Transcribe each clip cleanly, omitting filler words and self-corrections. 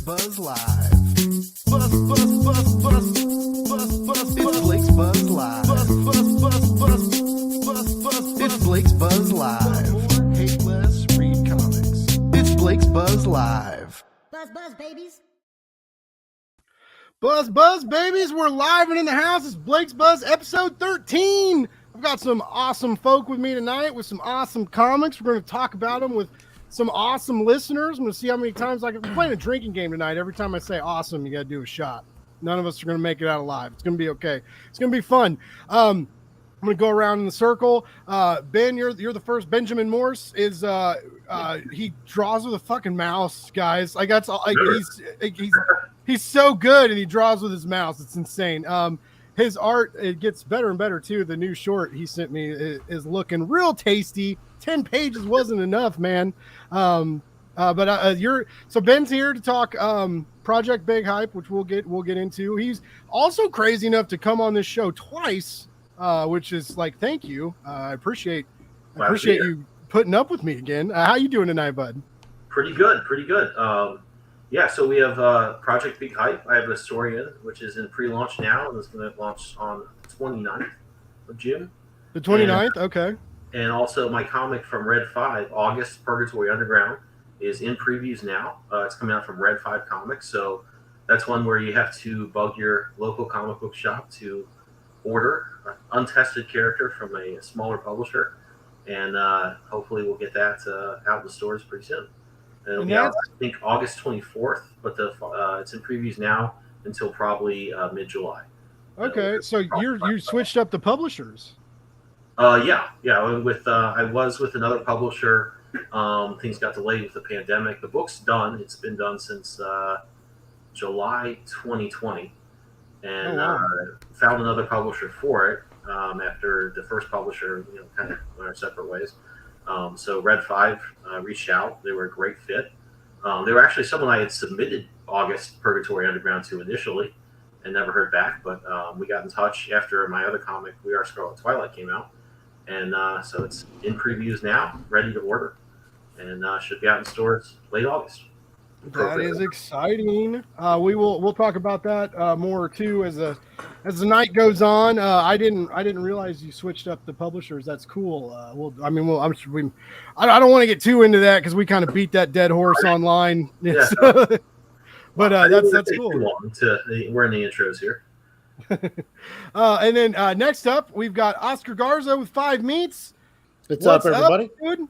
Buzz Live. Buzz, buzz, buzz, buzz, buzz, buzz. It's Blake's Buzz Live. Buzz, buzz, buzz, buzz, buzz, buzz. It's Blake's Buzz Live. More, hate less, read comics. It's Blake's Buzz Live. Buzz, buzz, babies. Buzz, buzz, babies. We're live and in the house. It's Blake's Buzz, episode 13. I've got some awesome folk with me tonight with some awesome comics. We're going to talk about them with some awesome listeners. I'm going to see how many times we're playing a drinking game tonight. Every time I say awesome, you got to do a shot. None of us are going to make it out alive. It's going to be okay. It's going to be fun. I'm going to go around in the circle. Ben, you're the first. Benjamin Morse is he draws with a fucking mouse, guys. Like that's all. Like, he's so good, and he draws with his mouse. It's insane. His art, it gets better and better too. The new short he sent me is looking real tasty. 10 pages wasn't enough, man. So Ben's here to talk Project Big Hype, which we'll get into. He's also crazy enough to come on this show twice, which is like, thank you. I appreciate you putting up with me again. How you doing tonight, bud? Pretty good. Yeah, so we have Project Big Hype. I have a story in, which is in pre-launch now, and it's going to launch on the 29th of June. The 29th? Okay. And also my comic from Red 5, August, Purgatory Underground, is in previews now. It's coming out from Red 5 Comics, so that's one where you have to bug your local comic book shop to order an untested character from a smaller publisher, and hopefully we'll get that out in the stores pretty soon. And it'll be out, I think, August 24th, but it's in previews now until probably mid-July. Okay, so you switched up the publishers. Yeah. I was with another publisher. Things got delayed with the pandemic. The book's done. It's been done since July 2020, and found another publisher for it after the first publisher, kind of went our separate ways. So Red 5 reached out. They were a great fit. They were actually someone I had submitted August Purgatory Underground to initially and never heard back. But we got in touch after my other comic, We Are Scarlet Twilight, came out. And so it's in previews now, ready to order. And should be out in stores late August. That is exciting. We'll talk about that more too as the night goes on. I didn't realize you switched up the publishers. That's cool. I don't want to get too into that because we kind of beat that dead horse online. Yeah. But that's cool. We're in the intros here. And then next up, we've got Oscar Garza with 5 Meats. What's up, everybody? Dude?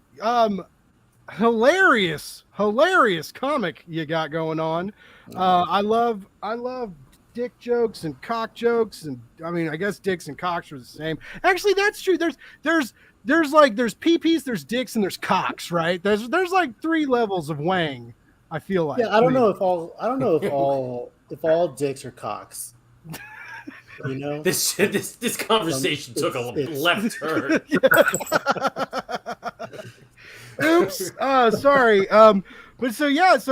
Hilarious comic you got going on. I love dick jokes and cock jokes, and I mean, I guess dicks and cocks are the same. Actually, that's true. There's peepees, there's dicks, and there's cocks, right? There's like 3 levels of wang. I feel like. Yeah, I don't know if all dicks are cocks. This conversation took a left turn. Oops. Sorry. But so you have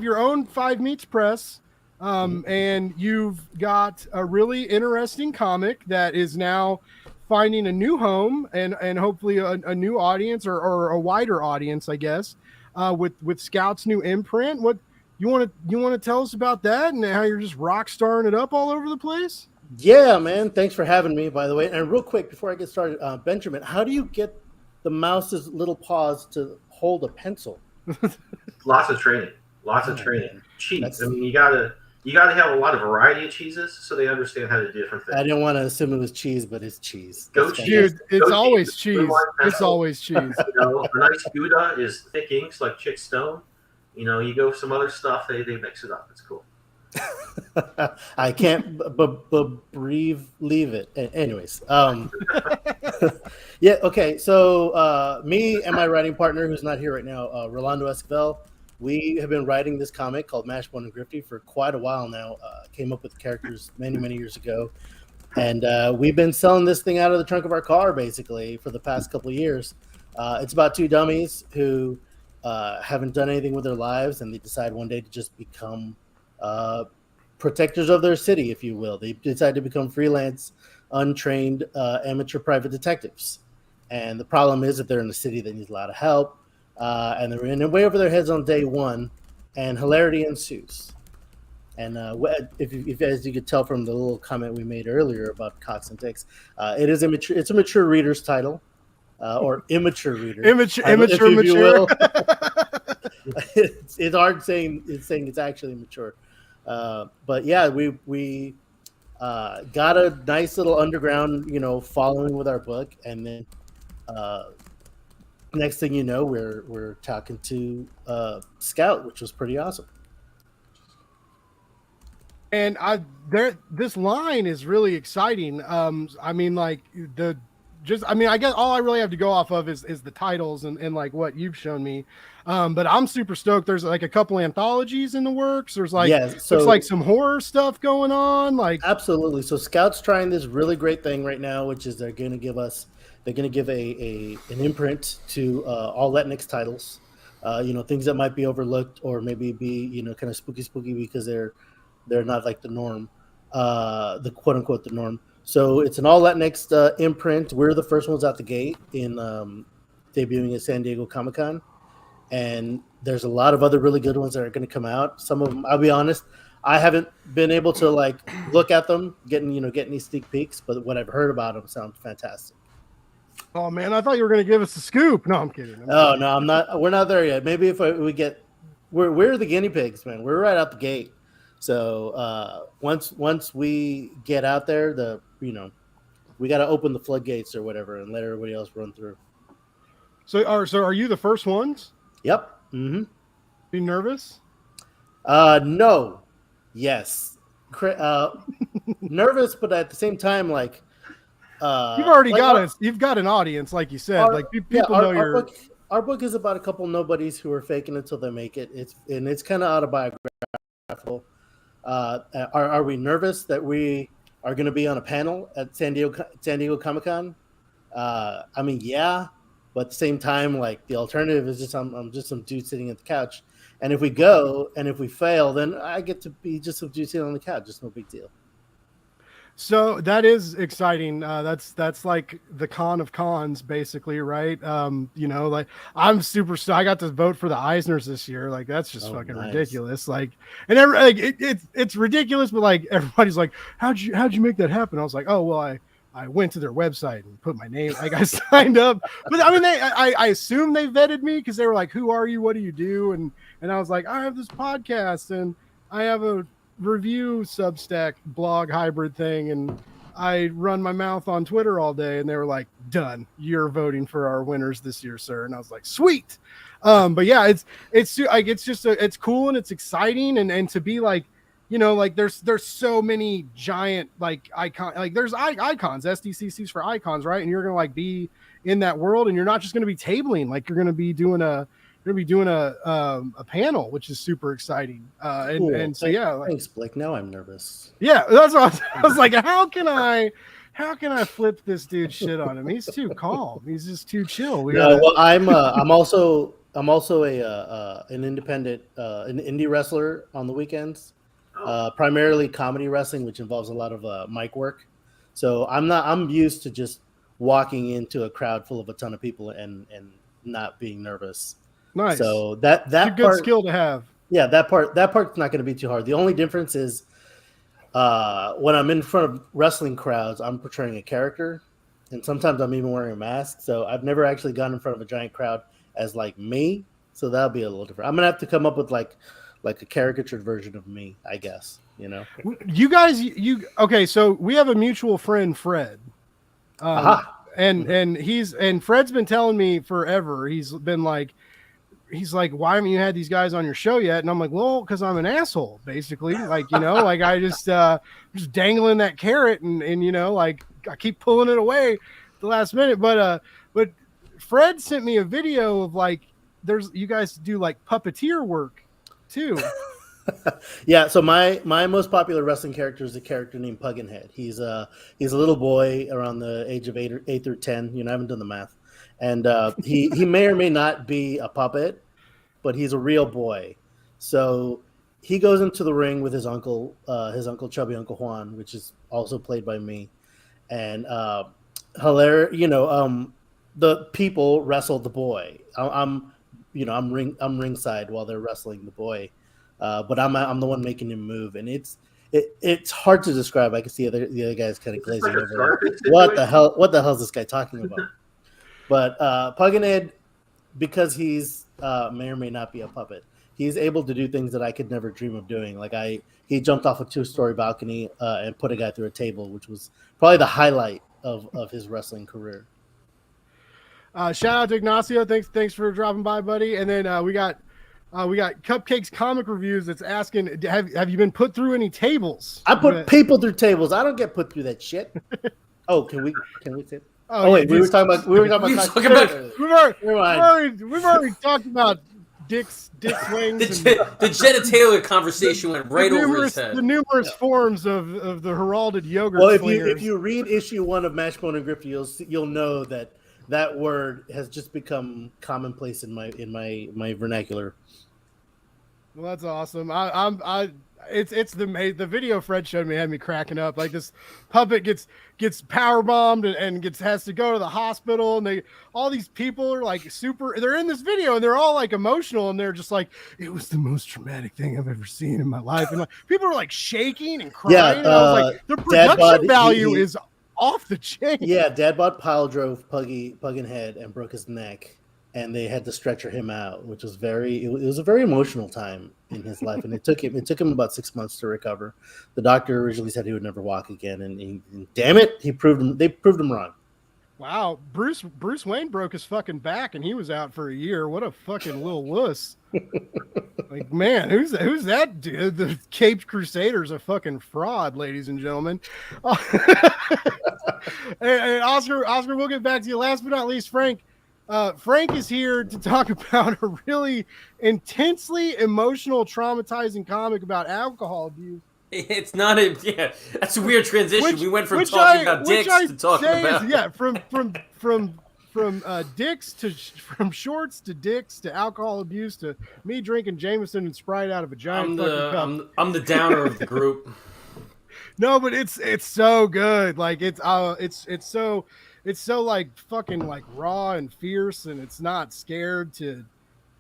your own 5 Meats press, and you've got a really interesting comic that is now finding a new home and hopefully a new audience or a wider audience, I guess, with Scout's new imprint. What you want to tell us about that and how you're just rock starring it up all over the place? Yeah, man. Thanks for having me, by the way. And real quick before I get started, Benjamin, how do you get the mouse's little paws to hold a pencil? Lots of training. Cheese. I mean, you gotta have a lot of variety of cheeses so they understand how to do different things. I didn't want to assume it was cheese, but it's cheese. Dude, it's always cheese. It's always cheese. A nice Gouda is thick inks like Chick Stone. You go with some other stuff, they mix it up. It's cool. I can't leave it. Anyways, yeah, okay. So me and my writing partner, who's not here right now, Rolando Equivel, we have been writing this comic called Mashbone Grifty for quite a while now. Came up with characters many years ago, and we've been selling this thing out of the trunk of our car basically for the past couple of years. It's about 2 dummies who haven't done anything with their lives, and they decide one day to just become protectors of their city, if you will. They decide to become freelance, untrained, amateur private detectives. And the problem is that they're in a city that needs a lot of help, and they're in way over their heads on day one. and hilarity ensues. And if as you could tell from the little comment we made earlier about cocks and dicks, it is immature. It's a mature reader's title, or immature reader, Immature, if you mature. will. It's hard saying it's actually mature, but yeah, we got a nice little underground, following with our book, and then next thing you know, we're talking to Scout, which was pretty awesome. And this line is really exciting. I mean, like I guess all I really have to go off of is the titles and like what you've shown me. But I'm super stoked. There's like a couple anthologies in the works. There's like, looks like some horror stuff going on. Like, absolutely. So Scout's trying this really great thing right now, which is they're going to give an imprint to all Latinx titles. Things that might be overlooked or maybe be, kind of spooky because they're not like the norm, the quote unquote the norm. So it's an all Latinx imprint. We're the first ones out the gate in debuting at San Diego Comic-Con, and there's a lot of other really good ones that are going to come out. Some of them, I'll be honest, I haven't been able to like look at them, getting any sneak peeks, but what I've heard about them sounds fantastic. Oh man, I thought you were going to give us a scoop. No, I'm kidding. No, I'm not. We're not there yet. Maybe if we get, we're the guinea pigs, man. We're right out the gate. So once we get out there, we got to open the floodgates or whatever and let everybody else run through. So are you the first ones? Yep. Mm-hmm. Be nervous? No. Yes. Nervous, but at the same time, like you've already you've got an audience, like you said. People know your. Our book is about a couple nobodies who are faking it till they make it. It's kind of autobiographical. Are we nervous that we are going to be on a panel at San Diego Comic-Con? I mean, yeah, but at the same time, like the alternative is just I'm just some dude sitting at the couch, and if we go and if we fail, then I get to be just some dude sitting on the couch. Just no big deal. So that is exciting. That's like the con of cons, basically, right? Like I'm super. I got to vote for the Eisners this year. Like that's just fucking nice. Ridiculous. Like, and it's ridiculous, but like everybody's like, how'd you make that happen? I was like, oh well, I went to their website and put my name. Like I signed up, but I mean, I assume they vetted me because they were like, who are you? What do you do? And I was like, I have this podcast and I have a review Substack blog hybrid thing, and I run my mouth on Twitter all day. And they were like, done, you're voting for our winners this year, sir. And I was like, sweet. But yeah, it's cool and it's exciting, and to be like, like there's so many giant like icon, like there's icons, SDCCs for icons, right? And you're gonna like be in that world, and you're not just gonna be tabling, like you're gonna be doing a panel, which is super exciting. Cool. And so yeah, like, thanks, Blake. Now I'm nervous. Yeah, that's what I was like. How can I flip this dude shit on him? He's too calm. He's just too chill. Well, I'm also an independent an indie wrestler on the weekends. Primarily comedy wrestling, which involves a lot of mic work. So I'm used to just walking into a crowd full of a ton of people and not being nervous. Nice. So that's a good skill to have. Yeah, that part's not going to be too hard. The only difference is when I'm in front of wrestling crowds, I'm portraying a character, and sometimes I'm even wearing a mask. So I've never actually gone in front of a giant crowd as like me. So that'll be a little different. I'm gonna have to come up with like a caricatured version of me, I guess. You guys, okay? So we have a mutual friend, Fred. And Fred's been telling me forever. He's like, why haven't you had these guys on your show yet? And I'm like, well, because I'm an asshole, basically. Like, like I just dangling that carrot and like I keep pulling it away at the last minute. But Fred sent me a video of like, you guys do like puppeteer work too. Yeah. So my most popular wrestling character is a character named Pugginhead. He's a little boy around the age of 8 or 10. I haven't done the math. And he may or may not be a puppet, but he's a real boy. So he goes into the ring with his uncle Chubby Uncle Juan, which is also played by me. And the people wrestle the boy. I'm ringside while they're wrestling the boy. but I'm the one making him move, and it's hard to describe. I can see the other guys kind of glazing like a over. Scarface What the situation. hell is this guy talking about? But Pumpkinhead, because he's may or may not be a puppet, he's able to do things that I could never dream of doing. Like he jumped off a 2-story balcony and put a guy through a table, which was probably the highlight of his wrestling career. Shout out to Ignacio. Thanks for dropping by, buddy. And then we got Cupcakes Comic Reviews that's asking, have you been put through any tables? I put people through tables. I don't get put through that shit. Oh, can we say? Oh wait, we were talking about We've already talked about Dick's wings. The genitalia conversation went right over his head. The numerous forms of the heralded yogurt. Well, slingers. if you read issue 1 of Mashbone and Grifty, you'll know that word has just become commonplace in my vernacular. Well, that's awesome. It's the video Fred showed me had me cracking up. Like this puppet gets power bombed and has to go to the hospital, and all these people are like they're in this video and they're all like emotional, and they're just like, it was the most traumatic thing I've ever seen in my life, and like people are like shaking and crying. Yeah, and I was like, the production value is off the chain. Yeah, Dadbot pile drove Pumpkinhead and broke his neck, and they had to stretcher him out, which was it was a very emotional time in his life, and it took him about 6 months to recover. The doctor originally said he would never walk again, and damn it, they proved him wrong. Wow, Bruce Wayne broke his fucking back and he was out for a year. What a fucking little wuss. Like, man, who's that dude? The Caped Crusader's a fucking fraud, ladies and gentlemen. And Oscar, we'll get back to you. Last but not least, Frank. Frank is here to talk about a really intensely emotional, traumatizing comic about alcohol abuse. It's not that's a weird transition. We went from talking about dicks to talking about from dicks to from shorts to dicks to alcohol abuse to me drinking Jameson and Sprite out of a giant fucking cup. I'm the downer of the group. No, but it's so good. Like it's so like fucking like raw and fierce, and it's not scared to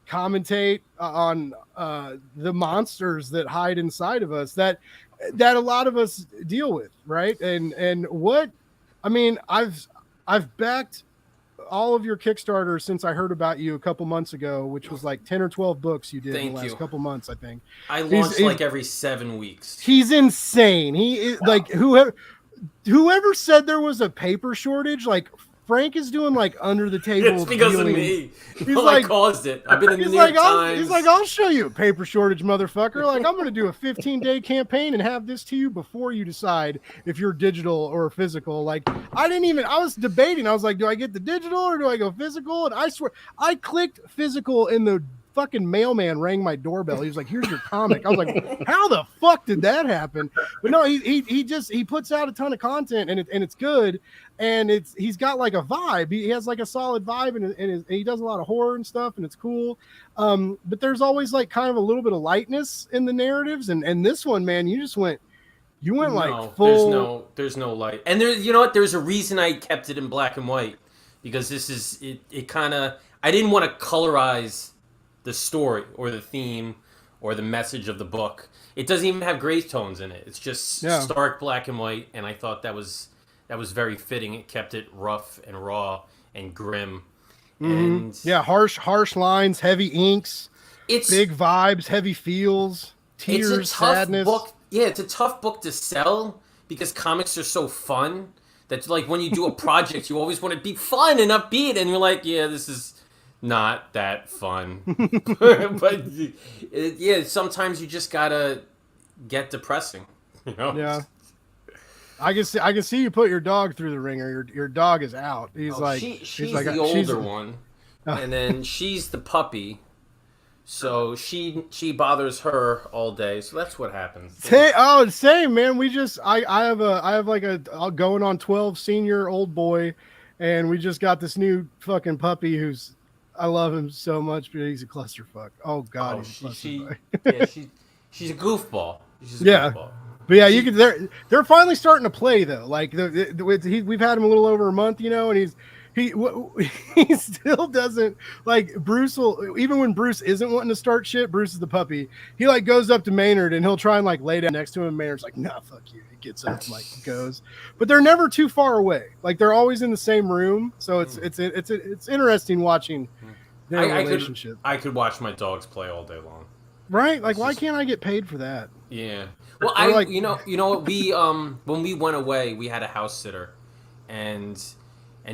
commentate on the monsters that hide inside of us that a lot of us deal with, right? And what I mean, I've backed all of your Kickstarters since I heard about you a couple months ago, which was like 10 or 12 books you did in the last couple months, I think. I launched like every 7 weeks. He's insane. He is like whoever said there was a paper shortage, like Frank is doing like under the table. It's because dealing. of me. He's like, I caused it. I've been in the New York Times. He's like, I'll show you a paper shortage, motherfucker. Like, I'm going to do a 15-day campaign and have this to you before you decide if you're digital or physical. Like, I was debating. I was like, do I get the digital or do I go physical? And I swear, I clicked physical and the fucking mailman rang my doorbell. He was like, here's your comic. I was like, how the fuck did that happen? But no, he puts out a ton of content and it's good. And he's got like a vibe. He has like a solid vibe, and he does a lot of horror and stuff, and it's cool. But there's always like kind of a little bit of lightness in the narratives, and this one, man, you went like full. There's no light, and you know what? There's a reason I kept it in black and white, because this is it. Kind of, I didn't want to colorize the story or the theme or the message of the book. It doesn't even have gray tones in it. It's just stark black and white, and I thought that was very fitting. It kept it rough and raw and grim. And harsh lines, heavy inks, it's big vibes, heavy feels, tears, it's a tough sadness. Book. Yeah, it's a tough book to sell because comics are so fun that like when you do a project, you always want to be fun and upbeat, and you're like, yeah, this is not that fun. But sometimes you just gotta get depressing. You know? Yeah. I can see you put your dog through the ringer. Your dog is out. She's the older one, and then she's the puppy. So she bothers her all day. So that's what happens. Same man. I have like a going on 12 senior old boy, and we just got this new fucking puppy I love him so much, but he's a clusterfuck. Oh God, she's a goofball. Goofball. But yeah, they're finally starting to play though. Like we've had him a little over a month, and he he still doesn't like Bruce will, even when Bruce isn't wanting to start shit. Bruce is the puppy. He like goes up to Maynard and he'll try and like lay down next to him. Maynard's like, nah, fuck you. He gets up and like goes, but they're never too far away. Like they're always in the same room. So it's interesting watching their relationship. I could watch my dogs play all day long. Right? Like, why can't I get paid for that? Yeah. Well, you know what, we when we went away, we had a house sitter, and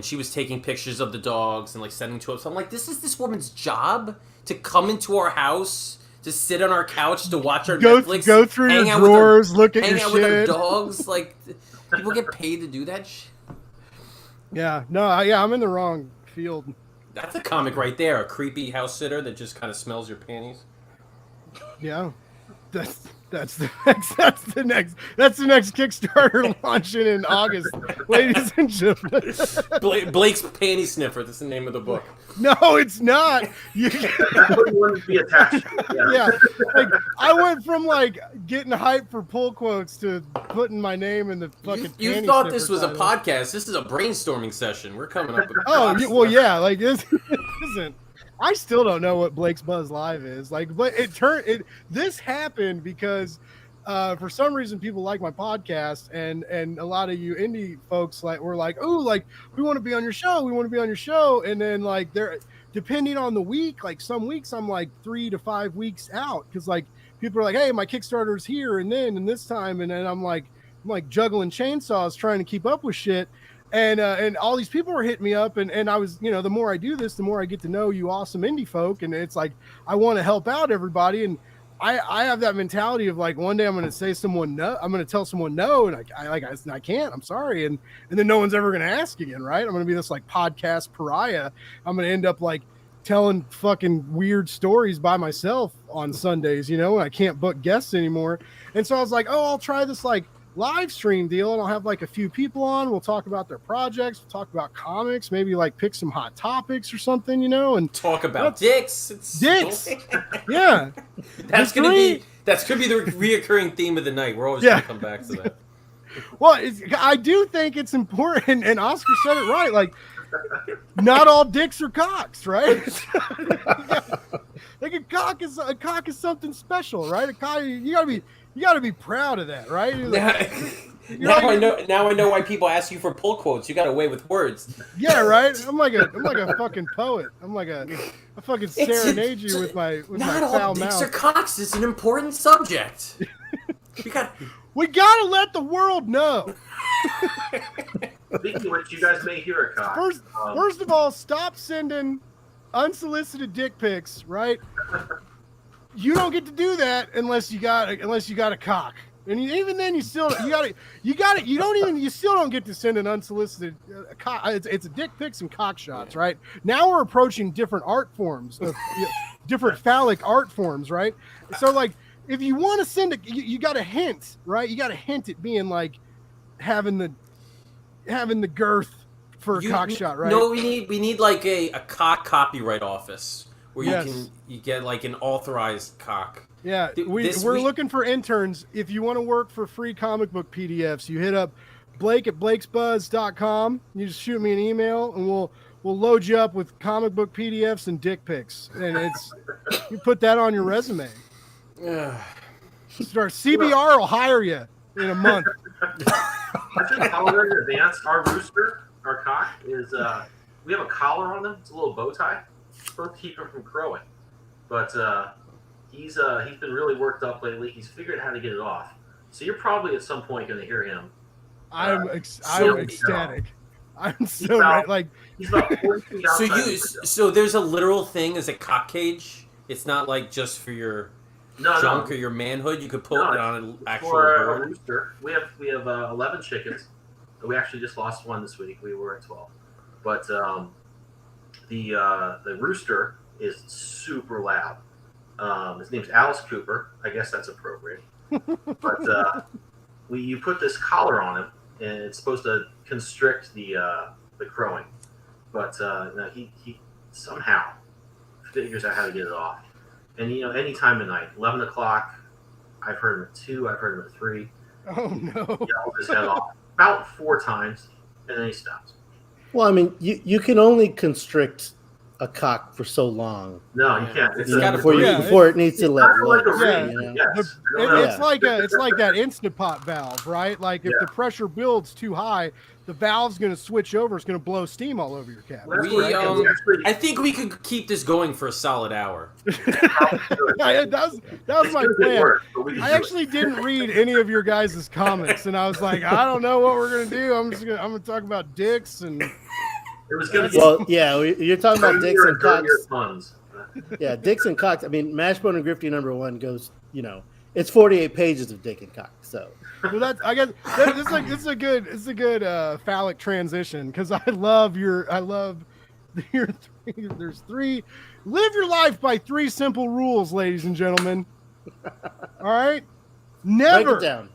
she was taking pictures of the dogs and like sending to us. So I'm like, this is this woman's job to come into our house, to sit on our couch, to watch our Netflix, go through your drawers, look at your shit, hang out with our dogs. Like, people get paid to do that shit. Yeah. No. Yeah. I'm in the wrong field. That's a comic right there. A creepy house sitter that just kind of smells your panties. Yeah, that's the next Kickstarter launching in August, ladies and gentlemen. Blake's panty sniffer. That's the name of the book. No, it's not. You wouldn't be attached. Yeah, like I went from like getting hyped for pull quotes to putting my name in the fucking. You thought this was title. A podcast? This is a brainstorming session. We're coming up with. Well, yeah, like this isn't. I still don't know what Blake's Buzz Live is. Like, but this happened because for some reason people like my podcast, and a lot of you indie folks were like, oh, like we want to be on your show, and then like they're depending on the week, like some weeks I'm like 3 to 5 weeks out because like people are like, hey, my Kickstarter's here and this time, and then I'm like juggling chainsaws trying to keep up with shit. And all these people were hitting me up, and I was, the more I do this, the more I get to know you awesome indie folk, and it's like I want to help out everybody, and I have that mentality of like one day I'm going to say someone no, I'm going to tell someone no, and I can't, I'm sorry, and then no one's ever going to ask again, right? I'm going to be this like podcast pariah. I'm going to end up like telling fucking weird stories by myself on Sundays, and I can't book guests anymore, and so I was like, oh, I'll try this like live stream deal, and I'll have like a few people on. We'll talk about their projects. We'll talk about comics. Maybe like pick some hot topics or something, and talk about dicks. Dicks. Yeah, that's gonna be the reoccurring theme of the night. We're always gonna come back to that. Well, I do think it's important, and Oscar said it right. Like, not all dicks are cocks, right? Like a cock is something special, right? A cock, you gotta be proud of that, right? Now I know why people ask you for pull quotes. You got away with words. Yeah, right. I'm like a fucking poet. I'm like a fucking serenade you with my foul mouth. Not all dicks are cocks. It's an important subject. We gotta let the world know. Speaking of which, you guys may hear a cock. First of all, stop sending unsolicited dick pics, right? You don't get to do that unless you got a cock, and even then you still don't get to send an unsolicited cock. It's a dick pics and cock shots, right? Now we're approaching different art forms, different phallic art forms, right? So like, if you want to send it, you got to hint, right? You got to hint at being like having the girth for a cock shot, right? No, we need like a cock copyright office. Where you get like an authorized cock. Yeah, we're looking for interns. If you want to work for free comic book PDFs, you hit up Blake at blakesbuzz.com. You just shoot me an email, and we'll load you up with comic book PDFs and dick pics, and you put that on your resume. Start CBR will hire you in a month. I think collar in advance. Our rooster, our cock, is we have a collar on him. It's a little bow tie. Supposed to keep him from crowing, but he's been really worked up lately. He's figured out how to get it off. So you're probably at some point going to hear him. I'm ecstatic. I'm so ready. Like he's about 40 feet outside. So there's a literal thing as a cock cage. It's not like just for your junk or your manhood. You could put it on an actual bird. A rooster. We have 11 chickens. We actually just lost one this week. We were at 12, but the rooster is super loud. His name's Alice Cooper. I guess that's appropriate. But you put this collar on him, and it's supposed to constrict the crowing. But no, he somehow figures out how to get it off. And any time of night, 11 o'clock. I've heard him at 2. I've heard him at 3. Oh no! He yells his head off about 4 times, and then he stops. Well, I mean, you can only constrict a cock for so long No, you can't. It's before it needs to let kind of like a loose. ring. You know? Yes. It's like that Instapot valve, right? Like if the pressure builds too high, the valve's going to switch over. It's going to blow steam all over your cabinet. I think we could keep this going for a solid hour. that was my plan. I actually didn't read any of your guys' comments, and I was like, I don't know what we're going to do. I'm going to talk about dicks and. It was going to be. Well, yeah, you're talking about dicks and cocks. Yeah, dicks and cocks. I mean, Mashbone and Grifty #1 goes. It's 48 pages of dick and cock. So. Well, this is a good phallic transition because I love your three. There's three. Live your life by 3 simple rules, ladies and gentlemen. All right, Break it down.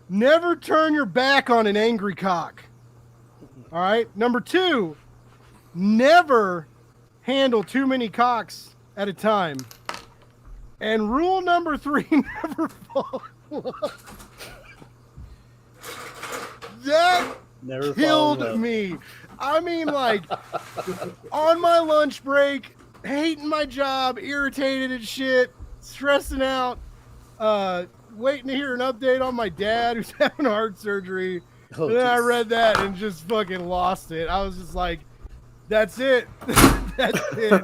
Never turn your back on an angry cock. All right. Number 2, never handle too many cocks at a time. And rule number 3, never fall in love. That Never killed me. I mean, like, on my lunch break, hating my job, irritated as shit, stressing out, waiting to hear an update on my dad who's having heart surgery. And then I read that and just fucking lost it. I was just like, that's it. That's it.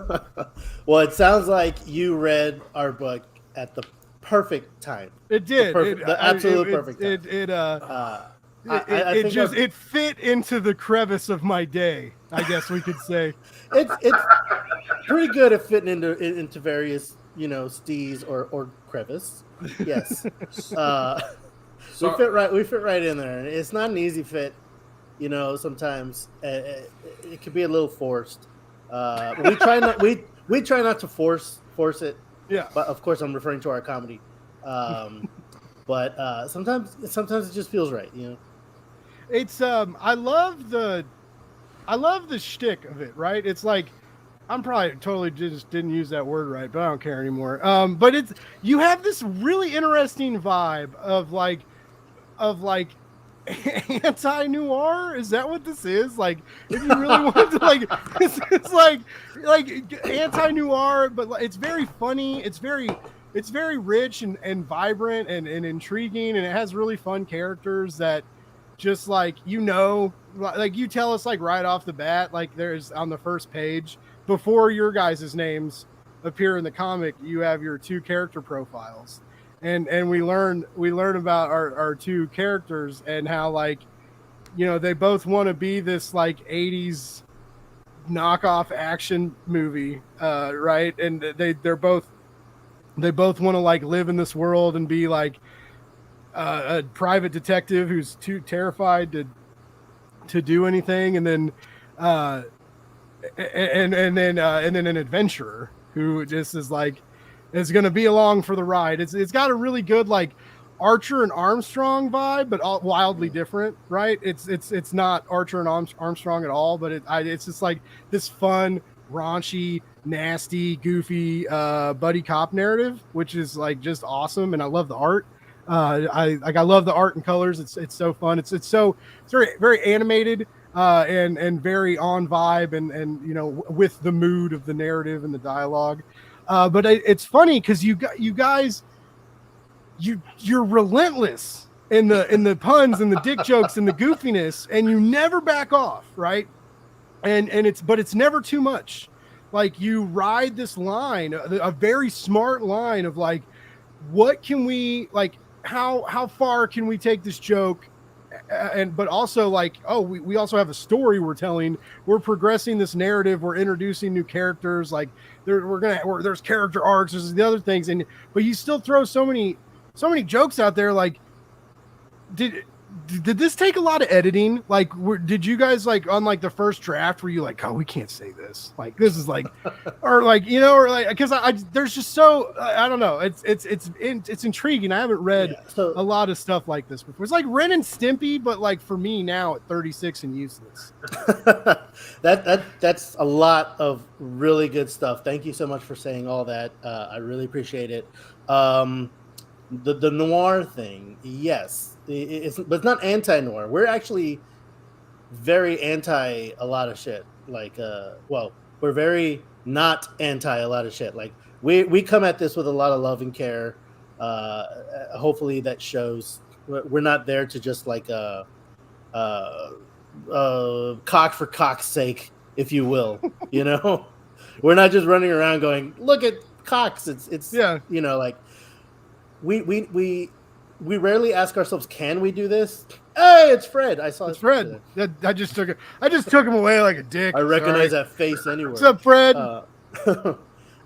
Well, it sounds like you read our book at the perfect time. It did. The absolute perfect time. It fit into the crevice of my day, I guess we could say. It's pretty good at fitting into various, stees or crevice. Yes. We fit right in there. And it's not an easy fit, sometimes it can be a little forced. We try not to force it. Yeah. But of course I'm referring to our comedy. But sometimes it just feels right, It's I love the shtick of it, right? It's like I'm probably totally just didn't use that word right, but I don't care anymore. But you have this really interesting vibe of like anti-noir. Is that what this is? Like, if you really want to it's like anti-noir, but it's very funny. It's very rich and vibrant and intriguing, and it has really fun characters that just like you tell us like right off the bat, like there's on the first page before your guys' names appear in the comic, you have your 2 character profiles, and we learn about our 2 characters and how they both want to be this like 80s knockoff action movie, right? And they both want to like live in this world and be like a private detective who's too terrified to do anything, and then and then an adventurer who just is going to be along for the ride. It's got a really good like Archer and Armstrong vibe, but all wildly different, right? It's not Archer and Armstrong at all, but it's just like this fun, raunchy, nasty, goofy buddy cop narrative, which is like just awesome, and I love the art. I love the art and colors. It's so fun. It's very very animated and very on vibe and with the mood of the narrative and the dialogue. But it's funny because you guys you're relentless in the puns and the dick jokes and the goofiness, and you never back off, right? And it's never too much. Like you ride this line, a very smart line of like, what can we like? How far can we take this joke? But also like, oh, we also have a story we're telling. We're progressing this narrative. We're introducing new characters. Like there's character arcs. There's the other things, but you still throw so many jokes out there. Like, did this take a lot of editing? Like, did you guys like on like the first draft were you like, oh, we can't say this, like this is like, or like or like because I there's just so I don't know, it's intriguing. I haven't read a lot of stuff like this before. It's like Ren and Stimpy, but like for me now at 36 and useless. That's a lot of really good stuff. Thank you so much for saying all that. I really appreciate it. The noir thing, yes, but it's not anti-noir. We're actually very anti a lot of shit. Like, we're very not anti a lot of shit. Like, we come at this with a lot of love and care. Hopefully that shows. We're not there to just like cock for cock's sake, if you will. You know, we're not just running around going, look at cocks. It's Yeah. you know, like we rarely ask ourselves, can we do this? Hey, it's Fred. I saw It's Fred. I just took it. I just took him away like a dick. I recognize Sorry. that face anywhere. What's up, Fred?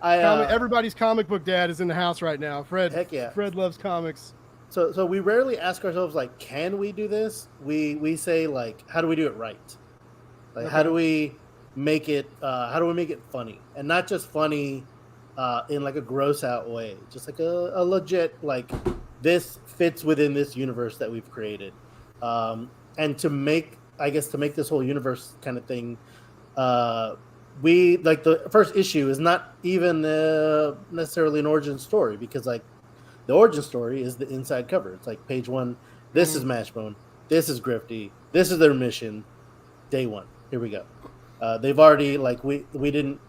Everybody's Everybody's comic book dad is in the house right now. Fred. Heck yeah. Fred loves comics. So we rarely ask ourselves, like, can we do this? We say, like, how do we do it right? Like, Okay. how do we make it funny, and not just funny in like a gross out way, just like a legit, like, this fits within this universe that we've created. And to make this whole universe kind of thing, we, like, the first issue is not even necessarily an origin story, because, like, the origin story is the inside cover. It's like page 1. This is Mashbone. This is Grifty. This is their mission. Day 1. Here we go. They've already, like, we didn't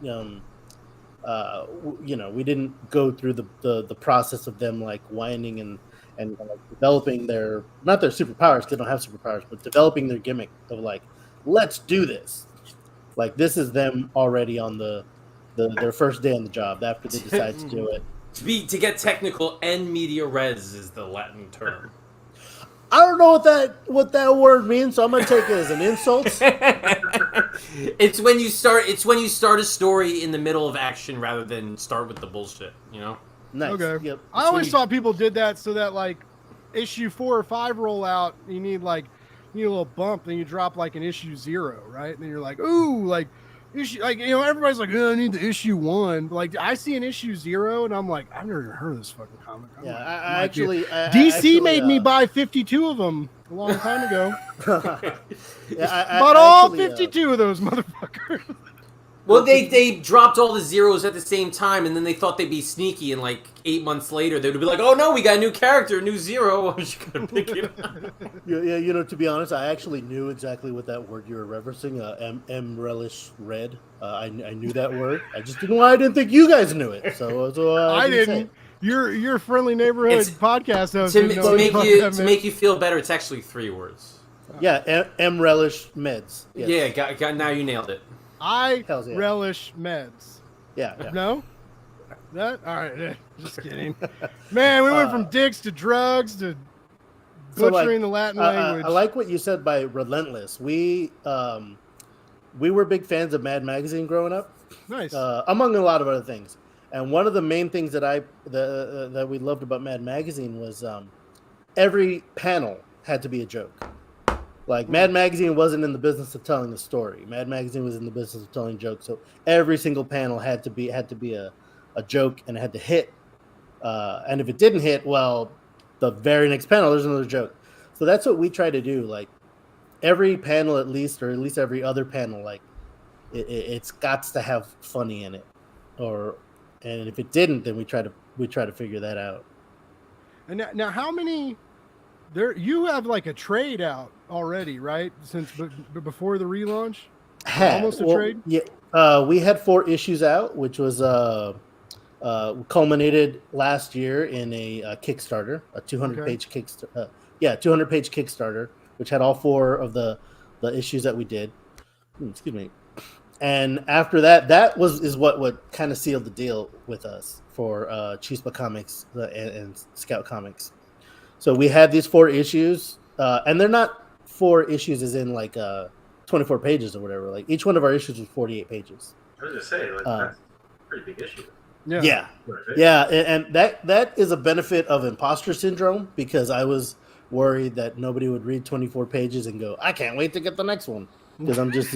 we didn't go through the process of them, like, whining and like developing their superpowers, because they don't have superpowers, but developing their gimmick of, like, let's do this. Like, this is them already on their first day on the job after they decide to do it. To get technical, en media res is the Latin term. I don't know what that word means, so I'm gonna take it as an insult. It's when you start a story in the middle of action rather than start with the bullshit, you know? Nice. Okay. Yep. I always thought people did that so that, like, issue 4 or 5 roll out, you need a little bump, then you drop like an issue 0, right? And then you're like, ooh, like issue, like, you know, everybody's like, oh, I need the issue 1. But, like, I see an issue 0 and I'm like, I've never even heard of this fucking comic. Yeah, I DC made me buy 52 of them a long time ago. Yeah, Bought all 52 of those motherfuckers. Well, they dropped all the zeros at the same time, and then they thought they'd be sneaky, and like 8 months later, they would be like, "Oh no, we got a new character, a new zero." I'm just gonna pick it up. Yeah, you know, to be honest, I actually knew exactly what that word you were referencing. M relish red. I knew that word. I just didn't. I didn't think you guys knew it. So I didn't. Your friendly neighborhood podcast host to make you feel better. It's actually 3 words. Yeah, M relish meds. Yes. Yeah, got now you nailed it. I Hells yeah. relish meds. Yeah. No? That? All right. Just kidding. Man, we went from dicks to drugs to butchering the Latin language. I like what you said by relentless. We were big fans of Mad Magazine growing up. Nice. Among a lot of other things. And one of the main things that that we loved about Mad Magazine was every panel had to be a joke. Like, Mad Magazine wasn't in the business of telling a story. Mad Magazine was in the business of telling jokes. So every single panel had to be a joke, and it had to hit. And if it didn't hit, well, the very next panel, there's another joke. So that's what we try to do. Like, every panel, or at least every other panel, like, it's got to have funny in it. And if it didn't, then we try to figure that out. And now how many you have, like, a trade out already, right? Since before the relaunch? Almost a trade? Yeah. We had 4 issues out, which was culminated last year in a Kickstarter, a 200-page Kickstarter. 200-page Kickstarter, which had all 4 of the issues that we did. Excuse me. And after that is what kind of sealed the deal with us for Chispa Comics and Scout Comics. So we had these 4 issues, and they're not 4 issues as in, like, 24 pages or whatever. Like, each one of our issues was 48 pages. I was gonna say, like, that's a pretty big issue. Yeah. And that is a benefit of imposter syndrome, because I was worried that nobody would read 24 pages and go, I can't wait to get the next one, because I'm just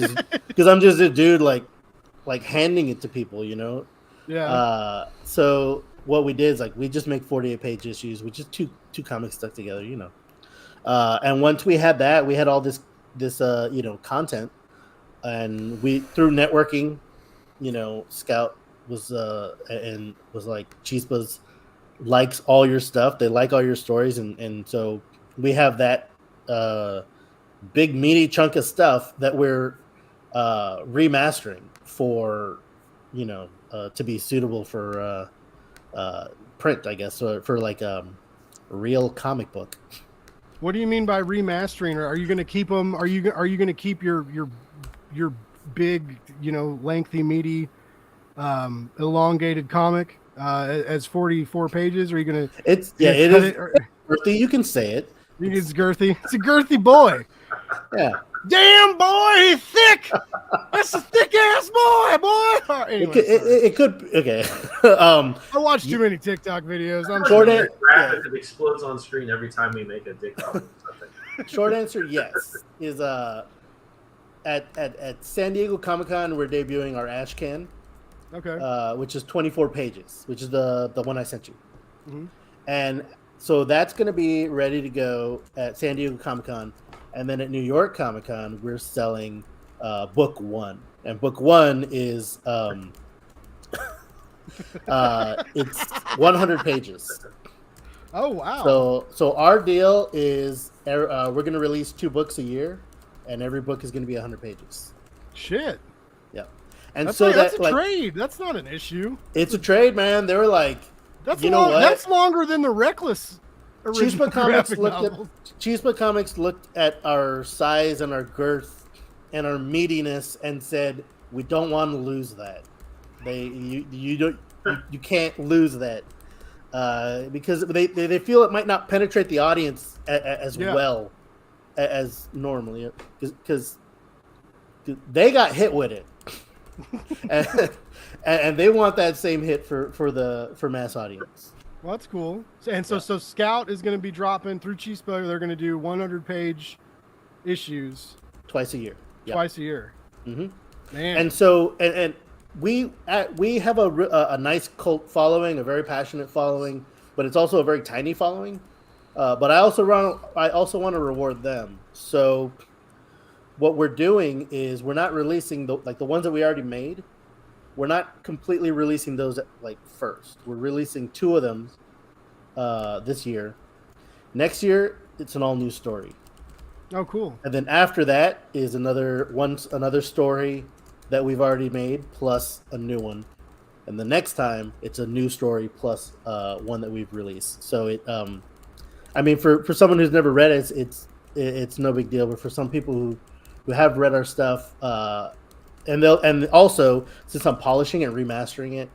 a dude like handing it to people, you know. Yeah. So what we did is, like, we just make 48-page issues, which is two comics stuck together, you know. And once we had that, we had all this content, and we, through networking, you know, Scout was like, Chispas likes all your stuff. They like all your stories, and so we have that big meaty chunk of stuff that we're remastering for, to be suitable for print, I guess, or for like a real comic book. What do you mean by remastering? Are you going to keep them? Are you going to keep your big, lengthy, meaty, elongated comic as 44 pages? Are you going to? It is girthy. You can say it. It's girthy. It's a girthy boy. Yeah. Damn boy, he's thick. That's a thick ass boy. Anyway, it could. Okay. I watch too many TikTok videos. I'm short sure. Graphic that explodes on screen every time we make a dick comic or something. Short answer, yes. Is at San Diego Comic-Con we're debuting our Ash Can. Okay. Which is 24 pages, which is the one I sent you. Mm-hmm. And so that's going to be ready to go at San Diego Comic-Con. And then at New York Comic-Con, we're selling book 1. And book 1 is it's 100 pages. Oh, wow. So our deal is we're going to release 2 books a year, and every book is going to be 100 pages. Shit. Yeah. And that's so that's a trade. That's not an issue. It's a trade, man. They were like, that's know what? That's longer than the Reckless. Chispa Comics looked at our size and our girth and our meatiness and said, "We don't want to lose that. You can't lose that because they feel it might not penetrate the audience as well as normally because they got hit with it." and they want that same hit for mass audience. Well, that's cool. So Scout is going to be dropping through Chispa. They're going to do 100-page issues twice a year. Twice a year. Mm-hmm. Man. And so and we have a nice cult following, a very passionate following, but it's also a very tiny following. But I also want to reward them. So what we're doing is we're not releasing the ones that we already made. We're not completely releasing those first. We're releasing 2 of them this year. Next year, it's an all new story. Oh, cool! And then after that is another story that we've already made plus a new one. And the next time, it's a new story plus one that we've released. So it, for someone who's never read it, it's no big deal. But for some people who have read our stuff. And also, since I'm polishing and remastering it,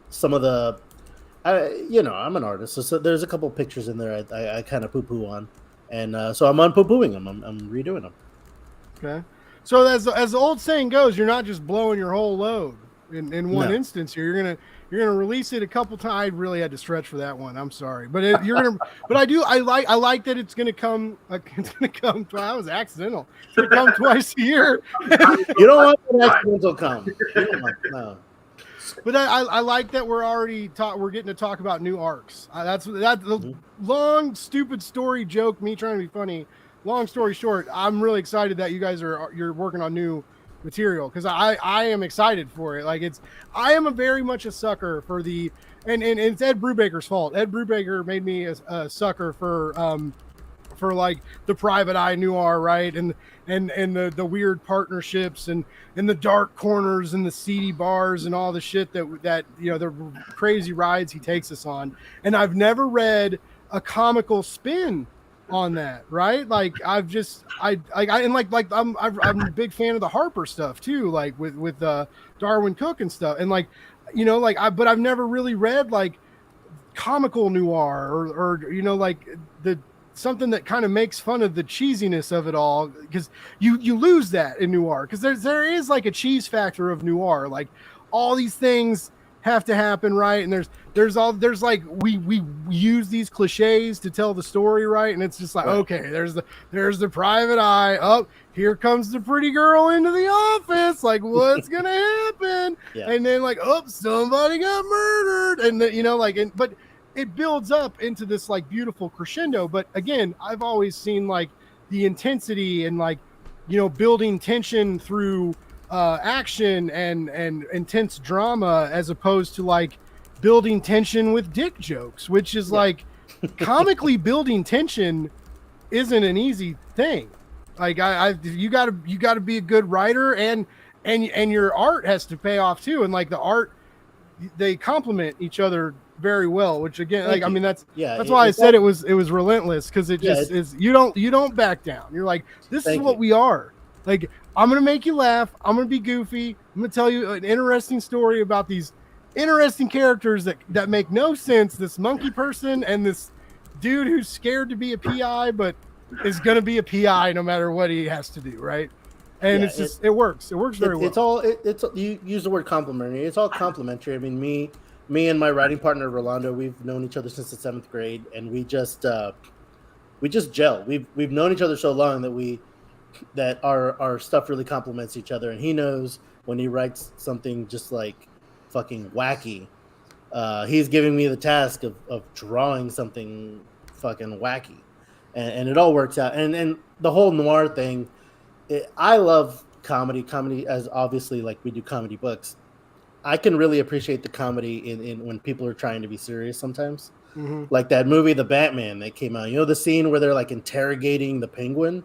some of the, I'm an artist, so there's a couple pictures in there I kind of poo-poo on, and so I'm unpoo-pooing them. I'm redoing them. Okay. So as the old saying goes, you're not just blowing your whole load in one instance here. You're gonna release it a couple times. I really had to stretch for that one. I'm sorry, but I like that it's gonna come. It's gonna come. Well, that was accidental. It's gonna come twice a year. You don't want an accidental come. You don't want, no. But I like that we're getting to talk about new arcs. The long stupid story joke. Me trying to be funny. Long story short, I'm really excited that you guys you're working on new material because I am excited for it. I am very much a sucker for and it's Ed Brubaker's fault. Ed Brubaker made me a sucker for the private eye noir, right? And the weird partnerships and the dark corners and the seedy bars and all the shit that the crazy rides he takes us on. And I've never read a comical spin on that, right? I'm a big fan of the Harper stuff too, with Darwin Cook and stuff, and but I've never really read comical noir or the something that kind of makes fun of the cheesiness of it all, because you lose that in noir, because there is a cheese factor of noir, all these things have to happen, right? And we use these cliches to tell the story, right? And it's just okay, there's the private eye. Oh, here comes the pretty girl into the office. What's gonna happen? Yeah. And then somebody got murdered, and but it builds up into this beautiful crescendo. But again, I've always seen the intensity and building tension through action and intense drama, as opposed to building tension with dick jokes, which is comically building tension isn't an easy thing. Like you gotta be a good writer, and your art has to pay off too. And like the art, they complement each other very well. Which again, Thank I mean, you. that's why I said it was relentless, because it Yeah, just is. You don't back down. You're like, this is Thank what you. we are. Like, I'm gonna make you laugh. I'm gonna be goofy. I'm gonna tell you an interesting story about these interesting characters that make no sense. This monkey person and this dude who's scared to be a PI, but is gonna be a PI no matter what he has to do, right? And Yeah, it's just it works. It works very well. It's all it's you use the word complimentary. It's all complimentary. I mean, me and my writing partner Rolando, we've known each other since the 7th grade, and we just gel. We've known each other so long that our stuff really complements each other, and he knows when he writes something just like fucking wacky. He's giving me the task of drawing something fucking wacky, and it all works out. And the whole noir thing, I love comedy. Comedy, as obviously, like, we do comedy books. I can really appreciate the comedy in when people are trying to be serious sometimes. Mm-hmm. Like that movie, The Batman, that came out. You know the scene where they're like interrogating the Penguin?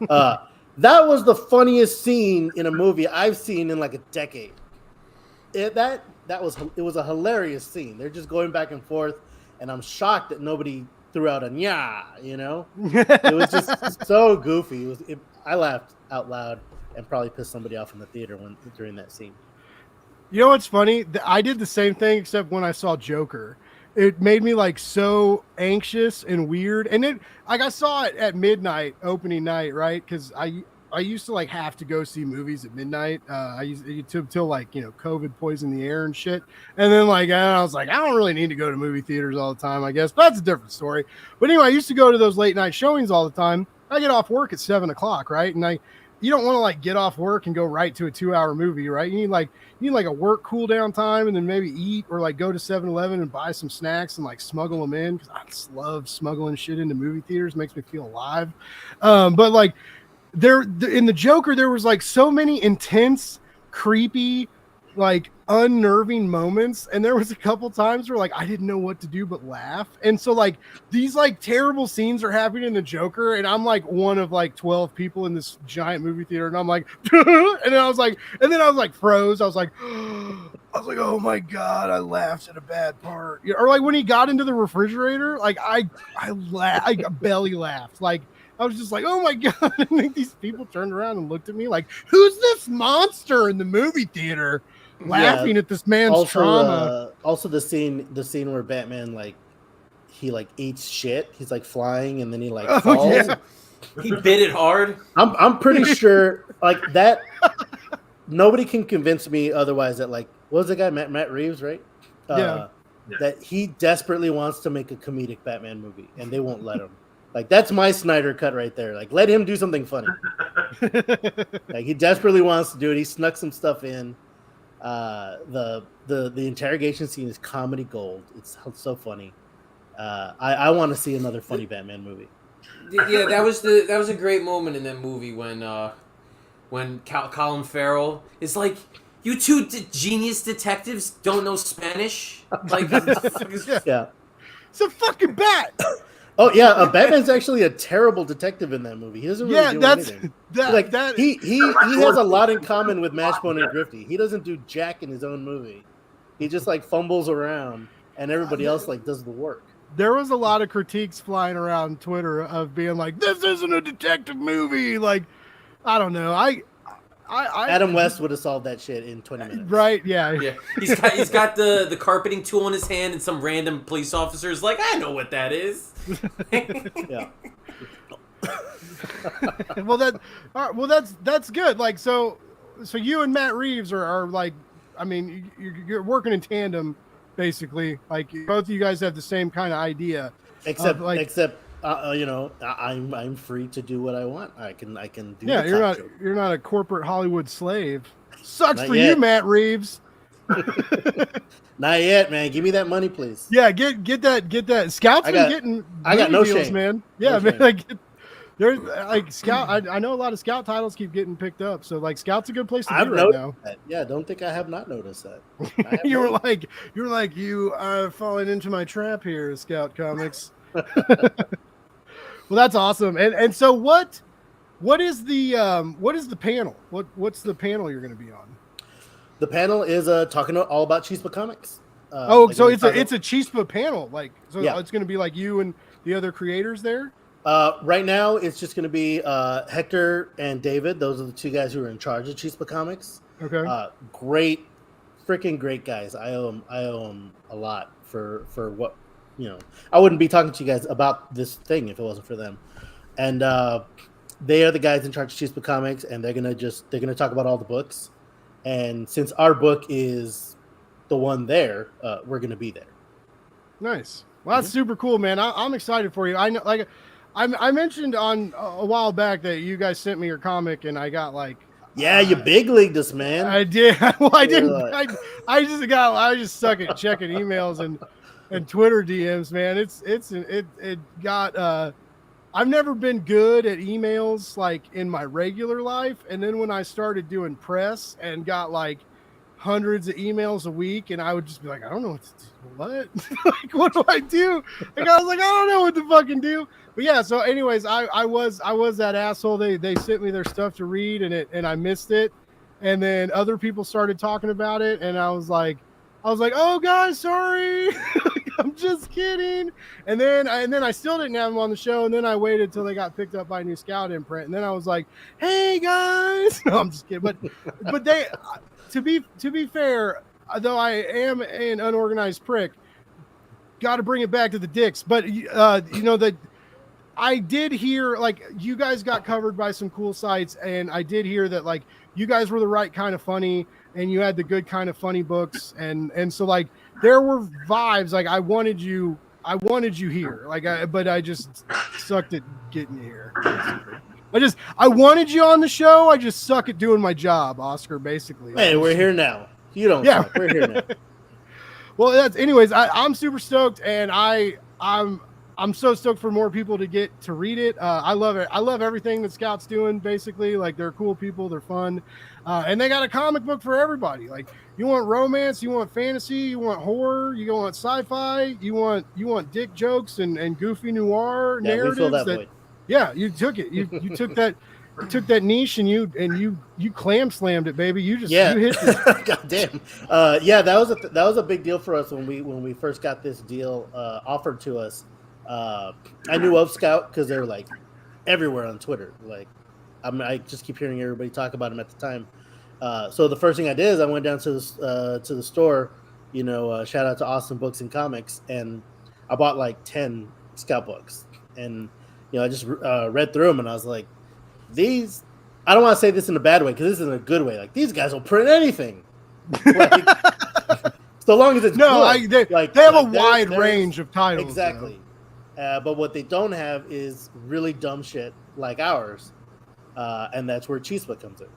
That was the funniest scene in a movie I've seen in like a decade. It was a hilarious scene. They're just going back and forth, and I'm shocked that nobody threw out a "nya." You know, it was just so goofy. I laughed out loud and probably pissed somebody off in the theater during that scene. You know what's funny? I did the same thing, except when I saw Joker. It made me like so anxious and weird. And I saw it at midnight, opening night, right? Because I used to like have to go see movies at midnight. I used to till like, COVID poisoned the air and shit. And then like I was like, I don't really need to go to movie theaters all the time, I guess. But that's a different story. But anyway, I used to go to those late night showings all the time. I get off work at 7:00, right? And you don't want to like get off work and go right to a 2-hour movie, right? You need like a work cool down time, and then maybe eat, or like go to 7-Eleven and buy some snacks and like smuggle them in, because I just love smuggling shit into movie theaters. It makes me feel alive. But like in the Joker, there was like so many intense, creepy, like unnerving moments, and there was a couple times where like I didn't know what to do but laugh. And so like these like terrible scenes are happening in the Joker, and I'm like one of like 12 people in this giant movie theater, and I'm like and then I was like froze. I was like oh my god, I laughed at a bad part. Or like when he got into the refrigerator, like I belly laughed. Like I was just like, oh my god. And like these people turned around and looked at me like, who's this monster in the movie theater laughing at this man's trauma? Also the scene where Batman he eats shit. He's like flying, and then he falls. Yeah. He bit it hard. I'm pretty sure like that. Nobody can convince me otherwise that what was the guy, Matt Reeves, right? Yeah. That he desperately wants to make a comedic Batman movie, and they won't let him. Like, that's my Snyder cut right there. Like, let him do something funny. Like, he desperately wants to do it. He snuck some stuff in. The interrogation scene is comedy gold. It's so funny. I want to see another funny Batman movie. Yeah, that was a great moment in that movie when Colin Farrell is like, you two genius detectives don't know Spanish. Like, yeah, it's a fucking bat. Oh yeah, Batman's actually a terrible detective in that movie. He doesn't really do anything. He has a lot in common with Mashbone and Grifty. He doesn't do jack in his own movie. He just fumbles around, and everybody else does the work. There was a lot of critiques flying around Twitter of being like, "This isn't a detective movie." Like, I don't know. Adam West would have solved that shit in 20 minutes. Right? Yeah. Yeah. He's got the carpeting tool in his hand, and some random police officer's like, I know what that is. Yeah. Well, that's good. Like, so you and Matt Reeves are like, I mean, you're working in tandem, basically. Like, both of you guys have the same kind of idea. Except I'm free to do what I want. I can do. Yeah, you're not a corporate Hollywood slave. Sucks Not for yet. you, Matt Reeves. Not yet, man. Give me that money, please. Yeah, get that. Scouts been getting. I got no deals, shame, man. Yeah, no man. There's Scout. I know a lot of Scout titles keep getting picked up, so Scout's a good place to be right now. That. Yeah, don't think I have not noticed that. You were like you are falling into my trap here, Scout Comics. Well, that's awesome. And so what is the panel? What's the panel you're going to be on? The panel is talking all about Chispa Comics. So it's a Chispa panel, like it's going to be like you and the other creators there. Right now, it's just going to be Hector and David. Those are the two guys who are in charge of Chispa Comics. Okay. Freaking great guys. I owe them a lot for what, I wouldn't be talking to you guys about this thing if it wasn't for them. And they are the guys in charge of Chispa Comics, and they're gonna talk about all the books. And since our book is the one there, we're gonna be there. Nice. Well, that's super cool, man. I'm excited for you. I know, like, I mentioned on a while back that you guys sent me your comic, and I got like. Yeah, you big leagued us, man. I did. Well, I didn't. I just suck at checking emails and Twitter DMs, man. It got. I've never been good at emails like in my regular life, and then when I started doing press and got like hundreds of emails a week, and I would just be like, I don't know what to do. What? Like, what do I do? Like, I was like, I don't know what to fucking do. But yeah, so anyways, I was that asshole. They sent me their stuff to read, and I missed it. And then other people started talking about it, and I was like, oh guys, sorry. I'm just kidding. And then I still didn't have them on the show, and then I waited till they got picked up by New Scout imprint, and then I was like, hey guys. No, I'm just kidding. But they, to be fair, though I am an unorganized prick, got to bring it back to the dicks. But that I did hear, like, you guys got covered by some cool sites, and I did hear that, like, you guys were the right kind of funny, and you had the good kind of funny books, and so, like, there were vibes. Like, I wanted you here, like, but I just sucked at getting you here. I wanted you on the show. I just suck at doing my job, Oscar, basically. Hey, we're here now. You don't suck. We're here now. Well, anyways, I'm super stoked, and I'm so stoked for more people to get to read it. I love it. I love everything that Scout's doing, basically. Like, they're cool people. They're fun. And they got a comic book for everybody. Like, you want romance, you want fantasy, you want horror, you want sci-fi, you want dick jokes and goofy noir narratives. We fill that void. Yeah, you took it. You took that. Took that niche and you clam slammed it, baby. You hit it. God damn. That was a big deal for us when we first got this deal offered to us. I knew of Scout because they're like everywhere on Twitter. Like, I just keep hearing everybody talk about him at the time. So the first thing I did is I went down to the store. Shout out to Austin Books and Comics, and I bought like 10 Scout books, and I just read through them, and I was like, these. I don't want to say this in a bad way because this is in a good way. Like, these guys will print anything. Like, so long as it's good. They have a wide range of titles. Exactly. But what they don't have is really dumb shit like ours, and that's where Chispa comes in.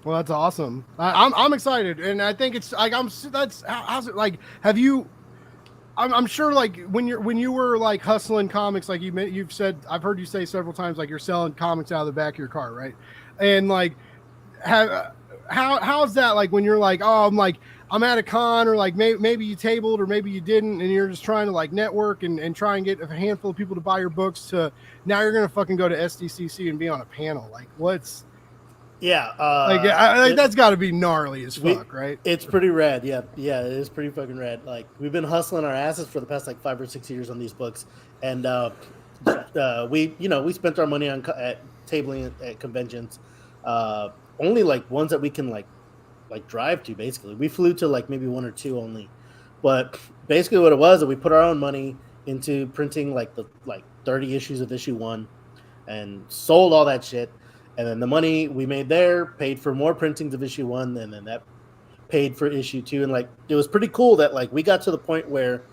Well, that's awesome. I'm excited, and I think it's like how's it like? Have you? I'm sure, like, when you were like hustling comics, like you've said, I've heard you say several times, like, you're selling comics out of the back of your car, right? And like, how's that like when you're like, oh, I'm at a con, or like maybe you tabled or maybe you didn't, and you're just trying to like network and try and get a handful of people to buy your books, to now you're gonna fucking go to SDCC and be on a panel. Like, what's that's got to be gnarly as fuck, right? It's pretty rad. Yeah, it is pretty fucking rad. Like, we've been hustling our asses for the past like 5 or 6 years on these books, and we spent our money on at tabling at conventions, only like ones that we can like drive to. Basically, we flew to like maybe 1 or 2 only, but basically what it was is we put our own money into printing like 30 issues of issue 1, and sold all that shit. And then the money we made there paid for more printings of issue 1, and then that paid for issue 2. And like, it was pretty cool that like we got to the point where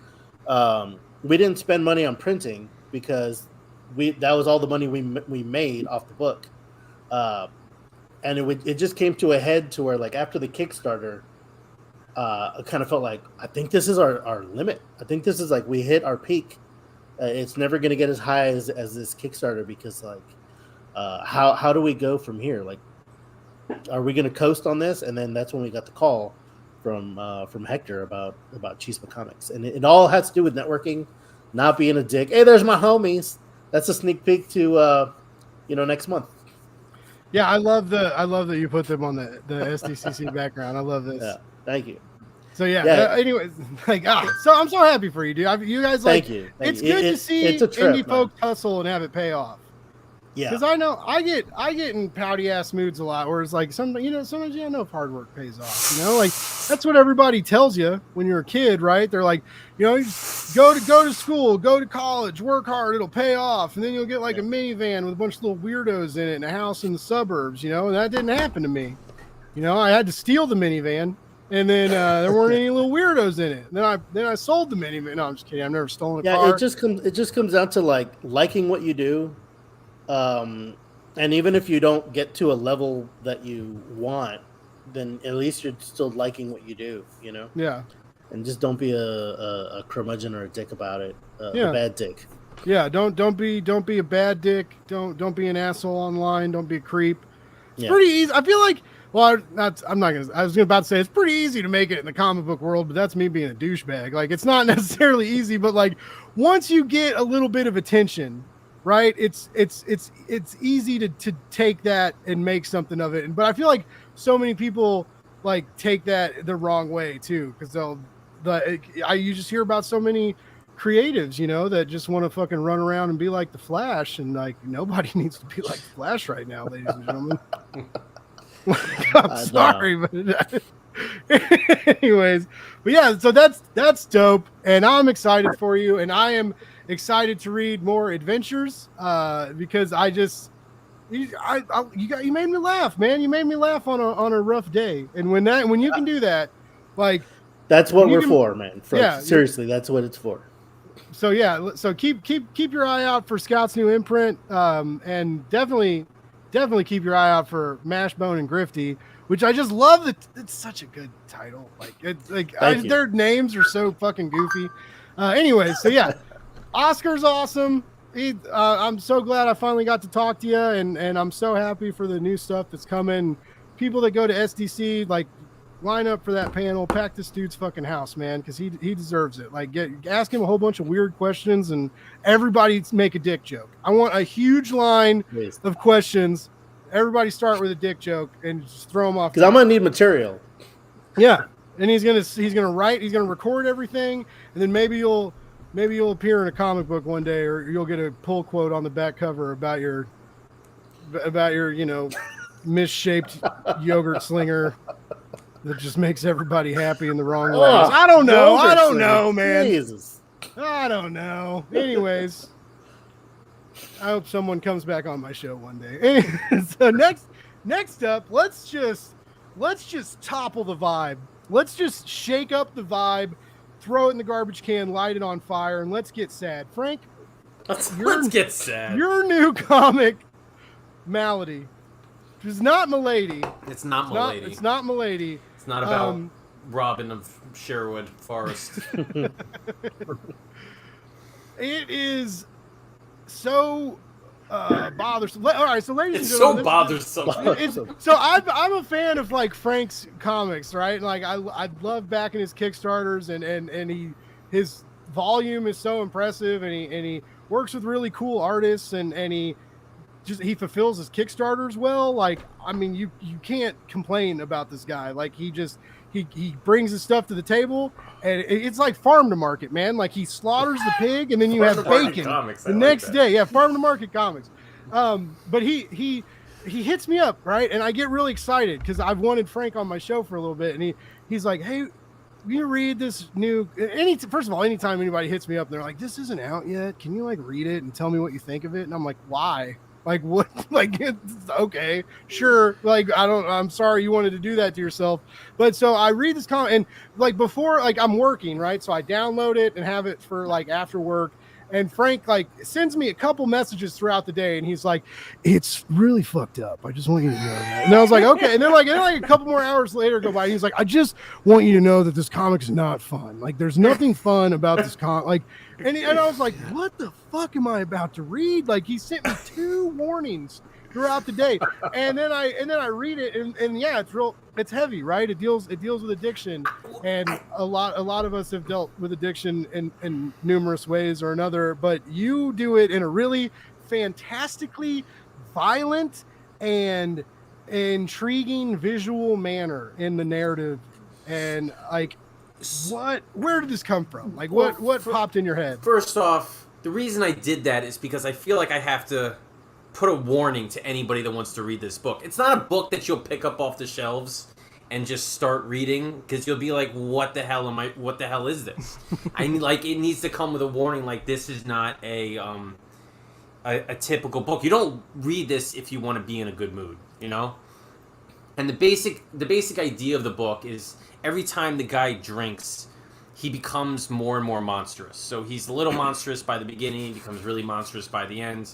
we didn't spend money on printing because that was all the money we made off the book. And it just came to a head to where, like, after the Kickstarter, I kind of felt like, I think this is our limit. I think this is like we hit our peak. It's never going to get as high as this Kickstarter, because like, how do we go from here? Like, are we going to coast on this? And then that's when we got the call from Hector about Chispa Comics, and it all has to do with networking, not being a dick. Hey, there's my homies. that's a sneak peek to next month. Yeah, I love that you put them on the SDCC background. I love this. Yeah, thank you. So yeah. Yeah. Anyways, so I'm so happy for you, dude. You guys Thank you. It's good to see it's a trip, indie folks hustle and have it pay off. Yeah, Because I know I get in pouty ass moods a lot, where it's like sometimes you know if hard work pays off. Like that's what everybody tells you when you're a kid, right? They're like, you just go to school, go to college, work hard, it'll pay off, and then you'll get like a minivan with a bunch of little weirdos in it and a house in the suburbs. And that didn't happen to me. I had to steal the minivan, and then there weren't any little weirdos in it. Then I sold the minivan. No, I'm just kidding. I've never stolen a car. Yeah, it just comes down to liking what you do. And even if you don't get to a level that you want, then at least you're still liking what you do, Yeah. And just don't be a curmudgeon or a dick about it. A bad dick. Yeah. Don't be a bad dick. Don't be an asshole online. Don't be a creep. It's pretty easy. I feel like. Well, I was about to say it's pretty easy to make it in the comic book world, but that's me being a douchebag. Like, it's not necessarily easy, but like once you get a little bit of attention, right? It's easy to take that and make something of it. But I feel like so many people like take that the wrong way too, because you just hear about so many creatives, that just want to fucking run around and be like the Flash, and like nobody needs to be like the Flash right now, ladies and gentlemen. I'm sorry, but anyways, but yeah, so that's dope, and I'm excited for you, and I am excited to read more adventures because you made me laugh, man. You made me laugh on a rough day, and when you can do that, like that's what we're for, man. Seriously, that's what it's for. So yeah, so keep your eye out for Scout's new imprint, and definitely keep your eye out for Mashbone and Grifty, which I just love. It's such a good title. Their names are so fucking goofy. Anyways, so yeah, Oscar's awesome. I'm so glad I finally got to talk to you, and I'm so happy for the new stuff that's coming. People that go to SDC, like, line up for that panel. Pack this dude's fucking house, man, because he deserves it. Like, ask him a whole bunch of weird questions, and everybody make a dick joke. I want a huge line of questions. Everybody start with a dick joke and just throw them off. Because I'm gonna need material. Yeah, and he's gonna write. He's gonna record everything, and then maybe you'll appear in a comic book one day, or you'll get a pull quote on the back cover about your misshaped yogurt slinger that just makes everybody happy in the wrong ways. I don't know, man. Jesus. I don't know. Anyways, I hope someone comes back on my show one day. So next up, let's just topple the vibe. Let's just shake up the vibe, throw it in the garbage can, light it on fire, and let's get sad. Frank, let's get sad. Your new comic, Malady. It's not Malady. It's not Malady. It's not Malady. It's not about Robin of Sherwood Forest. It is so bothersome. All right, so ladies and It's gentlemen, so bothersome. So I'm a fan of like Frank's comics, right? Like I love backing his Kickstarters, and his volume is so impressive, and he works with really cool artists, and he fulfills his Kickstarters well. Like, I mean, you can't complain about this guy. Like, he brings his stuff to the table, and it's like farm to market, man. Like, he slaughters the pig, and then you have bacon the next day. Yeah, farm to market comics. But he hits me up, right? And I get really excited because I've wanted Frank on my show for a little bit, and he's like, hey, you read this new first of all, anytime anybody hits me up, they're like, this isn't out yet. Can you like read it and tell me what you think of it? And I'm like, why? Like, what? Like, okay, sure. Like, I'm sorry you wanted to do that to yourself. But so I read this comic, and like before, like I'm working, right? So I download it and have it for like after work. And Frank like sends me a couple messages throughout the day, and he's like, it's really fucked up. I just want you to know that. And I was like, okay. And then like a couple more hours later go by, and he's like, I just want you to know that this comic is not fun. Like, there's nothing fun about this comic. Like, and I was like, what the fuck am I about to read? Like, he sent me 2 warnings throughout the day. And then I read it, and yeah, it's heavy, right? It deals with addiction, and a lot of us have dealt with addiction in numerous ways or another, but you do it in a really fantastically violent and intriguing visual manner in the narrative. And like, where did this come from? Like, what popped in your head? First off, the reason I did that is because I feel like I have to put a warning to anybody that wants to read this book. It's not a book that you'll pick up off the shelves and just start reading, because you'll be like, what the hell is this? It needs to come with a warning, like, this is not a typical book. You don't read this if you want to be in a good mood, you know? And the basic idea of the book is every time the guy drinks, he becomes more and more monstrous. So he's a little monstrous by the beginning, he becomes really monstrous by the end.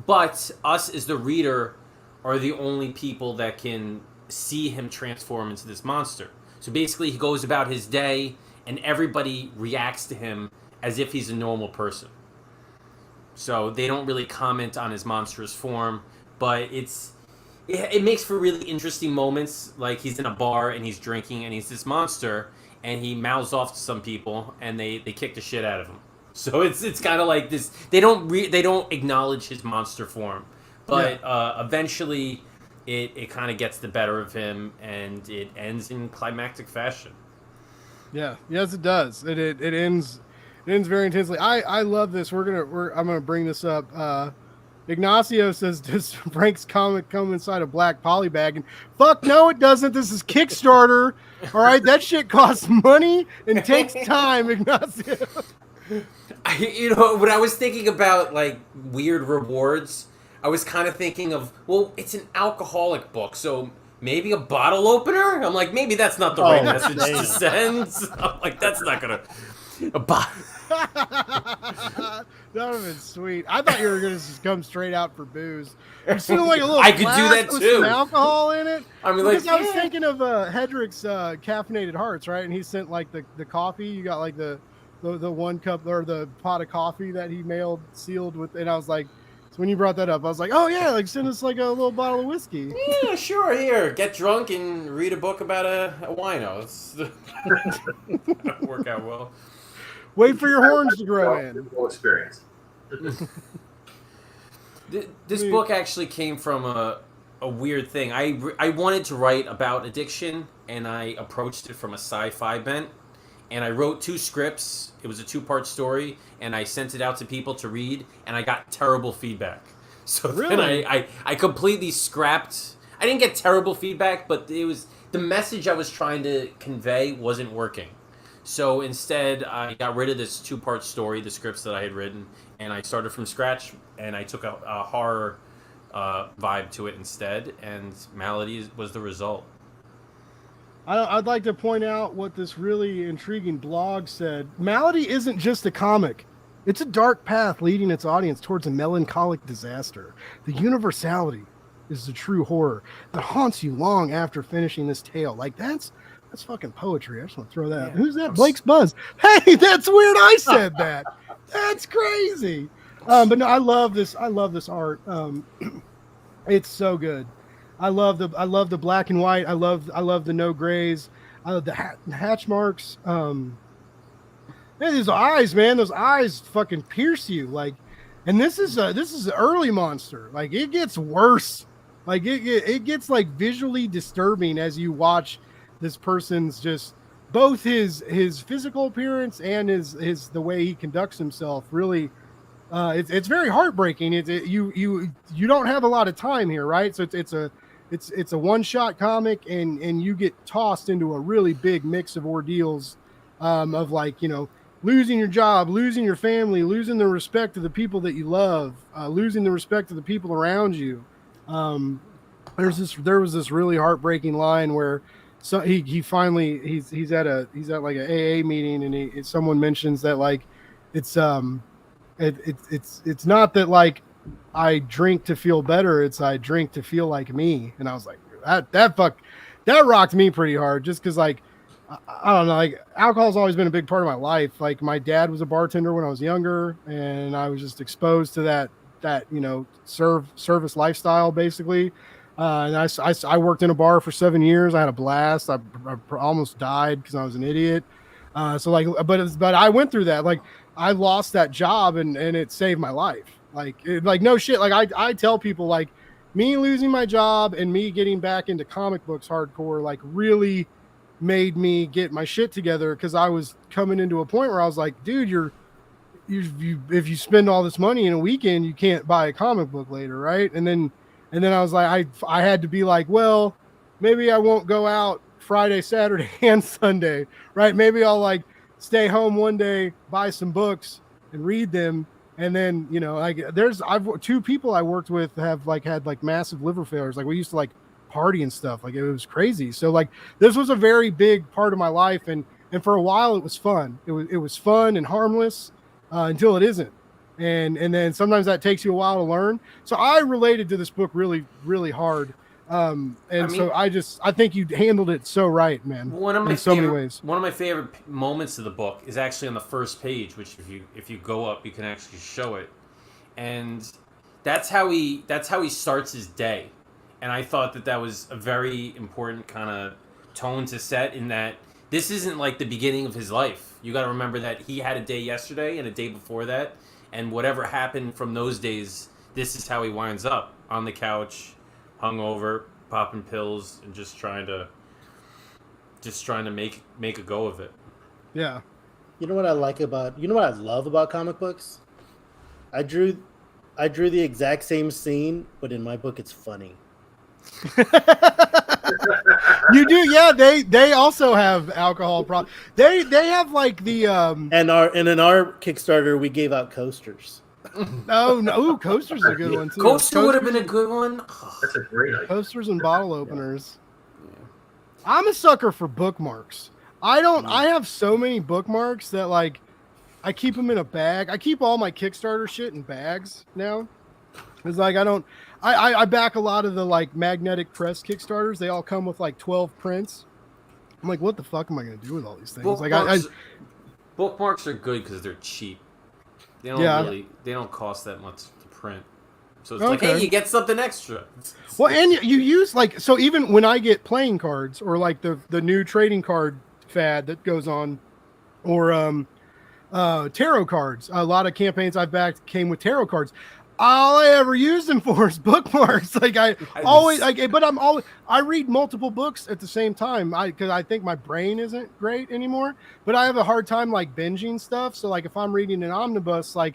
But us as the reader are the only people that can see him transform into this monster. So basically he goes about his day and everybody reacts to him as if he's a normal person. So they don't really comment on his monstrous form, but it makes for really interesting moments. Like, he's in a bar and he's drinking and he's this monster and he mouths off to some people and they kick the shit out of him. So it's kind of like this. They don't acknowledge his monster form, but eventually it kind of gets the better of him and it ends in climactic fashion. Yeah, yes, it does. It ends very intensely. I love this. I'm gonna bring this up. Ignacio says, does Frank's comic come inside a black poly bag? And fuck no, it doesn't. This is Kickstarter. All right, that shit costs money and takes time, Ignacio. When I was thinking about like weird rewards, I was kind of thinking of, well, it's an alcoholic book, so maybe a bottle opener? I'm like, maybe that's not the right message to send. I'm like, that's not gonna a bottle. That would have been sweet. I thought you were going to just come straight out for booze. You see, like a little I could do that with too. Some alcohol in it. I mean, because I was thinking of Hedrick's Caffeinated Hearts, right? And he sent like the coffee. You got like the 1 cup or the pot of coffee that he mailed sealed with. And I was like, so when you brought that up, I was like, oh yeah, like send us like a little bottle of whiskey. Yeah, sure. Here, get drunk and read a book about a wino. That'll work out well. Wait for your horns to grow in. Full experience. This book actually came from a weird thing. I wanted to write about addiction, and I approached it from a sci-fi bent. And I wrote 2 scripts. It was a 2-part story, and I sent it out to people to read, and I got terrible feedback. So really? then I completely scrapped. I didn't get terrible feedback, but it was the message I was trying to convey wasn't working. So instead, I got rid of this 2-part story, the scripts that I had written, and I started from scratch, and I took a horror vibe to it instead, and Malady was the result. I'd like to point out what this really intriguing blog said. Malady isn't just a comic. It's a dark path leading its audience towards a melancholic disaster. The universality is the true horror that haunts you long after finishing this tale. Like, that's fucking poetry. I just want to throw that. Yeah. Who's that? Blake's Buzz. Hey, that's weird. I said that. That's crazy. But no, I love this art. It's so good. I love the black and white. I love the no grays. I love the hatch marks. Man, these eyes, man. Those eyes fucking pierce you. Like, and this is an early monster. Like, it gets worse. Like it gets like visually disturbing as you watch this person's just both his physical appearance and his the way he conducts himself. Really, it's very heartbreaking. You don't have a lot of time here, right? So it's a one-shot comic, and you get tossed into a really big mix of ordeals, of like, losing your job, losing your family, losing the respect of the people that you love, losing the respect of the people around you. There was this really heartbreaking line where he finally he's at like an AA meeting, and someone mentions that like it's not that like I drink to feel better, it's I drink to feel like me. And I was like, that rocked me pretty hard, just because like I don't know, like alcohol's always been a big part of my life. Like my dad was a bartender when I was younger, and I was just exposed to that service lifestyle basically. And I worked in a bar for 7 years. I had a blast. I almost died because I was an idiot. But I went through that. Like I lost that job and it saved my life. Like no shit. Like I tell people like me losing my job and me getting back into comic books hardcore like really made me get my shit together, because I was coming into a point where I was like, dude, if you spend all this money in a weekend, you can't buy a comic book later, right? And then I was like, I had to be like, well, maybe I won't go out Friday, Saturday, and Sunday, right? Maybe I'll like stay home one day, buy some books, and read them. And then I've 2 people I worked with have like had like massive liver failures. Like we used to like party and stuff. Like it was crazy. So like this was a very big part of my life, and for a while it was fun. It was fun and harmless until it isn't. And then sometimes that takes you a while to learn. So I related to this book really, really hard. I think you handled it so right, man. Many ways. One of my favorite moments of the book is actually on the first page, which if you go up, you can actually show it. And that's how he starts his day. And I thought that was a very important kind of tone to set, in that this isn't like the beginning of his life. You got to remember that he had a day yesterday and a day before that, and whatever happened from those days, this is how he winds up on the couch, hungover, popping pills, and just trying to make a go of it. Yeah. You know what I love about comic books? I drew the exact same scene, but in my book it's funny. You do, yeah. They also have alcohol problems. They have like the and in our Kickstarter we gave out coasters. Oh no! Ooh, coasters are a good one too. Coaster would have been a good one. That's a great idea. Coasters and bottle openers. Yeah. I'm a sucker for bookmarks. I have so many bookmarks that like I keep them in a bag. I keep all my Kickstarter shit in bags now. It's like I back a lot of the like magnetic press Kickstarters. They all come with like 12 prints. I'm like, what the fuck am I going to do with all these things? Bookmarks are good because they're cheap. They don't cost that much to print. So it's like, hey, you get something extra. Well, and you use like, so even when I get playing cards or like the new trading card fad that goes on, or tarot cards, a lot of campaigns I've backed came with tarot cards. All I ever use them for is bookmarks. Like I read multiple books at the same time because I think my brain isn't great anymore, but I have a hard time like binging stuff. So like if I'm reading an omnibus, like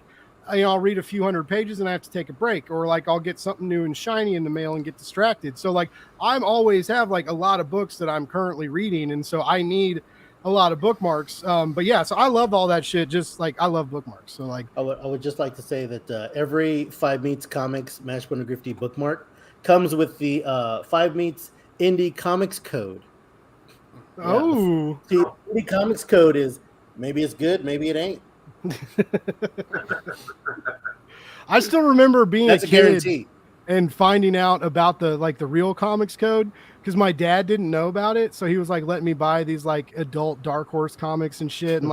I'll read a few hundred pages and I have to take a break, or like I'll get something new and shiny in the mail and get distracted. So like I'm always have like a lot of books that I'm currently reading, and so I need a lot of bookmarks. But yeah, so I love all that shit. Just like I love bookmarks. So like I would just like to say that every 5 Meets Comics Mashbone Grifty bookmark comes with the 5 Meets Indie Comics code. Oh, the Indie Comics code is maybe it's good, maybe it ain't. I still remember being That's a a kid guarantee. And finding out about the real comics code, because my dad didn't know about it, so he was like letting me buy these like adult Dark Horse comics and shit, and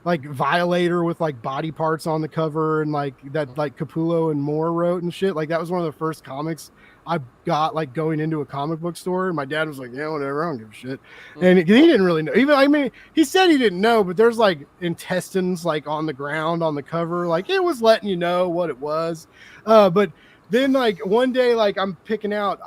like Violator with like body parts on the cover, and like that like Capullo and Moore wrote and shit. Like that was one of the first comics I got like going into a comic book store, and my dad was like, yeah, whatever, I don't give a shit. And he didn't really know. He said he didn't know, but there's like intestines like on the ground on the cover, like it was letting you know what it was. But then like one day, like I'm picking out,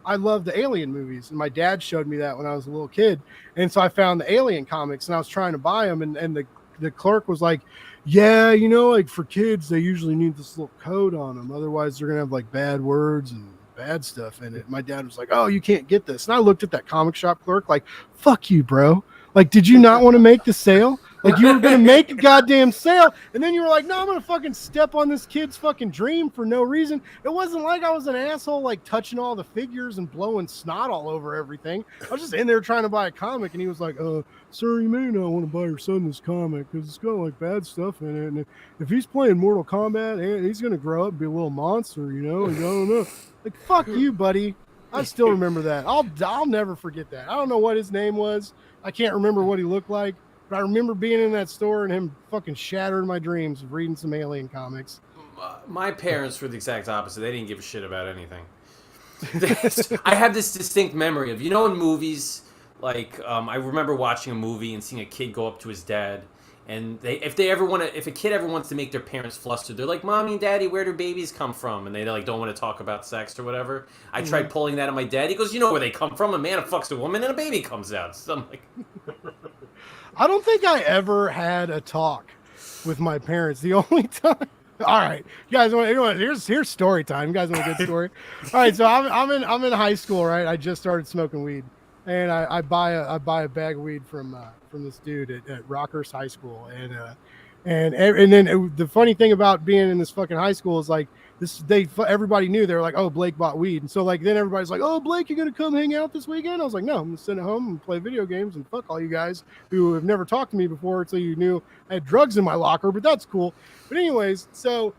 I love the Alien movies, and my dad showed me that when I was a little kid. And so I found the Alien comics and I was trying to buy them. And the clerk was like, yeah, like for kids, they usually need this little code on them. Otherwise they're going to have like bad words and bad stuff in it. My dad was like, oh, you can't get this. And I looked at that comic shop clerk like, fuck you, bro. Like, did you not want to make the sale? Like, you were going to make a goddamn sale, and then you were like, no, I'm going to fucking step on this kid's fucking dream for no reason. It wasn't like I was an asshole, like, touching all the figures and blowing snot all over everything. I was just in there trying to buy a comic, and he was like, sir, you may not want to buy your son this comic because it's got, like, bad stuff in it, and if he's playing Mortal Kombat, he's going to grow up and be a little monster, and I don't know. Like, fuck you, buddy. I still remember that. I'll never forget that. I don't know what his name was. I can't remember what he looked like. But I remember being in that store and him fucking shattering my dreams of reading some Alien comics. My parents were the exact opposite. They didn't give a shit about anything. I have this distinct memory of, in movies, like I remember watching a movie and seeing a kid go up to his dad, and if a kid ever wants to make their parents flustered, they're like, "Mommy and Daddy, where do babies come from?" And they like don't want to talk about sex or whatever. I tried pulling that on my dad. He goes, "You know where they come from? A man fucks a woman and a baby comes out." So I'm like, I don't think I ever had a talk with my parents. The only time. All right, you guys want here's story time. You guys want a good story? All right, so I'm in high school, right? I just started smoking weed, and I buy a bag of weed from this dude at Rockhurst High School, and then the funny thing about being in this fucking high school is like everybody knew. They were like, oh, Blake bought weed, and so like then everybody's like, oh, Blake, you gonna come hang out this weekend? I was like, no, I'm gonna sit at home and play video games and fuck all you guys who have never talked to me before until you knew I had drugs in my locker, but that's cool. But anyways, so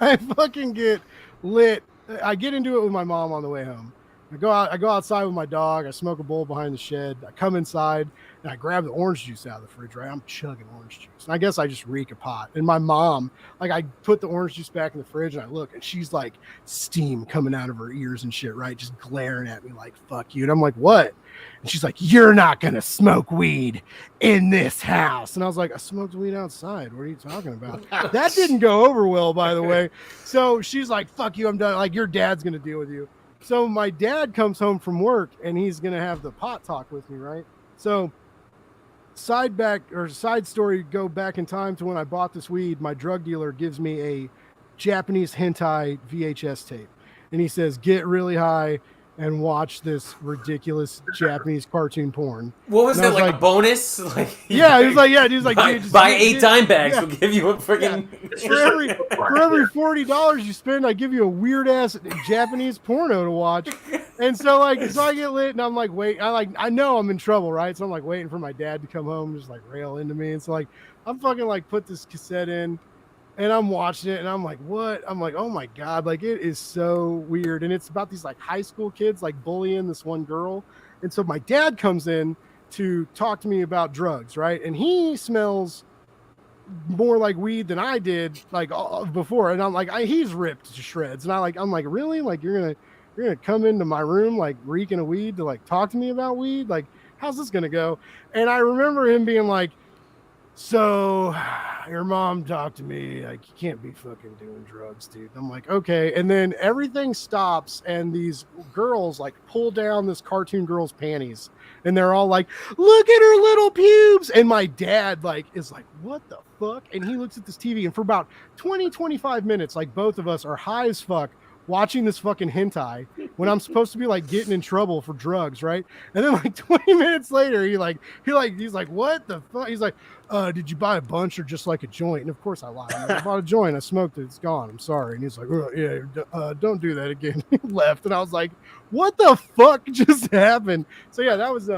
I fucking get lit. I get into it with my mom on the way home. I go outside with my dog. I smoke a bowl behind the shed. I come inside and I grab the orange juice out of the fridge, right? I'm chugging orange juice. And I guess I just reek a pot. And my mom, like, I put the orange juice back in the fridge and I look and she's like steam coming out of her ears and shit, right? Just glaring at me like, fuck you. And I'm like, what? And she's like, you're not going to smoke weed in this house. And I was like, I smoked weed outside. What are you talking about? That didn't go over well, by the way. So she's like, fuck you. I'm done. Like, your dad's going to deal with you. So my dad comes home from work and he's going to have the pot talk with me, right? So side story, go back in time to when I bought this weed. My drug dealer gives me a Japanese hentai VHS tape. And he says, get really high and watch this ridiculous Japanese cartoon porn. What was it, like a bonus? Like, yeah, he was like, buy 8 dime bags. We'll give you a freaking. Yeah. For every $40 you spend, I give you a weird ass Japanese porno to watch. And so I get lit and I'm like, wait, I know I'm in trouble, right? So I'm like waiting for my dad to come home, just like rail into me. And so like I'm fucking like put this cassette in. And I'm watching it and I'm like, what? I'm like, oh my God, like it is so weird. And it's about these like high school kids like bullying this one girl. And so my dad comes in to talk to me about drugs, right? And he smells more like weed than I did like before. And I'm like, he's ripped to shreds. And I'm like, really? Like you're gonna come into my room like reeking of weed to like talk to me about weed? Like, how's this gonna go? And I remember him being like, so your mom talked to me like you can't be fucking doing drugs, dude. I'm like, okay. And then everything stops and these girls like pull down this cartoon girl's panties and they're all like, look at her little pubes. And my dad like is like, what the fuck? And he looks at this TV and for about 25 minutes, like both of us are high as fuck watching this fucking hentai when I'm supposed to be like getting in trouble for drugs, right? And then like 20 minutes later, he's like, what the fuck? He's like, did you buy a bunch or just like a joint? And of course I lied. I bought a joint. I smoked it. It's gone. I'm sorry. And he's like, oh, yeah, don't do that again. He left. And I was like, what the fuck just happened? So yeah, that was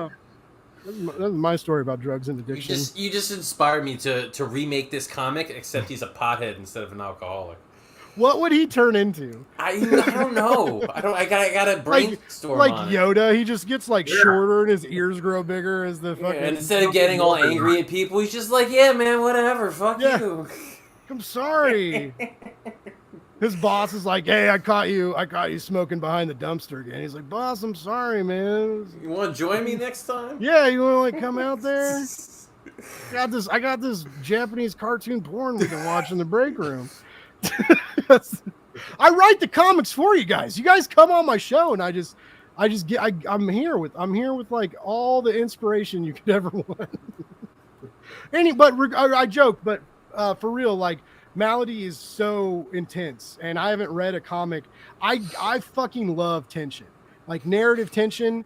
my story about drugs and addiction. You just inspired me to remake this comic, except he's a pothead instead of an alcoholic. What would he turn into? I don't know. I gotta brainstorm like on Yoda. He just gets like shorter and his ears grow bigger as the fucking. And instead of getting all angry at people, he's just like, yeah, man, whatever. Fuck you. I'm sorry. His boss is like, hey, I caught you smoking behind the dumpster again. He's like, boss, I'm sorry, man. You want to join me next time? Yeah, you want to like come out there? I got this Japanese cartoon porn we can watch in the break room. I write the comics for you guys. You guys come on my show, and I'm here with like all the inspiration you could ever want. I joke, but for real, like Malady is so intense, and I haven't read a comic. I fucking love tension, like narrative tension.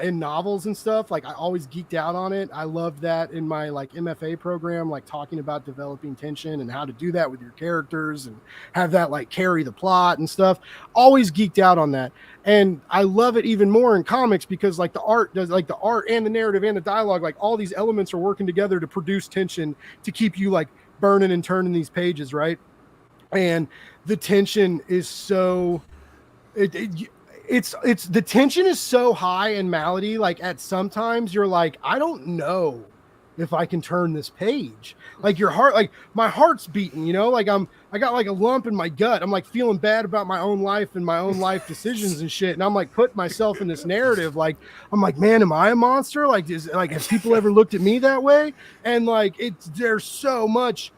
In novels and stuff, like I always geeked out on it. I loved that in my like MFA program, like talking about developing tension and how to do that with your characters and have that like carry the plot and stuff. Always geeked out on that. And I love it even more in comics because like the art and the narrative and the dialogue, like all these elements are working together to produce tension to keep you like burning and turning these pages, right? And the tension is so it's the tension is so high in Malady. Like at sometimes you're like, I don't know if I can turn this page. Like your heart, like my heart's beating, you know, like I got like a lump in my gut. I'm like feeling bad about my own life and my own life decisions and shit. And I'm like putting myself in this narrative. Like, I'm like, man, am I a monster? Like, have people ever looked at me that way? And like, there's so much,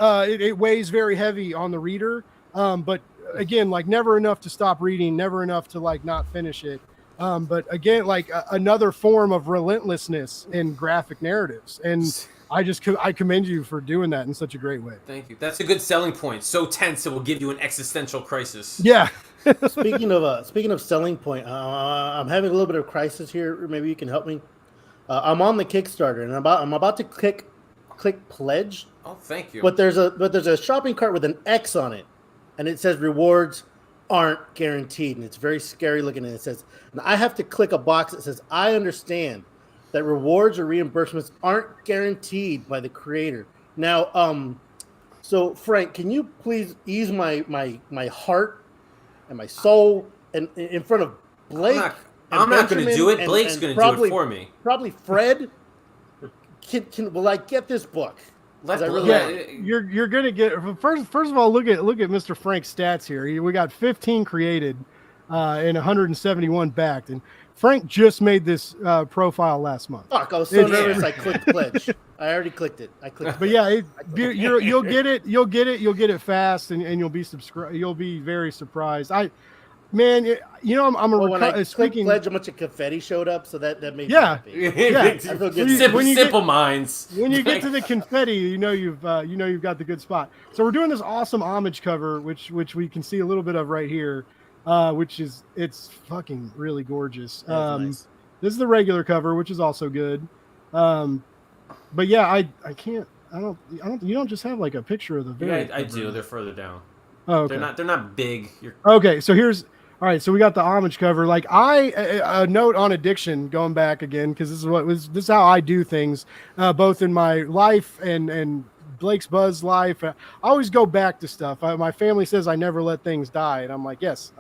it weighs very heavy on the reader. But again, like never enough to stop reading, never enough to like not finish it. But again, like another form of relentlessness in graphic narratives. And I commend you for doing that in such a great way. Thank you. That's a good selling point. So tense, it will give you an existential crisis. Yeah. Speaking of selling point, I'm having a little bit of crisis here. Maybe you can help me. I'm on the Kickstarter, and I'm about to click pledge. Oh, thank you. But there's a shopping cart with an X on it, and it says rewards aren't guaranteed, and it's very scary looking. And it says, and I have to click a box that says, I understand that rewards or reimbursements aren't guaranteed by the creator. Now, so Frank, can you please ease my heart and my soul and in front of Blake? I'm not going to do it. Blake's going to do it for me. Probably Fred. Will I get this book? You're gonna get first of all, look at Mr. Frank's stats here. We got 15 created and 171 backed, and Frank just made this profile last month. Fuck, I was so nervous. I clicked pledge. I already clicked it. But yeah, you'll get it. You'll get it fast, and you'll be You'll be very surprised. Man, speaking pledge, a bunch of confetti showed up, so that made me happy. Yeah. Simple minds. When you get to the confetti, you know you've got the good spot. So we're doing this awesome homage cover, which we can see a little bit of right here, it's fucking really gorgeous. Nice. This is the regular cover, which is also good. But yeah, I don't. You don't just have like a picture of the variant. Yeah, I do. They're further down. Oh, okay. They're not big. Okay, so all right, so we got the homage cover. Like a note on addiction, going back again, because this is how I do things, both in my life and Blake's Buzz life. I always go back to stuff. My family says I never let things die, and I'm like, yes,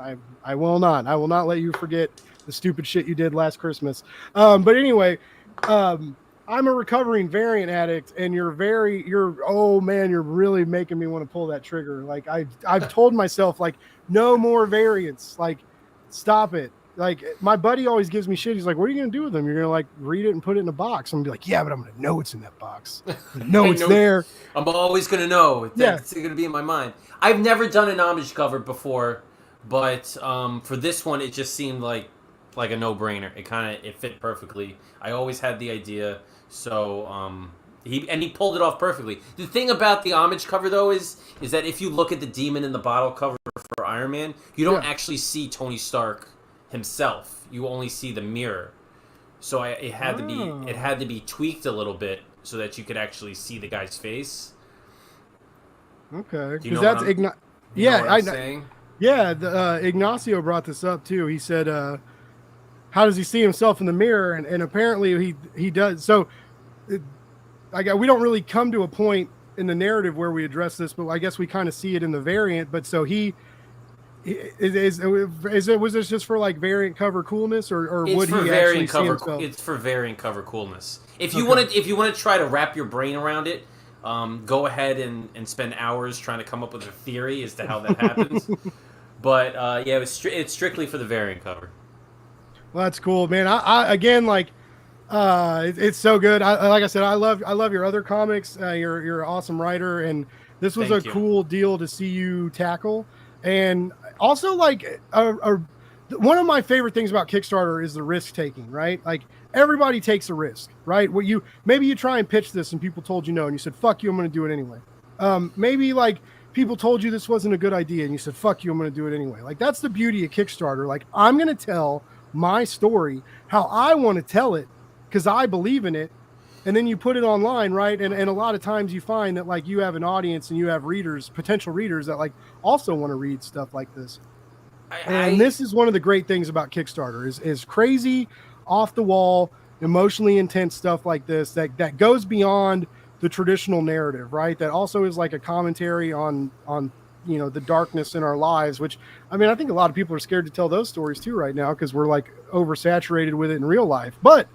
I will not. I will not let you forget the stupid shit you did last Christmas. But anyway, I'm a recovering variant addict, and you're really making me want to pull that trigger. Like I've told myself, like, no more variants. Like, stop it. Like, my buddy always gives me shit. He's like, what are you going to do with them? You're going to like read it and put it in a box. I'm going to be like, yeah, but I'm going to know it's in that box. It's there. I'm always going to know. That's going to be in my mind. I've never done an homage cover before, but for this one, it just seemed like a no-brainer. It fit perfectly. I always had the idea. So he pulled it off perfectly. The thing about the homage cover though is that if you look at the Demon in the Bottle cover for Iron Man, you don't actually see Tony Stark himself. You only see the mirror. So it had to be tweaked a little bit so that you could actually see the guy's face. Okay, because that's saying? Yeah, Ignacio brought this up too. He said, how does he see himself in the mirror? And apparently he does. So we don't really come to a point in the narrative where we address this, but I guess we kind of see it in the variant. But so was this just for like variant cover coolness, or would he actually see himself? It's for variant cover coolness. If you want to try to wrap your brain around it, go ahead and spend hours trying to come up with a theory as to how that happens. But it's strictly for the variant cover. Well, that's cool, man. I again, like, it's so good. Like I said, I love your other comics. You're an awesome writer, and this was cool deal to see you tackle. And also, like, one of my favorite things about Kickstarter is the risk taking, right? Like, everybody takes a risk, right? Maybe you try and pitch this, and people told you no, and you said, "Fuck you, I'm going to do it anyway." Maybe like people told you this wasn't a good idea, and you said, "Fuck you, I'm going to do it anyway." Like, that's the beauty of Kickstarter. Like, I'm going to tell my story how I want to tell it because I believe in it, and then you put it online, right? And a lot of times you find that like you have an audience and you have potential readers that like also want to read stuff like this. And this is one of the great things about Kickstarter is crazy, off the wall, emotionally intense stuff like this that goes beyond the traditional narrative, right? That also is like a commentary on the darkness in our lives, which, I mean, I think a lot of people are scared to tell those stories too right now because we're like oversaturated with it in real life. But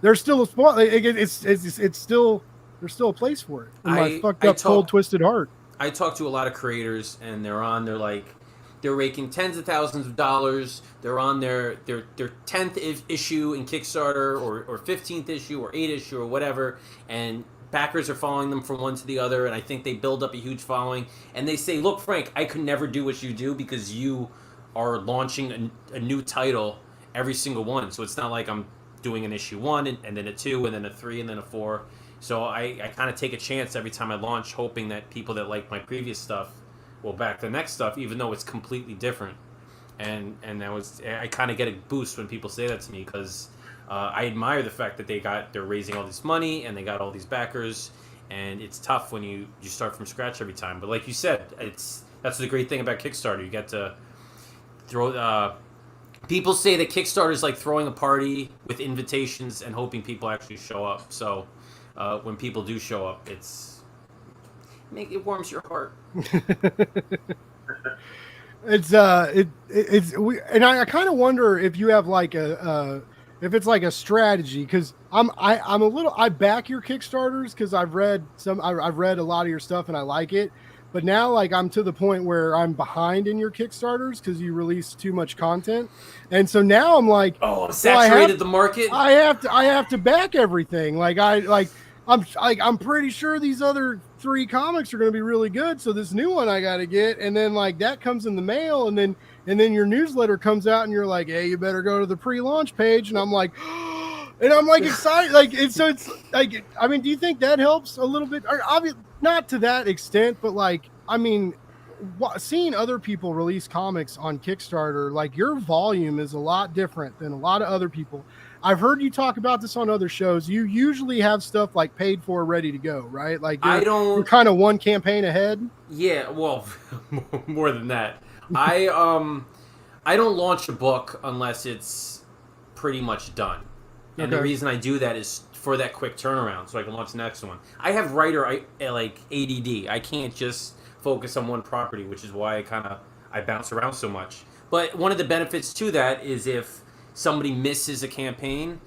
there's still a spot. It's still there's still a place for it in my fucked up, cold, twisted heart. I talk to a lot of creators, and they're raking tens of thousands of dollars. They're on their 10th issue in Kickstarter or 15th issue or 8th issue or whatever, and backers are following them from one to the other, and I think they build up a huge following. And they say, look, Frank, I could never do what you do because you are launching a new title every single one. So it's not like I'm doing an issue 1 and then a 2 and then a 3 and then a 4. So I kind of take a chance every time I launch, hoping that people that like my previous stuff will back the next stuff, even though it's completely different. And I kind of get a boost when people say that to me, because I admire the fact that they're raising all this money and they got all these backers, and it's tough when you start from scratch every time. But like you said, that's the great thing about Kickstarter. You get to throw. People say that Kickstarter is like throwing a party with invitations and hoping people actually show up. So when people do show up, it warms your heart. I kind of wonder if you have like if it's like a strategy, because I back your Kickstarters because I've read a lot of your stuff and I like it, but now like I'm to the point where I'm behind in your Kickstarters because you release too much content, and so now I'm like, oh, saturated the market. I have to back everything. I'm pretty sure these other 3 comics are going to be really good, so this new one I got to get, and then like that comes in the mail, and then your newsletter comes out, and you're like, hey, you better go to the pre-launch page, and I'm like, and I'm like excited, like it's like, I mean, do you think that helps a little bit? Or obviously not to that extent, but like, I mean, seeing other people release comics on Kickstarter, like your volume is a lot different than a lot of other people. I've heard you talk about this on other shows. You usually have stuff like paid for, ready to go, right? Like you're kind of one campaign ahead. Yeah, well, more than that. I don't launch a book unless it's pretty much done. And the reason I do that is for that quick turnaround, so I can launch the next one. I have writer like ADD. I can't just focus on one property, which is why I bounce around so much. But one of the benefits to that is if somebody misses a campaign,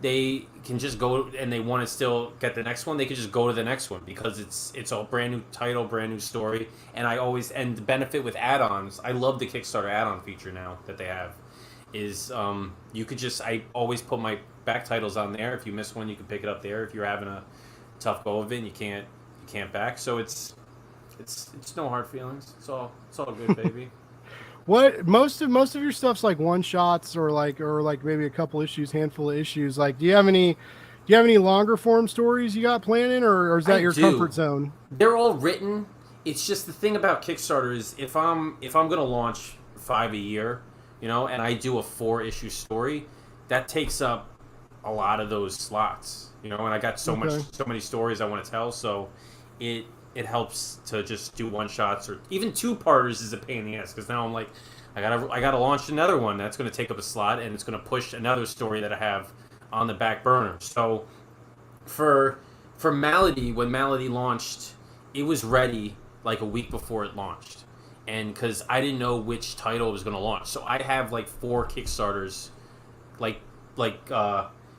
they can just go, and they want to still get the next one, they can just go to the next one because it's a brand new title, brand new story. And the benefit with add-ons, I love the Kickstarter add-on feature now that they have, is I always put my back titles on there. If you miss one, you can pick it up there. If you're having a tough go of it and you can't back, so it's no hard feelings. It's all good, baby. What most of your stuff's like one shots or like maybe a couple issues, handful of issues. Like, do you have any longer form stories you got planning, or is that your comfort zone? They're all written. It's just the thing about Kickstarter is if I'm gonna launch 5 a year, and I do a 4-issue story, that takes up a lot of those slots, and I got so many stories I want to tell, so it helps to just do one shots, or even 2-parters is a pain in the ass, because now I'm like, I gotta launch another one that's going to take up a slot, and it's going to push another story that I have on the back burner. So for Malady, when Malady launched, it was ready like a week before it launched, and because I didn't know which title was going to launch, so I have like 4 Kickstarters, like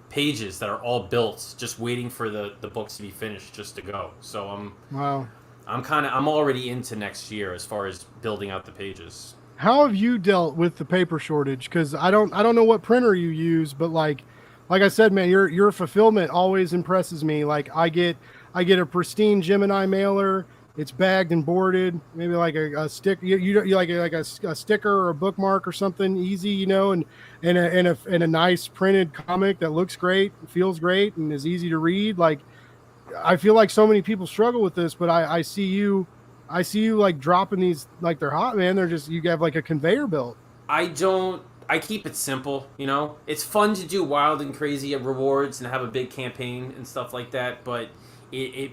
pages that are all built, just waiting for the books to be finished just to go. So I'm already into next year as far as building out the pages. How have you dealt with the paper shortage? Because I don't know what printer you use, but like I said, man, your fulfillment always impresses me. Like I get a pristine Gemini mailer. It's bagged and boarded, maybe like a stick. You like a sticker or a bookmark or something easy, and a nice printed comic that looks great, feels great, and is easy to read. Like, I feel like so many people struggle with this, but I see you like dropping these like they're hot, man. They're just, you have like a conveyor belt. I keep it simple, It's fun to do wild and crazy rewards and have a big campaign and stuff like that, but it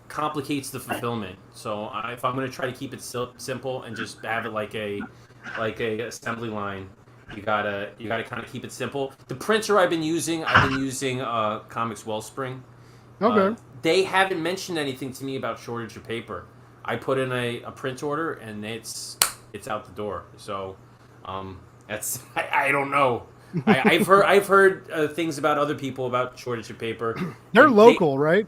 complicates the fulfillment. So if I'm going to try to keep it simple and just have it like a assembly line, you gotta kind of keep it simple. The printer I've been using Comics Wellspring. Okay. They haven't mentioned anything to me about shortage of paper. I put in a print order and it's out the door. So that's I don't know. I've heard things about other people about shortage of paper. They're local, right?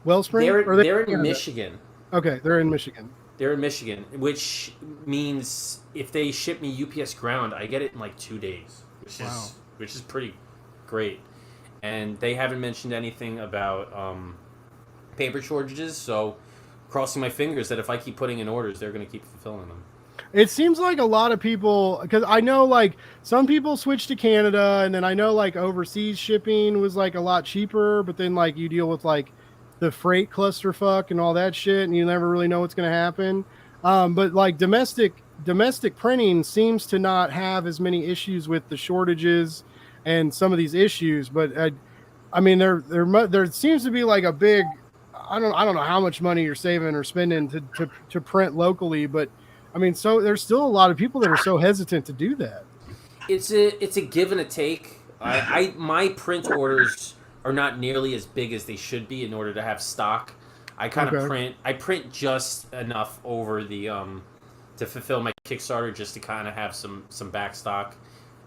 Wellspring? They're in Michigan. Okay, they're in Michigan. They're in Michigan, which means if they ship me UPS ground, I get it in like 2 days, which is pretty great. And they haven't mentioned anything about paper shortages, so crossing my fingers that if I keep putting in orders, they're going to keep fulfilling them. It seems like a lot of people, because I know like some people switch to Canada, and then I know like overseas shipping was like a lot cheaper, but then like you deal with like the freight clusterfuck and all that shit, and you never really know what's going to happen. But like domestic printing seems to not have as many issues with the shortages and some of these issues. But I mean, there seems to be like a big, I don't know how much money you're saving or spending to print locally, but I mean, so there's still a lot of people that are so hesitant to do that. It's a give and a take. My print orders are not nearly as big as they should be in order to have stock. I print just enough over the to fulfill my Kickstarter, just to kind of have some back stock,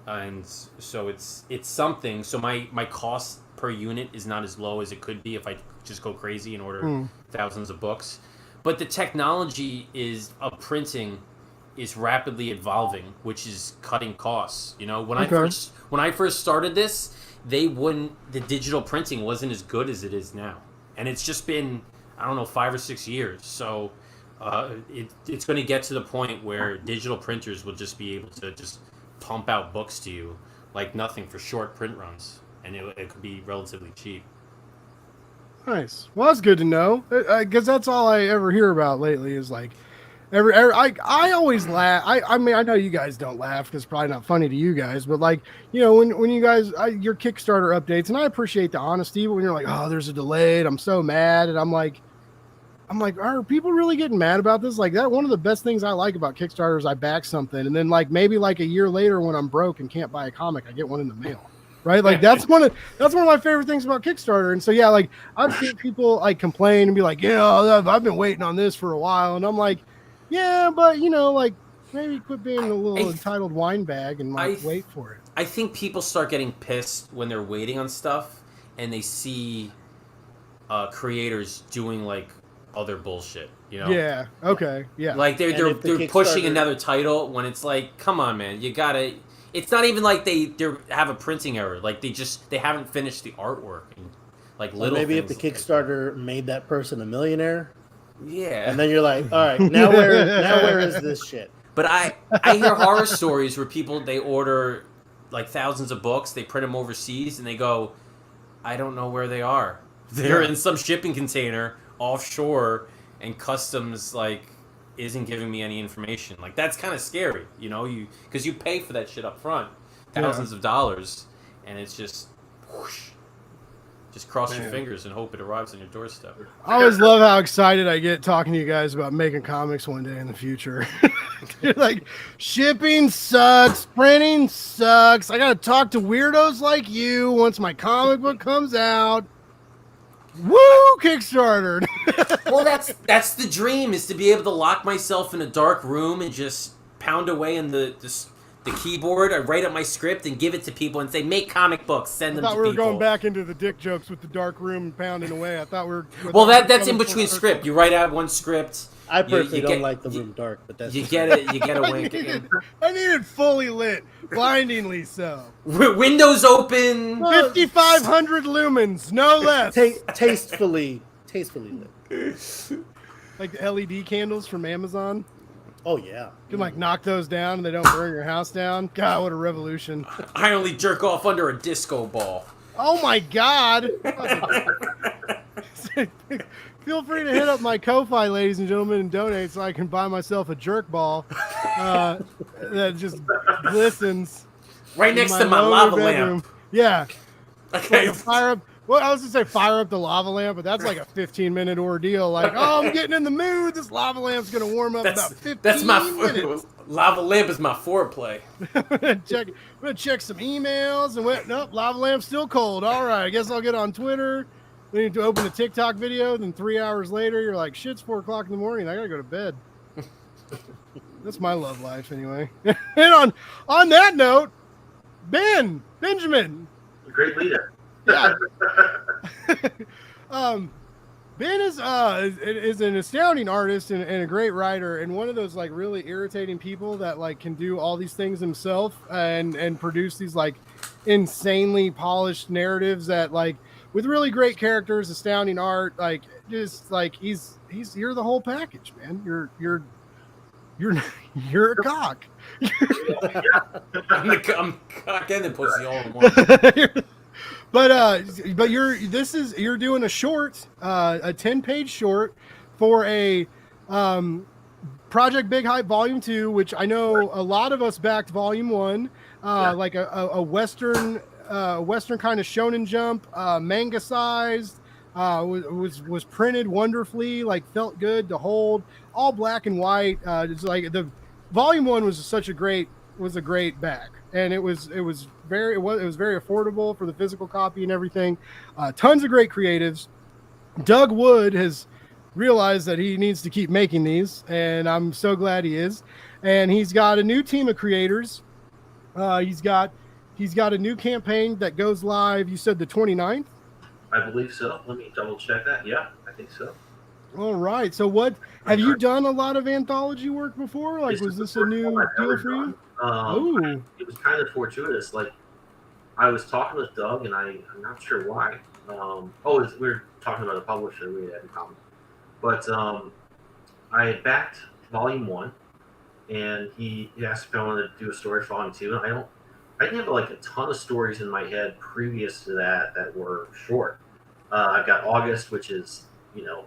and so it's something. So my cost per unit is not as low as it could be if I just go crazy and order thousands of books. But the technology of printing is rapidly evolving, which is cutting costs. You know, when I first started this, the digital printing wasn't as good as it is now, and it's just been, I don't know, 5 or 6 years. So it's going to get to the point where digital printers will just be able to just pump out books to you like nothing for short print runs, and it could be relatively cheap. Nice. Well, that's good to know, because that's all I ever hear about lately is like I always laugh. I mean, I know you guys don't laugh because it's probably not funny to you guys, but like, you know, when you guys, your Kickstarter updates, and I appreciate the honesty, but when you're like, oh, there's a delay, and I'm so mad, and I'm like, are people really getting mad about this? Like, that one of the best things I like about Kickstarter is I back something, and then like maybe like a year later when I'm broke and can't buy a comic, I get one in the mail. Right, like that's one of my favorite things about Kickstarter. And so yeah, like I've seen people like complain and be like, yeah, I've been waiting on this for a while, and I'm like, yeah, but you know, like maybe quit being a little entitled wine bag and like wait for it. I think people start getting pissed when they're waiting on stuff and they see creators doing like other bullshit. You know? Yeah. Okay. Yeah. Like they're pushing another title when it's like, come on, man, you gotta. It's not even like they have a printing error. Like they haven't finished the artwork and like little. Maybe if the like Kickstarter made that person a millionaire. Yeah. And then you're like, all right, now where is this shit? But I hear horror stories where people, they order like thousands of books, they print them overseas, and they go, I don't know where they are. They're in some shipping container offshore, and customs like isn't giving me any information. Like, that's kind of scary, you know, because you pay for that shit up front, thousands of dollars, and it's just whoosh, just cross your fingers and hope it arrives on your doorstep. I always love how excited I get talking to you guys about making comics one day in the future. Like, shipping sucks, printing sucks. I gotta talk to weirdos like you once my comic book comes out. Woo, Kickstarter. Well, that's the dream, is to be able to lock myself in a dark room and just pound away in the keyboard. I write up my script and give it to people and say, make comic books, send them to people. I thought we were going back into the dick jokes with the dark room and pounding away. I thought we were... Well, that's in between script. You write out one script. I personally don't like the room dark, but that's... You get it. You get a wink. I need it fully lit. Blindingly so. Windows open. 5,500 lumens, no less. Tastefully lit. Like the LED candles from Amazon. Oh, yeah. You can like knock those down and they don't burn your house down. God, what a revolution. I only jerk off under a disco ball. Oh my God. Feel free to hit up my Ko-Fi, ladies and gentlemen, and donate so I can buy myself a jerk ball that just glistens. Right next to my lava lamp. Yeah. Okay. Fire up. Well, I was going to say fire up the lava lamp, but that's like a 15-minute ordeal. Like, oh, I'm getting in the mood. This lava lamp's going to warm up about 15 minutes. Lava lamp is my foreplay. I'm going to check some emails and nope, lava lamp's still cold. All right, I guess I'll get on Twitter. Then you need to open a TikTok video. Then 3 hours later, you're like, shit's 4 o'clock in the morning. I got to go to bed. That's my love life anyway. And on that note, Benjamin. Great leader. Yeah. Ben is an astounding artist and a great writer, and one of those like really irritating people that like can do all these things himself and produce these like insanely polished narratives that like with really great characters, astounding art, like just like he's you're the whole package, man. You're you're a cock. I'm cock and the pussy all in one. But you're doing a short, a 10-page short for a Project Big Hype Volume 2, which I know a lot of us backed Volume 1, like a Western kind of Shonen Jump, manga sized, was printed wonderfully, like felt good to hold, all black and white. It's like the Volume 1 was a great back, and it was very affordable for the physical copy and everything. Tons of great creatives. Doug Wood has realized that he needs to keep making these, and I'm so glad he is. And he's got a new team of creators. He's got a new campaign that goes live. You said the 29th? I believe so. Let me double check that. Yeah, I think so. All right. So what have you done a lot of anthology work before? Like, was this a new deal for you? It was kind of fortuitous. Like, I was talking with Doug, and I'm not sure why. We were talking about a publisher we had in common. But I had backed Volume 1, and he asked if I wanted to do a story for Volume 2. And I didn't have like a ton of stories in my head previous to that were short. I've got August, which is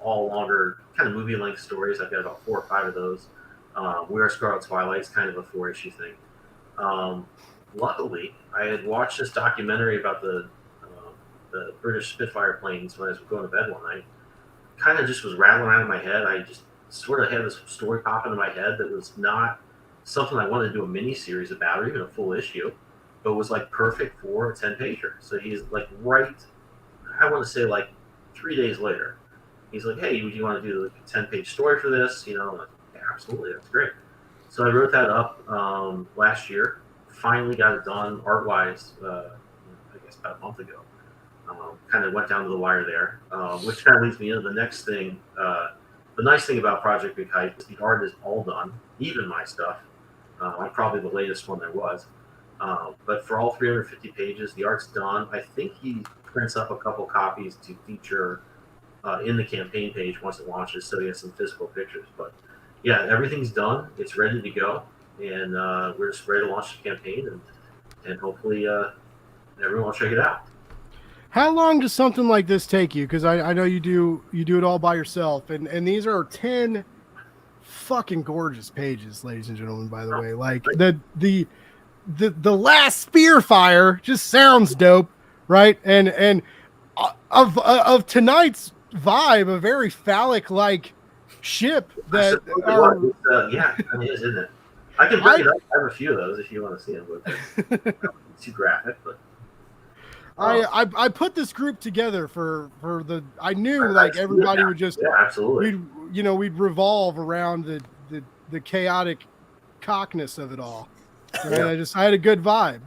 all longer kind of movie length stories. I've got about 4 or 5 of those. We Are Scarlet Twilight's kind of a 4-issue thing. Luckily, I had watched this documentary about the British Spitfire planes when I was going to bed one night. Kind of just was rattling around in my head. I just sort of had this story pop into my head that was not something I wanted to do a mini series about or even a full issue, but was like perfect for a 10-pager. So he's like I want to say like 3 days later, he's like, "Hey, would you want to do like a 10-page story for this?" I'm like, "Yeah, absolutely, that's great." So I wrote that up last year. Finally got it done art-wise, I guess about a month ago. Kind of went down to the wire there, which kind of leads me into the next thing. The nice thing about Project Big Hype is the art is all done, even my stuff. I'm probably the latest one there was. But for all 350 pages, the art's done. I think he prints up a couple copies to feature in the campaign page once it launches, so he has some physical pictures. But yeah, everything's done. It's ready to go, and we're just ready to launch the campaign, and hopefully everyone will check it out. How long does something like this take you? Because I know you do it all by yourself, and these are 10 fucking gorgeous pages, ladies and gentlemen. By the way, like the last spear fire just sounds dope, right? And of tonight's vibe, a very phallic like ship that yeah, it is, isn't it? I can bring it up. I have a few of those if you want to see them. But too graphic, but. I put this group together for the I knew like everybody would just absolutely we'd revolve around the chaotic cockness of it all. Right? I had a good vibe.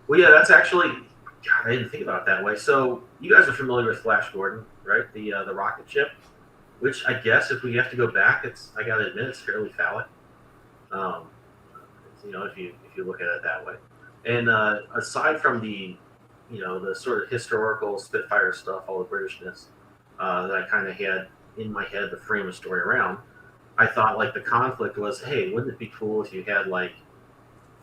Well, yeah, that's actually God, I didn't think about it that way. So you guys are familiar with Flash Gordon, right? The rocket ship, which I guess if we have to go back, I gotta admit it's fairly phallic. If you look at it that way. And aside from the sort of historical Spitfire stuff, all the Britishness that I kind of had in my head to frame a story around, I thought like the conflict was, hey, wouldn't it be cool if you had like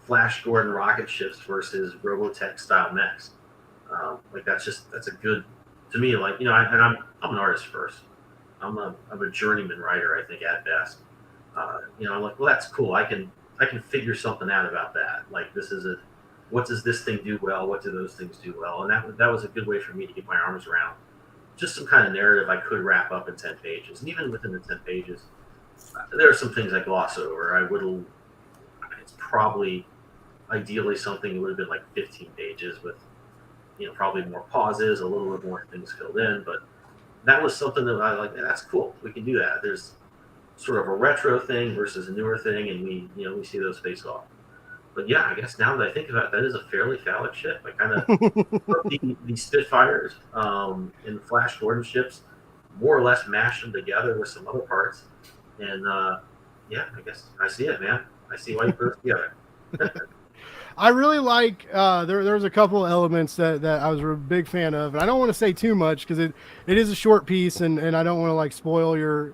Flash Gordon rocket ships versus Robotech style mechs? Like that's a good to me. Like and I'm an artist first. I'm a journeyman writer, I think at best. I'm like, well, that's cool. I can figure something out about that. Like what does this thing do well? What do those things do well? And that was a good way for me to get my arms around just some kind of narrative I could wrap up in 10 pages. And even within the 10 pages, there are some things I gloss over. It's probably ideally something that would have been like 15 pages with, probably more pauses, a little bit more things filled in. But that was something that I like, that's cool. We can do that. There's sort of a retro thing versus a newer thing. And we see those face off. But yeah, I guess now that I think about it, that is a fairly phallic ship. I kind of put the Spitfires and the Flash Gordon ships, more or less mashed them together with some other parts. And yeah, I guess I see it, man. I see why you put it together. I really like there's a couple elements that I was a big fan of, and I don't want to say too much because it is a short piece, and I don't want to like spoil your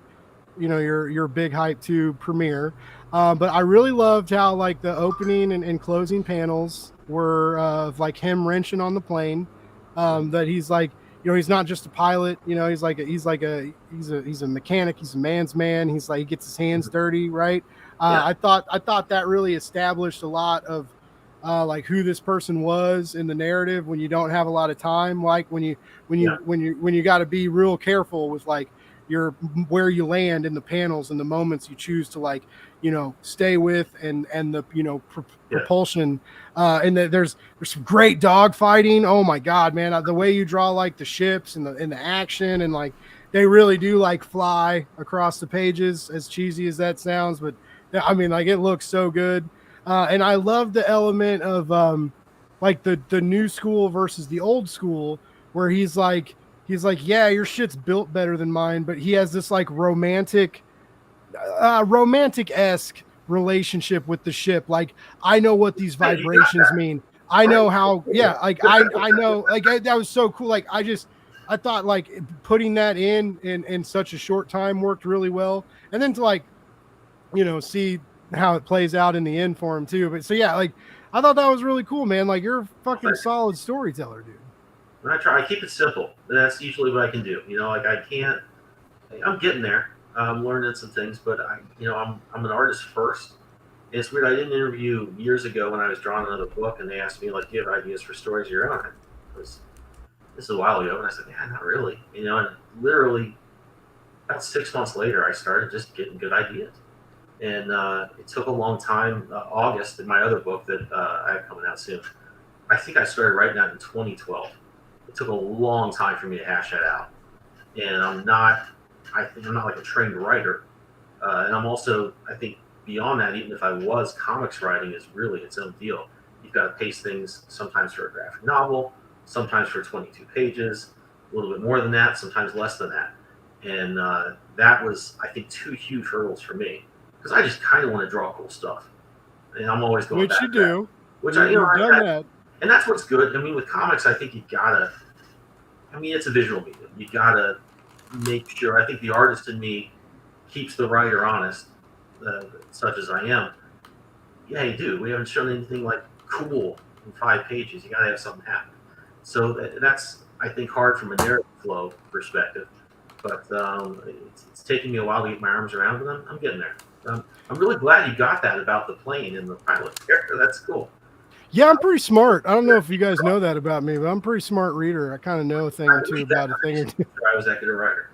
big hype 2 premiere. But I really loved how like the opening and closing panels were of like him wrenching on the plane. That he's like, he's not just a pilot, he's a mechanic, he's a man's man. He's like, he gets his hands dirty, right? I thought that really established a lot of like who this person was in the narrative when you don't have a lot of time, like when you got to be real careful with like where you land in the panels and the moments you choose to like stay with and the propulsion and there's some great dog fighting. Oh my god, man, the way you draw like the ships and the action, and like they really do like fly across the pages, as cheesy as that sounds, but I mean, like, it looks so good. And I love the element of like the new school versus the old school, where he's like, yeah, your shit's built better than mine, but he has this like romantic-esque relationship with the ship. Like, I know what these vibrations mean. I know how, like I know, like that was so cool. Like I thought like putting that in such a short time worked really well. And then to like, see how it plays out in the end for him too. But so yeah, like I thought that was really cool, man. Like, you're a fucking solid storyteller, dude. I keep it simple. That's usually what I can do. Like I'm getting there. I'm learning some things, but I'm an artist first. And it's weird. I did an interview years ago when I was drawing another book, and they asked me like, "Do you have ideas for stories of your own?" This is a while ago, and I said, "Yeah, not really." And literally about 6 months later, I started just getting good ideas. And it took a long time. August, in my other book that I have coming out soon, I think I started writing that in 2012. It took a long time for me to hash that out. And I'm not like a trained writer. And I'm also, I think, beyond that, even if I was, comics writing is really its own deal. You've got to pace things sometimes for a graphic novel, sometimes for 22 pages, a little bit more than that, sometimes less than that. And that was, I think, 2 huge hurdles for me. Because I just kind of want to draw cool stuff, and I'm always going. Which you do. Which You've done that. And that's what's good. I mean, with comics, I think you gotta. I mean, it's a visual medium. You gotta make sure. I think the artist in me keeps the writer honest, such as I am. Yeah, you do. We haven't shown anything like cool in 5 pages. You gotta have something happen. So that's, I think, hard from a narrative flow perspective. But it's taking me a while to get my arms around it. I'm getting there. I'm really glad you got that about the plane and the pilot character. That's cool. Yeah, I'm pretty smart. I don't know if you guys know that about me, but I'm a pretty smart reader. I kind of know a thing or two about a thing or two. I was that good a writer.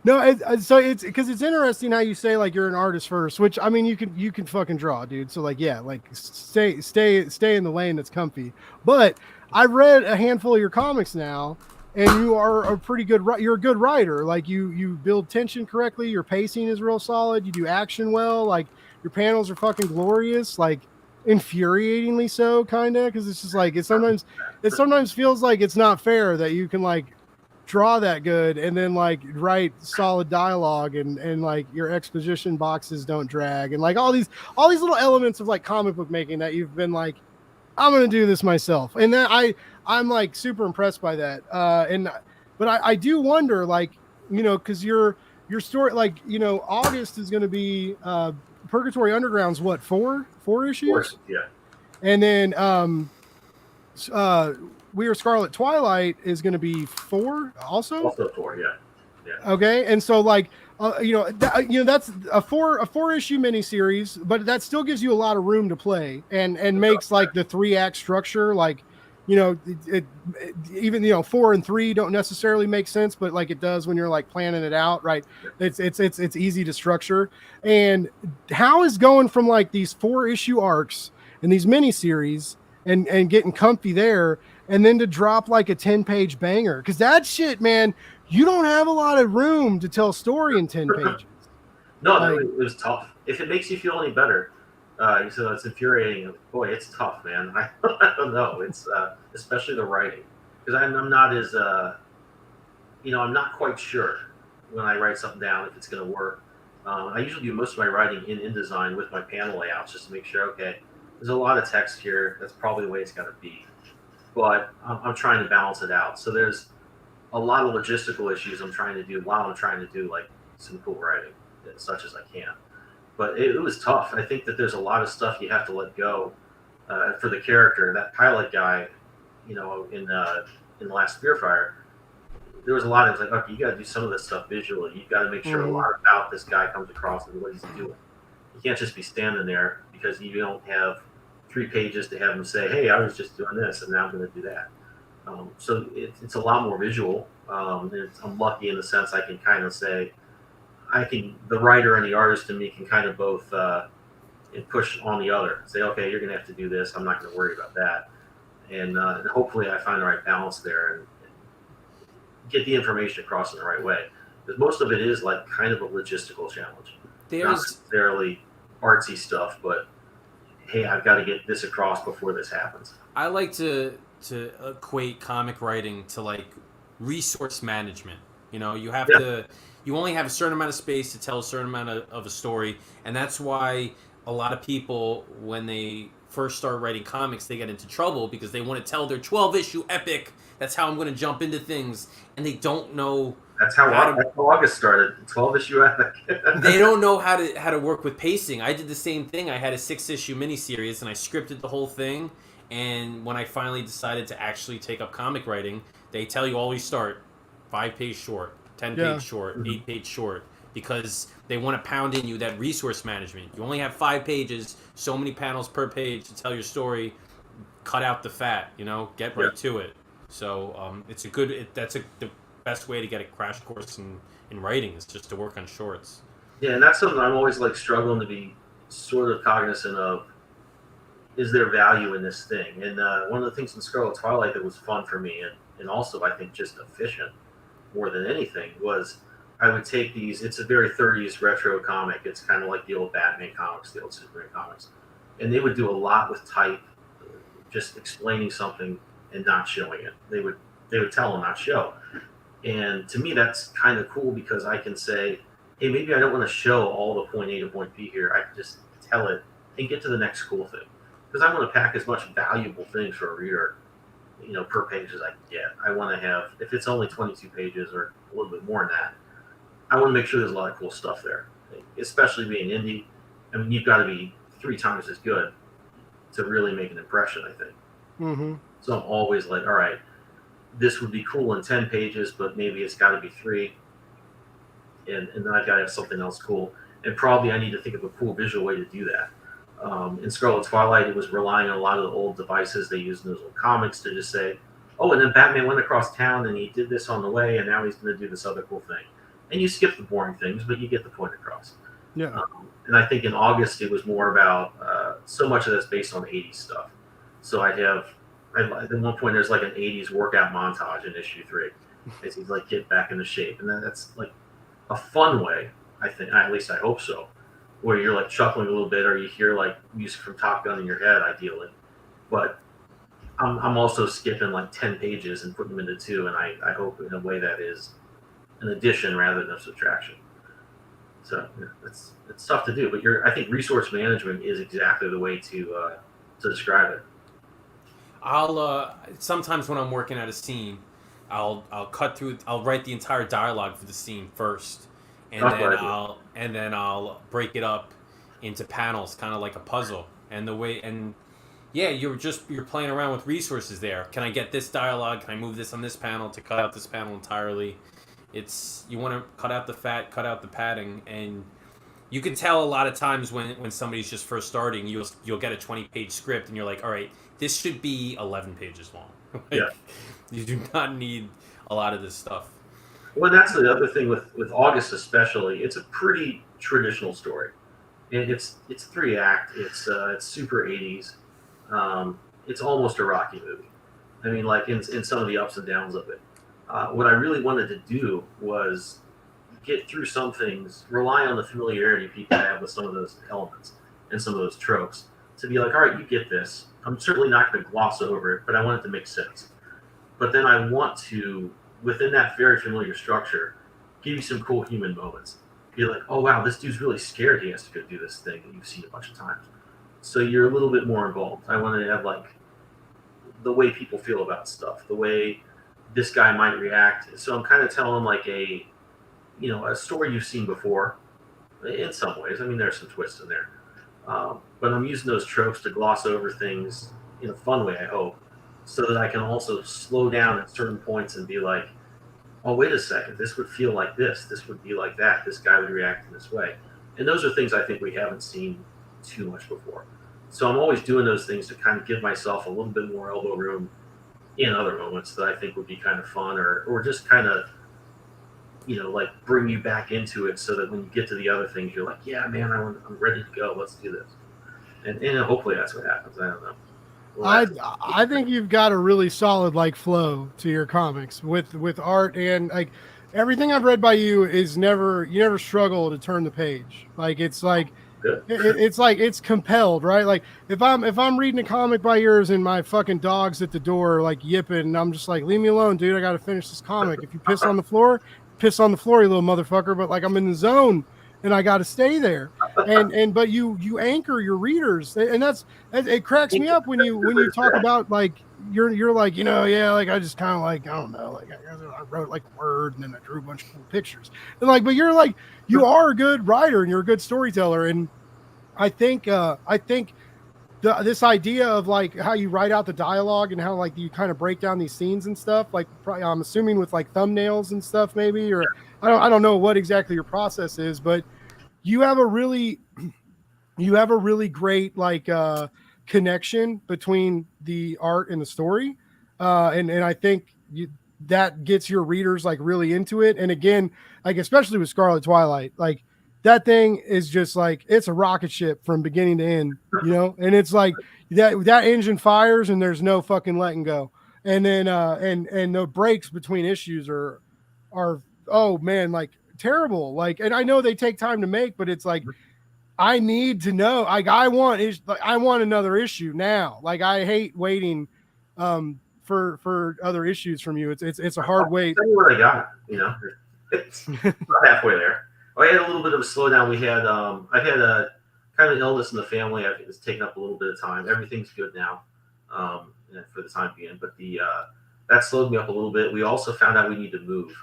No, so it's because it's interesting how you say like you're an artist first, which I mean you can fucking draw, dude. So like yeah, like stay in the lane that's comfy. But I've read a handful of your comics now, and you are a pretty good. You're a good writer. Like you build tension correctly. Your pacing is real solid. You do action well. Like your panels are fucking glorious. Like infuriatingly so, kind of, because it's just like it sometimes feels like it's not fair that you can like draw that good and then like write solid dialogue and like your exposition boxes don't drag and like all these little elements of like comic book making that you've been like, I'm gonna do this myself, and then I'm like super impressed by that. But I do wonder, like, because your story, like, August is gonna be Purgatory Underground's what, four issues? Yeah. And then We Are Scarlet Twilight is going to be 4 also? Also 4, yeah. Okay, and so like that's a four issue miniseries, but that still gives you a lot of room to play and makes like the 3-act structure like even 4 and 3 don't necessarily make sense, but like it does when you're like planning it out, right? It's easy to structure. And how is going from like these 4-issue arcs and these miniseries and getting comfy there, and then to drop like a 10-page banger, because that shit, man, you don't have a lot of room to tell story in 10 pages. No, it was tough. If it makes you feel any better, You said it's infuriating. Boy, it's tough, man. I don't know. It's especially the writing, because I'm not as I'm not quite sure when I write something down if it's going to work. I usually do most of my writing in InDesign with my panel layouts just to make sure. Okay, there's a lot of text here. That's probably the way it's got to be. But I'm trying to balance it out. So there's a lot of logistical issues I'm trying to do while I'm trying to do like some cool writing, as such as I can. But it was tough. I think that there's a lot of stuff you have to let go for the character. That pilot guy, in the last Spearfire, there was a lot of like, okay, you got to do some of this stuff visually. You've got to make sure a lot about this guy comes across and what he's doing. You can't just be standing there because you don't have 3 pages to have him say, hey, I was just doing this and now I'm going to do that. So it's a lot more visual. I'm lucky in the sense I can kind of say, the writer and the artist in me can kind of both push on the other. Say, okay, you're going to have to do this. I'm not going to worry about that. And hopefully I find the right balance there and get the information across in the right way. Because most of it is like kind of a logistical challenge. Not necessarily artsy stuff, but hey, I've got to get this across before this happens. I like to equate comic writing to like resource management. You have to. You only have a certain amount of space to tell a certain amount of a story, and that's why a lot of people, when they first start writing comics, they get into trouble because they want to tell their 12-issue epic. That's how I'm going to jump into things, and they don't know. That's how August started. 12-issue epic. They don't know how to work with pacing. I did the same thing. I had a 6-issue miniseries, and I scripted the whole thing. And when I finally decided to actually take up comic writing, they tell you always start 5-page short, 10-page short, 8-page short, because they want to pound in you that resource management. You only have 5 pages, so many panels per page to tell your story. Cut out the fat, get right to it. So it's the best way to get a crash course in writing is just to work on shorts. Yeah, and that's something I'm always like struggling to be sort of cognizant of. Is there value in this thing? And one of the things in Scarlet Twilight that was fun for me, and also I think just efficient more than anything, was I would take these. It's a very 30s retro comic. It's kind of like the old Batman comics, the old Superman comics, and they would do a lot with type, just explaining something and not showing it. They would tell and not show. And to me, that's kind of cool because I can say, hey, maybe I don't want to show all the point A to point B here. I can just tell it and get to the next cool thing. Because I want to pack as much valuable things for a reader, per page as I can get. I want to have, if it's only 22 pages or a little bit more than that, I want to make sure there's a lot of cool stuff there. Especially being indie. I mean, you've got to be 3 times as good to really make an impression, I think. Mm-hmm. So I'm always like, all right, this would be cool in 10 pages, but maybe it's got to be 3. And then I've got to have something else cool. And probably I need to think of a cool visual way to do that. In Scarlet Twilight, it was relying on a lot of the old devices they used in those old comics to just say, oh, and then Batman went across town and he did this on the way, and now he's going to do this other cool thing. And you skip the boring things, but you get the point across. Yeah. And I think in August, it was more about so much of that's based on 80s stuff. So at one point, there's like an 80s workout montage in issue 3 as he's like get back into shape. And that's like a fun way, I think, at least I hope so, where you're like chuckling a little bit or you hear like music from Top Gun in your head, ideally. But I'm also skipping like 10 pages and putting them into 2, and I hope in a way that is an addition rather than a subtraction. So it's tough to do, but I think resource management is exactly the way to describe it. I'll sometimes when I'm working at a scene, I'll write the entire dialogue for the scene first, and then I'll break it up into panels, kind of like a puzzle. You're playing around with resources there. Can I get this dialogue? Can I move this on this panel to cut out this panel entirely? You want to cut out the fat, cut out the padding, and you can tell a lot of times when somebody's just first starting, you'll get a 20-page script, and you're like, all right, this should be 11 pages long. You do not need a lot of this stuff. Well, that's the other thing with August especially. It's a pretty traditional story. It's 3-act. It's super 80s. It's almost a Rocky movie. I mean, like in some of the ups and downs of it. What I really wanted to do was get through some things, rely on the familiarity people have with some of those elements, and some of those tropes to be like, all right, you get this. I'm certainly not going to gloss over it, but I want it to make sense. But then I want to, within that very familiar structure, give you some cool human moments. Be like, oh wow, this dude's really scared he has to go do this thing that you've seen a bunch of times. So you're a little bit more involved. I want to have like the way people feel about stuff, the way this guy might react. So I'm kind of telling like a story you've seen before in some ways. I mean, there's some twists in there. But I'm using those tropes to gloss over things in a fun way, I hope, so that I can also slow down at certain points and be like, oh, wait a second, this would feel like this would be like that, this guy would react in this way. And those are things I think we haven't seen too much before. So I'm always doing those things to kind of give myself a little bit more elbow room in other moments that I think would be kind of fun, or just kind of, like bring you back into it so that when you get to the other things, you're like, yeah, man, I'm ready to go. Let's do this. And hopefully that's what happens. I don't know. Well, I think you've got a really solid like flow to your comics with art, and like everything I've read by you is you never struggle to turn the page. Like it's like it's like it's compelled, right? Like if I'm reading a comic by yours and my fucking dog's at the door like yipping, and I'm just like, leave me alone, dude. I got to finish this comic. If you piss on the floor, you little motherfucker. But like I'm in the zone and I got to stay there. But you anchor your readers, and it cracks me up when you talk about like you're like, like I just kind of like, I don't know, like I wrote like a word and then I drew a bunch of cool pictures, and like, but you're like, you are a good writer and you're a good storyteller, and I think this idea of like how you write out the dialogue and how like you kind of break down these scenes and stuff, like probably, I'm assuming with like thumbnails and stuff maybe, or I don't know what exactly your process is, but you have a really great like connection between the art and the story, and I think that gets your readers like really into it. And again, like especially with Scarlet Twilight, like that thing is just like it's a rocket ship from beginning to end, and it's like that engine fires and there's no fucking letting go. And then and the breaks between issues are oh man, like terrible. Like, and I know they take time to make, but it's like I need to know. Like I want another issue now. Like I hate waiting for other issues from you. It's a hard wait. Tell you what I got. It's about halfway there. I had a little bit of a slowdown. We had I've had a kind of an illness in the family. I think it's taken up a little bit of time. Everything's good now, for the time being. But that slowed me up a little bit. We also found out we need to move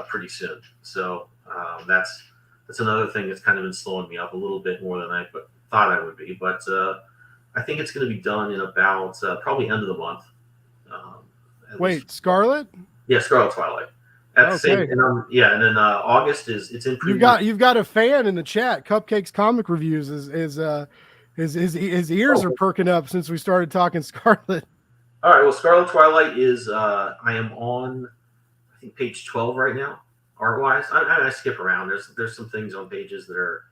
pretty soon. So that's another thing that's kind of been slowing me up a little bit more than I thought I would be. But I think it's going to be done in about probably end of the month. Wait, least. Scarlet? Yeah, Scarlet Twilight. At the same, and then August it's in preview. You've got a fan in the chat. Cupcakes Comic Reviews his ears are perking up since we started talking Scarlet. All right, well, Scarlet Twilight is I am on I think page 12 right now. Art wise, I skip around. There's some things on pages that are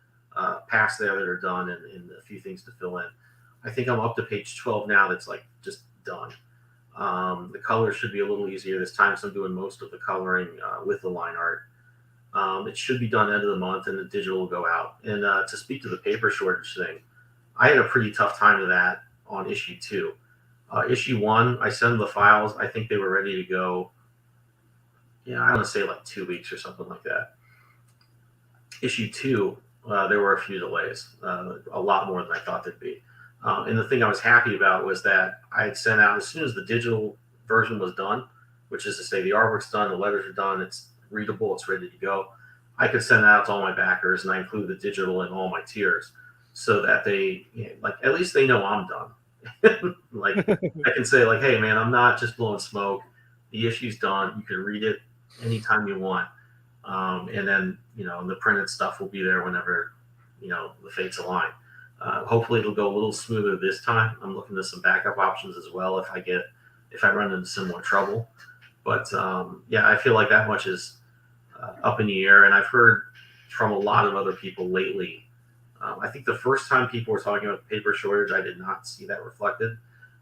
past there that are done, and a few things to fill in. I think I'm up to page 12 now. That's like just done. The colors should be a little easier this time, so I'm doing most of the coloring with the line art. It should be done end of the month, and the digital will go out. And to speak to the paper shortage thing, I had a pretty tough time with that on issue 2. Issue 1, I sent them the files. I think they were ready to go. Yeah, I want to say like 2 weeks or something like that. Issue 2, there were a few delays, a lot more than I thought there'd be. And the thing I was happy about was that I had sent out, as soon as the digital version was done, which is to say the artwork's done, the letters are done, it's readable, it's ready to go, I could send it out to all my backers, and I include the digital in all my tiers so that they, like, at least they know I'm done. Like, I can say, like, hey, man, I'm not just blowing smoke. The issue's done. You can read it anytime you want. And then, the printed stuff will be there whenever, the fates align. Hopefully it'll go a little smoother this time. I'm looking at some backup options as well if I run into similar trouble. But I feel like that much is up in the air. And I've heard from a lot of other people lately. I think the first time people were talking about the paper shortage, I did not see that reflected.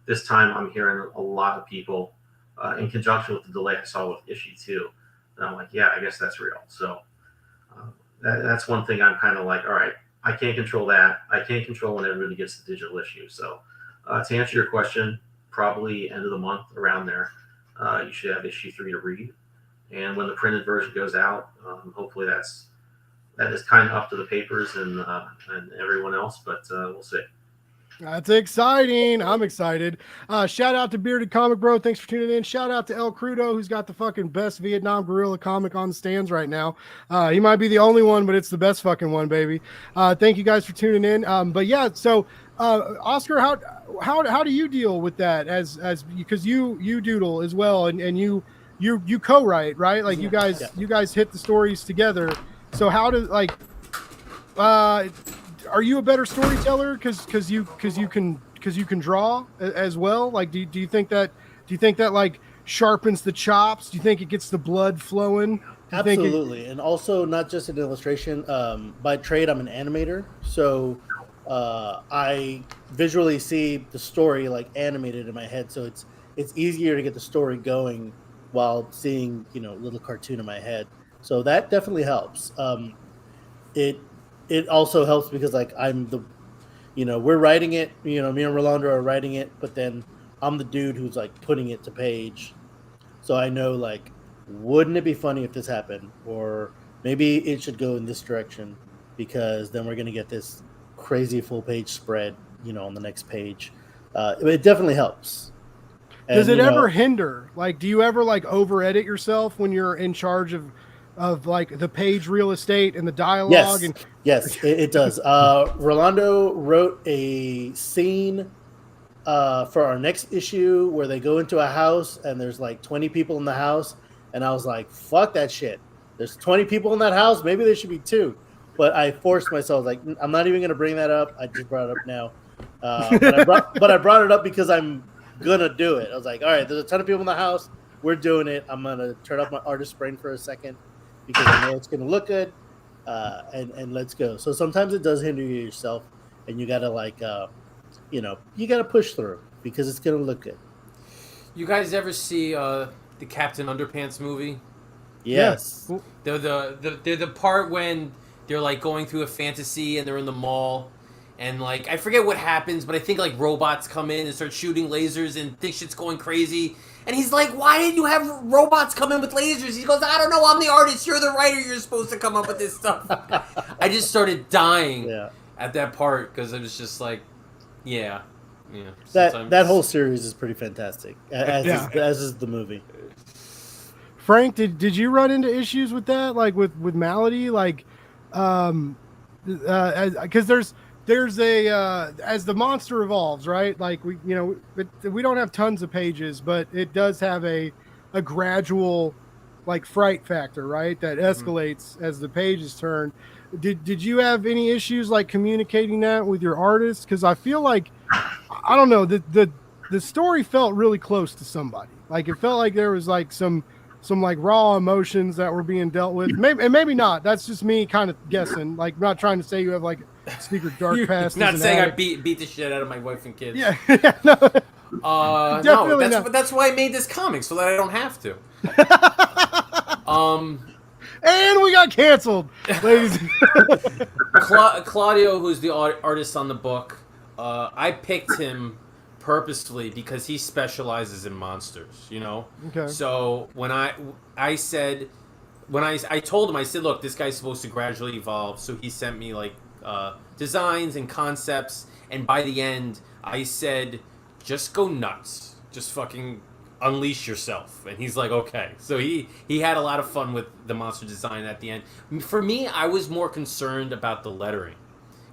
This time I'm hearing a lot of people in conjunction with the delay I saw with issue 2. And I'm like, yeah, I guess that's real. So that's one thing I'm kind of like, all right, I can't control that. I can't control when everybody gets the digital issue. So, to answer your question, probably end of the month around there, you should have issue 3 to read. And when the printed version goes out, hopefully that is kind of up to the papers and everyone else, but we'll see. That's exciting. I'm excited. Shout out to Bearded Comic Bro. Thanks for tuning in. Shout out to El Crudo, who's got the fucking best Vietnam guerrilla comic on the stands right now. He might be the only one, but it's the best fucking one, baby. Thank you guys for tuning in. But yeah, so Oscar, how do you deal with that as because you doodle as well and you co-write, right? Like you guys hit the stories together. So how does are you a better storyteller because you can draw as well? Like, do you think that like sharpens the chops? Do you think it gets the blood flowing? Absolutely, and also not just an illustration. By trade, I'm an animator, so I visually see the story like animated in my head. So it's easier to get the story going while seeing little cartoon in my head. So that definitely helps. It also helps because like I'm the, we're writing it, me and Rolando are writing it, but then I'm the dude who's like putting it to page. So I know like, wouldn't it be funny if this happened? Or maybe it should go in this direction because then we're going to get this crazy full page spread, on the next page. It definitely helps. Does it ever hinder? Like, do you ever like over edit yourself when you're in charge of like the page real estate and the dialogue? Yes, it does. Rolando wrote a scene for our next issue where they go into a house and there's like 20 people in the house, and I was like, fuck that shit. There's 20 people in that house, maybe there should be 2. But I forced myself, like, I'm not even gonna bring that up. I just brought it up now. But I brought it up because I'm gonna do it. I was like, all right, there's a ton of people in the house, we're doing it. I'm gonna turn off my artist brain for a second because I know it's going to look good, and let's go. So sometimes it does hinder you yourself, and you got to like, you got to push through because it's going to look good. You guys ever see the Captain Underpants movie? Yes. Yeah. They're the part when they're like going through a fantasy and they're in the mall, and like I forget what happens, but I think like robots come in and start shooting lasers and think shit's going crazy. And he's like, why did you have robots come in with lasers? He goes, I don't know, I'm the artist, you're the writer, you're supposed to come up with this stuff. I just started dying at that part because it was just like, yeah. That whole series is pretty fantastic, as is the movie. Frank, did you run into issues with that, like with Malady? Like, because there's a as the monster evolves, right? Like we don't have tons of pages, but it does have a gradual like fright factor, right? That escalates as the pages turn. Did you have any issues like communicating that with your artists? Because I feel like, I don't know, the story felt really close to somebody. Like it felt like there was like some like raw emotions that were being dealt with. Maybe not. That's just me kind of guessing. Like, not trying to say you have like secret dark past. Not saying I beat the shit out of my wife and kids. Yeah. No. No, that's why I made this comic, so that I don't have to. And we got canceled, ladies. Claudio, who's the artist on the book, I picked him purposefully because he specializes in monsters, Okay. So when I told him, I said, look, this guy's supposed to gradually evolve. So he sent me like designs and concepts, and by the end, I said, just go nuts, just fucking unleash yourself. And he's like, okay. So he had a lot of fun with the monster design at the end. For me, I was more concerned about the lettering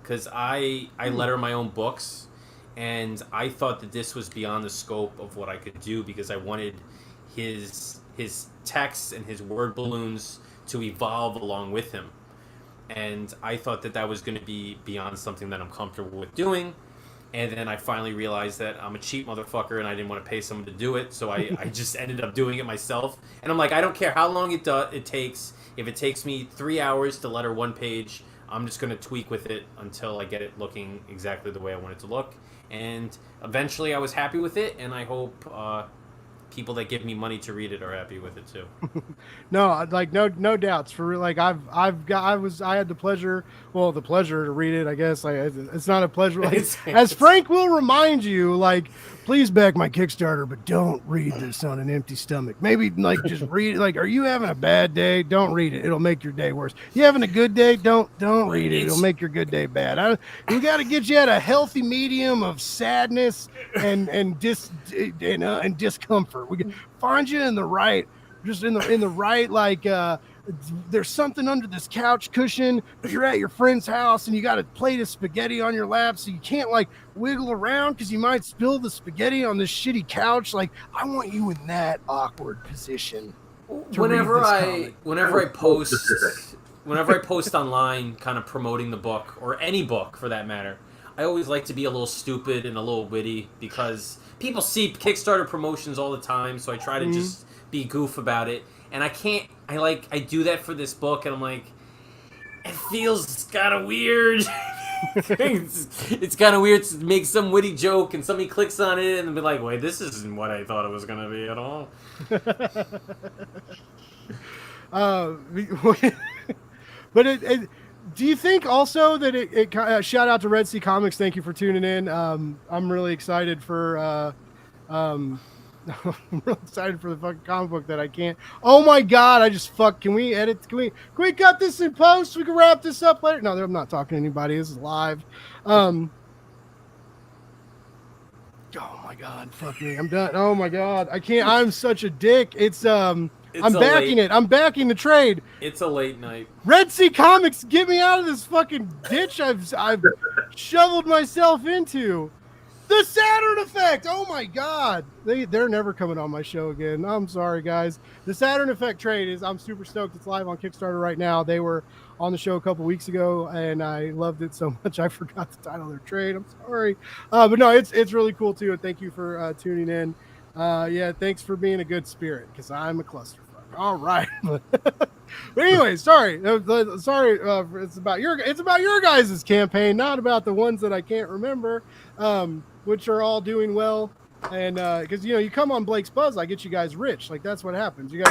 because I letter my own books. And I thought that this was beyond the scope of what I could do because I wanted his text and his word balloons to evolve along with him. And I thought that was going to be beyond something that I'm comfortable with doing. And then I finally realized that I'm a cheap motherfucker and I didn't want to pay someone to do it. So I just ended up doing it myself. And I'm like, I don't care how long it takes. If it takes me 3 hours to letter one page, I'm just going to tweak with it until I get it looking exactly the way I want it to look. And eventually I was happy with it, and I hope people that give me money to read it are happy with it too. No, like no doubts for real. Like I had the pleasure to read it. I guess like it's not a pleasure. Like, as Frank will remind you, like please back my Kickstarter, but don't read this on an empty stomach. Maybe like just read it. Like, are you having a bad day? Don't read it. It'll make your day worse. You having a good day? Don't read it. It'll make your good day bad. We got to get you at a healthy medium of sadness and discomfort. We can find you in the right. Just in the right, like there's something under this couch cushion, but you're at your friend's house and you got a plate of spaghetti on your lap, so you can't like wiggle around because you might spill the spaghetti on this shitty couch. Like, I want you in that awkward position. Whenever I post online, kind of promoting the book or any book for that matter, I always like to be a little stupid and a little witty because people see Kickstarter promotions all the time, so I try to just be goof about it, and I do that for this book, and I'm like, it feels kind of weird. It's kind of weird to make some witty joke and somebody clicks on it and be like, wait, this isn't what I thought it was going to be at all. But do you think also that it shout out to Red Sea Comics, thank you for tuning in. I'm really excited for I'm real excited for the fucking comic book that I can't. Oh my god! Can we edit? Can we cut this in post? We can wrap this up later. No, I'm not talking to anybody. This is live. Oh my god! Fuck me. I'm done. Oh my god! I can't. I'm such a dick. I'm backing it. I'm backing the trade. It's a late night. Red Sea Comics, get me out of this fucking ditch I've shoveled myself into. The Saturn Effect! Oh my god! They're never coming on my show again. I'm sorry, guys. The Saturn Effect trade I'm super stoked. It's live on Kickstarter right now. They were on the show a couple weeks ago, and I loved it so much I forgot the title of their trade. I'm sorry. But no, it's really cool too, and thank you for tuning in. Yeah, thanks for being a good spirit, because I'm a clusterfuck. All right. But anyway, sorry. It's about your guys' campaign, not about the ones that I can't remember. Which are all doing well, and because you come on Blake's Buzz, I get you guys rich. Like, that's what happens. You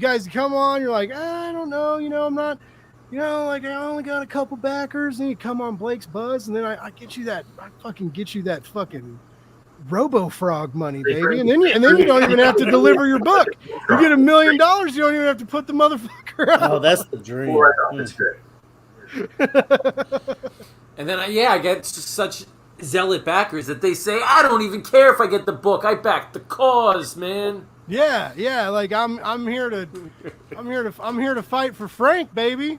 guys come on, you're like, I don't know, I'm not, like, I only got a couple backers, and you come on Blake's Buzz, and then I fucking get you that fucking Robo Frog money, baby, and then you don't even have to deliver your book. You get $1 million, you don't even have to put the motherfucker out. Oh, that's the dream. That's great. And then I get such zealot backers that they say, I don't even care if I get the book. I back the cause, man. Yeah. Like I'm here to fight for Frank, baby.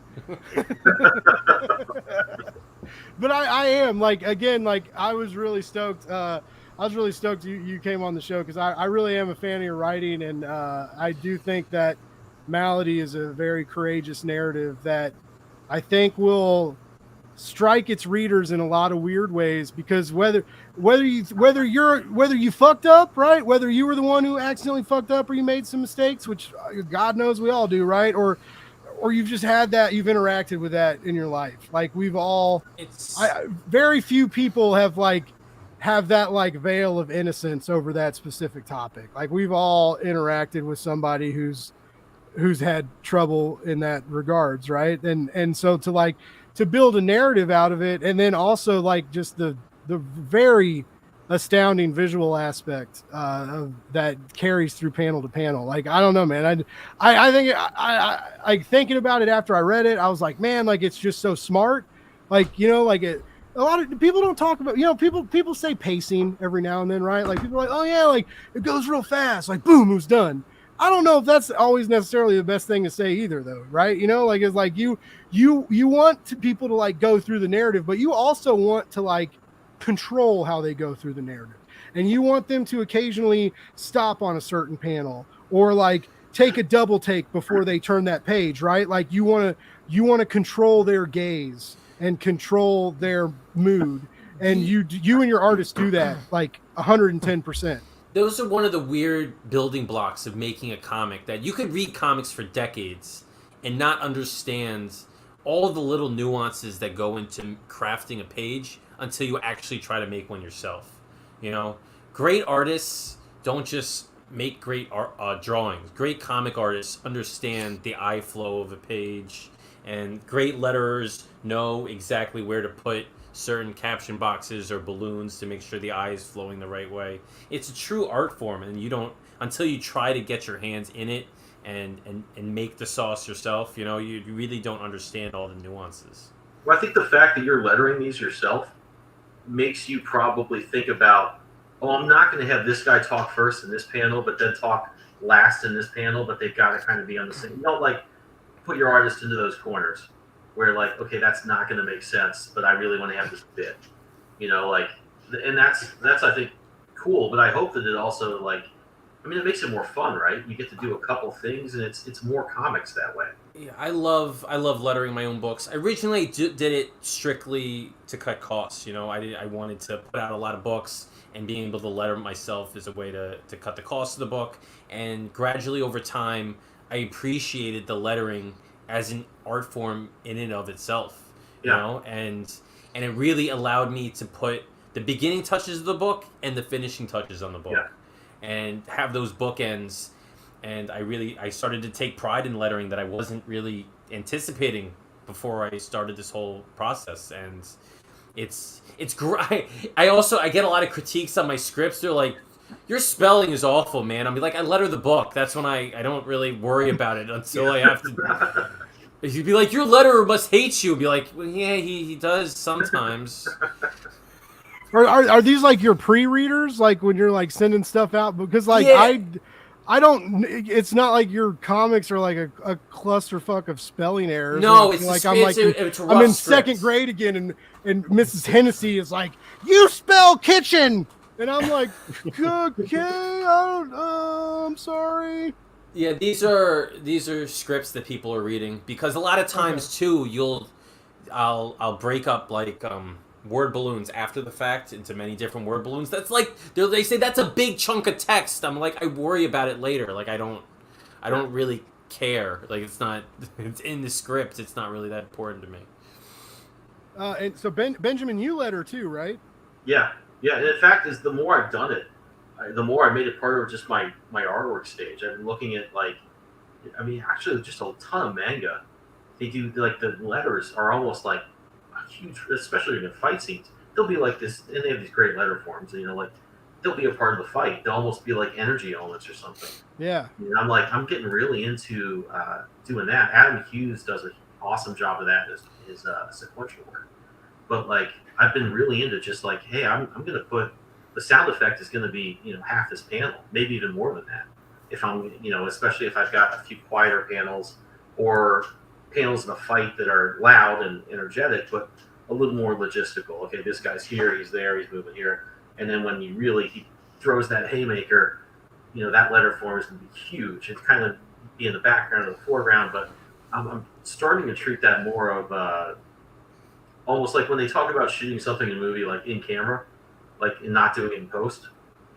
But I am, like, again, like, I was really stoked. You came on the show, because I really am a fan of your writing, and I do think that Malady is a very courageous narrative that I think will strike its readers in a lot of weird ways, because whether you fucked up, right? Whether you were the one who accidentally fucked up, or you made some mistakes, which God knows we all do, right? Or you've just had that, you've interacted with that in your life. Like, we've all, very few people have that like veil of innocence over that specific topic. Like, we've all interacted with somebody who's had trouble in that regards, right? And so to build a narrative out of it, and then also like just the very astounding visual aspect of that carries through panel to panel. Like, I don't know, man. I think I thinking about it after I read it, I was like, man, like, it's just so smart. Like, like a lot of people don't talk about, people say pacing every now and then, right? Like, people are like, oh yeah, like, it goes real fast, like, boom, it was done. I don't know if that's always necessarily the best thing to say either, though, right? Like, it's like you want people to like go through the narrative, but you also want to like control how they go through the narrative, and you want them to occasionally stop on a certain panel, or like take a double take before they turn that page, right? Like, you want to control their gaze and control their mood, and you and your artist do that like 110%. Those are one of the weird building blocks of making a comic, that you could read comics for decades and not understand all the little nuances that go into crafting a page until you actually try to make one yourself. Great artists don't just make great drawings. Great comic artists understand the eye flow of a page, and great letterers know exactly where to put certain caption boxes or balloons to make sure the eye is flowing the right way. It's a true art form, and you don't until you try to get your hands in it and make the sauce yourself. You know, you really don't understand all the nuances. Well, I think the fact that you're lettering these yourself makes you probably think about, oh, I'm not going to have this guy talk first in this panel, but then talk last in this panel, but they've got to kind of be on the same. You don't like put your artist into those corners where like, okay, that's not going to make sense, but I really want to have this bit, you know, like, and that's I think cool, but I hope that it also like, I mean, it makes it more fun, right? You get to do a couple things, and it's more comics that way. Yeah, I love lettering my own books. I originally did it strictly to cut costs. You know, I wanted to put out a lot of books, and being able to letter myself is a way to cut the cost of the book. And gradually over time, I appreciated the lettering as an art form in and of itself. You know, and it really allowed me to put the beginning touches of the book and the finishing touches on the book, and have those bookends. And I started to take pride in lettering that I wasn't really anticipating before I started this whole process. And it's great. I get a lot of critiques on my scripts. They're like, your spelling is awful, man. I'm like, I letter the book. That's when I don't really worry about it until I have to. You'd be like, your letterer must hate you. Be like, well, yeah, he does sometimes. Are these like your pre-readers, like when you're like sending stuff out? Because like I don't. It's not like your comics are like a clusterfuck of spelling errors. No, it's like I'm in second grade again, and Mrs. Hennessy is like, you spell kitchen, and I'm like, okay, I'm sorry. Yeah, these are scripts that people are reading, because a lot of times too, I'll break up like word balloons after the fact into many different word balloons. That's like they say that's a big chunk of text. I'm like, I worry about it later. Like I don't really care. Like it's in the script. It's not really that important to me. And so Benjamin, you letter too, right? Yeah. And in fact, is the more I've done it, the more I made it part of just my artwork stage. I've been looking at actually just a ton of manga. They do like the letters are almost like huge, especially in the fight scenes. They'll be like this, and they have these great letter forms. You know, like they'll be a part of the fight. They'll almost be like energy elements or something. Yeah. And I'm getting really into doing that. Adam Hughes does an awesome job of that. His sequential work. But like I've been really into just like, hey, I'm gonna put the sound effect is gonna be half this panel, maybe even more than that. If I'm especially if I've got a few quieter panels or panels in a fight that are loud and energetic, but a little more logistical. Okay, this guy's here, he's there, he's moving here. And then when he throws that haymaker, that letter form is going to be huge. It's kind of be in the background or the foreground, but I'm starting to treat that more of almost like when they talk about shooting something in a movie, like in camera, like and not doing it in post.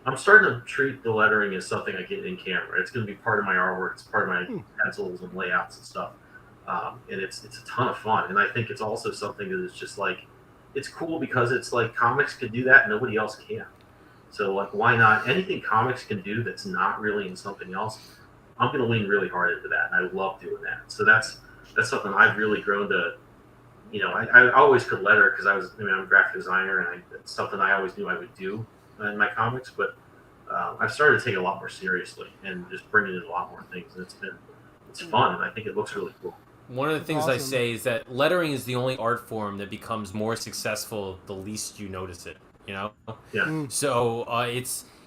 I'm starting to treat the lettering as something I get in camera. It's going to be part of my artwork. It's part of my pencils and layouts and stuff. And it's a ton of fun, and I think it's also something that is just like it's cool because it's like comics can do that, and nobody else can. So like, why not? Anything comics can do that's not really in something else, I'm going to lean really hard into that, and I love doing that. So that's something I've really grown to. I always could letter because I'm a graphic designer, and it's something I always knew I would do in my comics. But I've started to take it a lot more seriously and just bringing in a lot more things, and it's fun, and I think it looks really cool. One of the things I say is that lettering is the only art form that becomes more successful the least you notice it. Yeah. So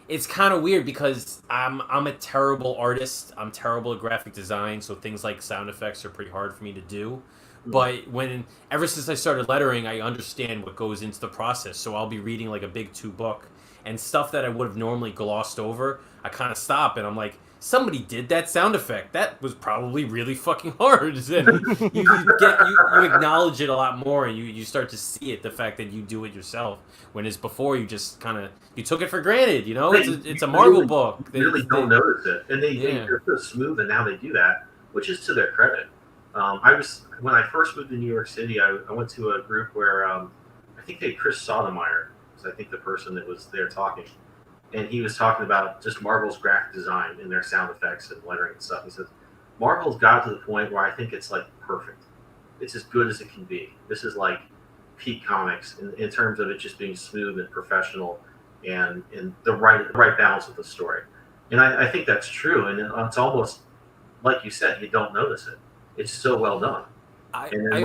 it's kind of weird because I'm a terrible artist. I'm terrible at graphic design, so things like sound effects are pretty hard for me to do. But ever since I started lettering, I understand what goes into the process. So I'll be reading like a big 2 book, and stuff that I would have normally glossed over, I kind of stop and I'm like, somebody did that sound effect. That was probably really fucking hard. And you acknowledge it a lot more, and you start to see it. The fact that you do it yourself, when it's before you just kind of you took it for granted. It's a Marvel book. They really don't notice it, and they're so smooth, and now they do that, which is to their credit. When I first moved to New York City, I went to a group where I think they had Chris Sotomayor, was I think the person that was there talking. and he was talking about just Marvel's graphic design and their sound effects and lettering and stuff. He says Marvel's got to the point where I think it's like perfect. It's as good as it can be. This is like peak comics in terms of it just being smooth and professional and the right balance with the story. And I think that's true. And it's almost like you said, you don't notice it. It's so well done. And then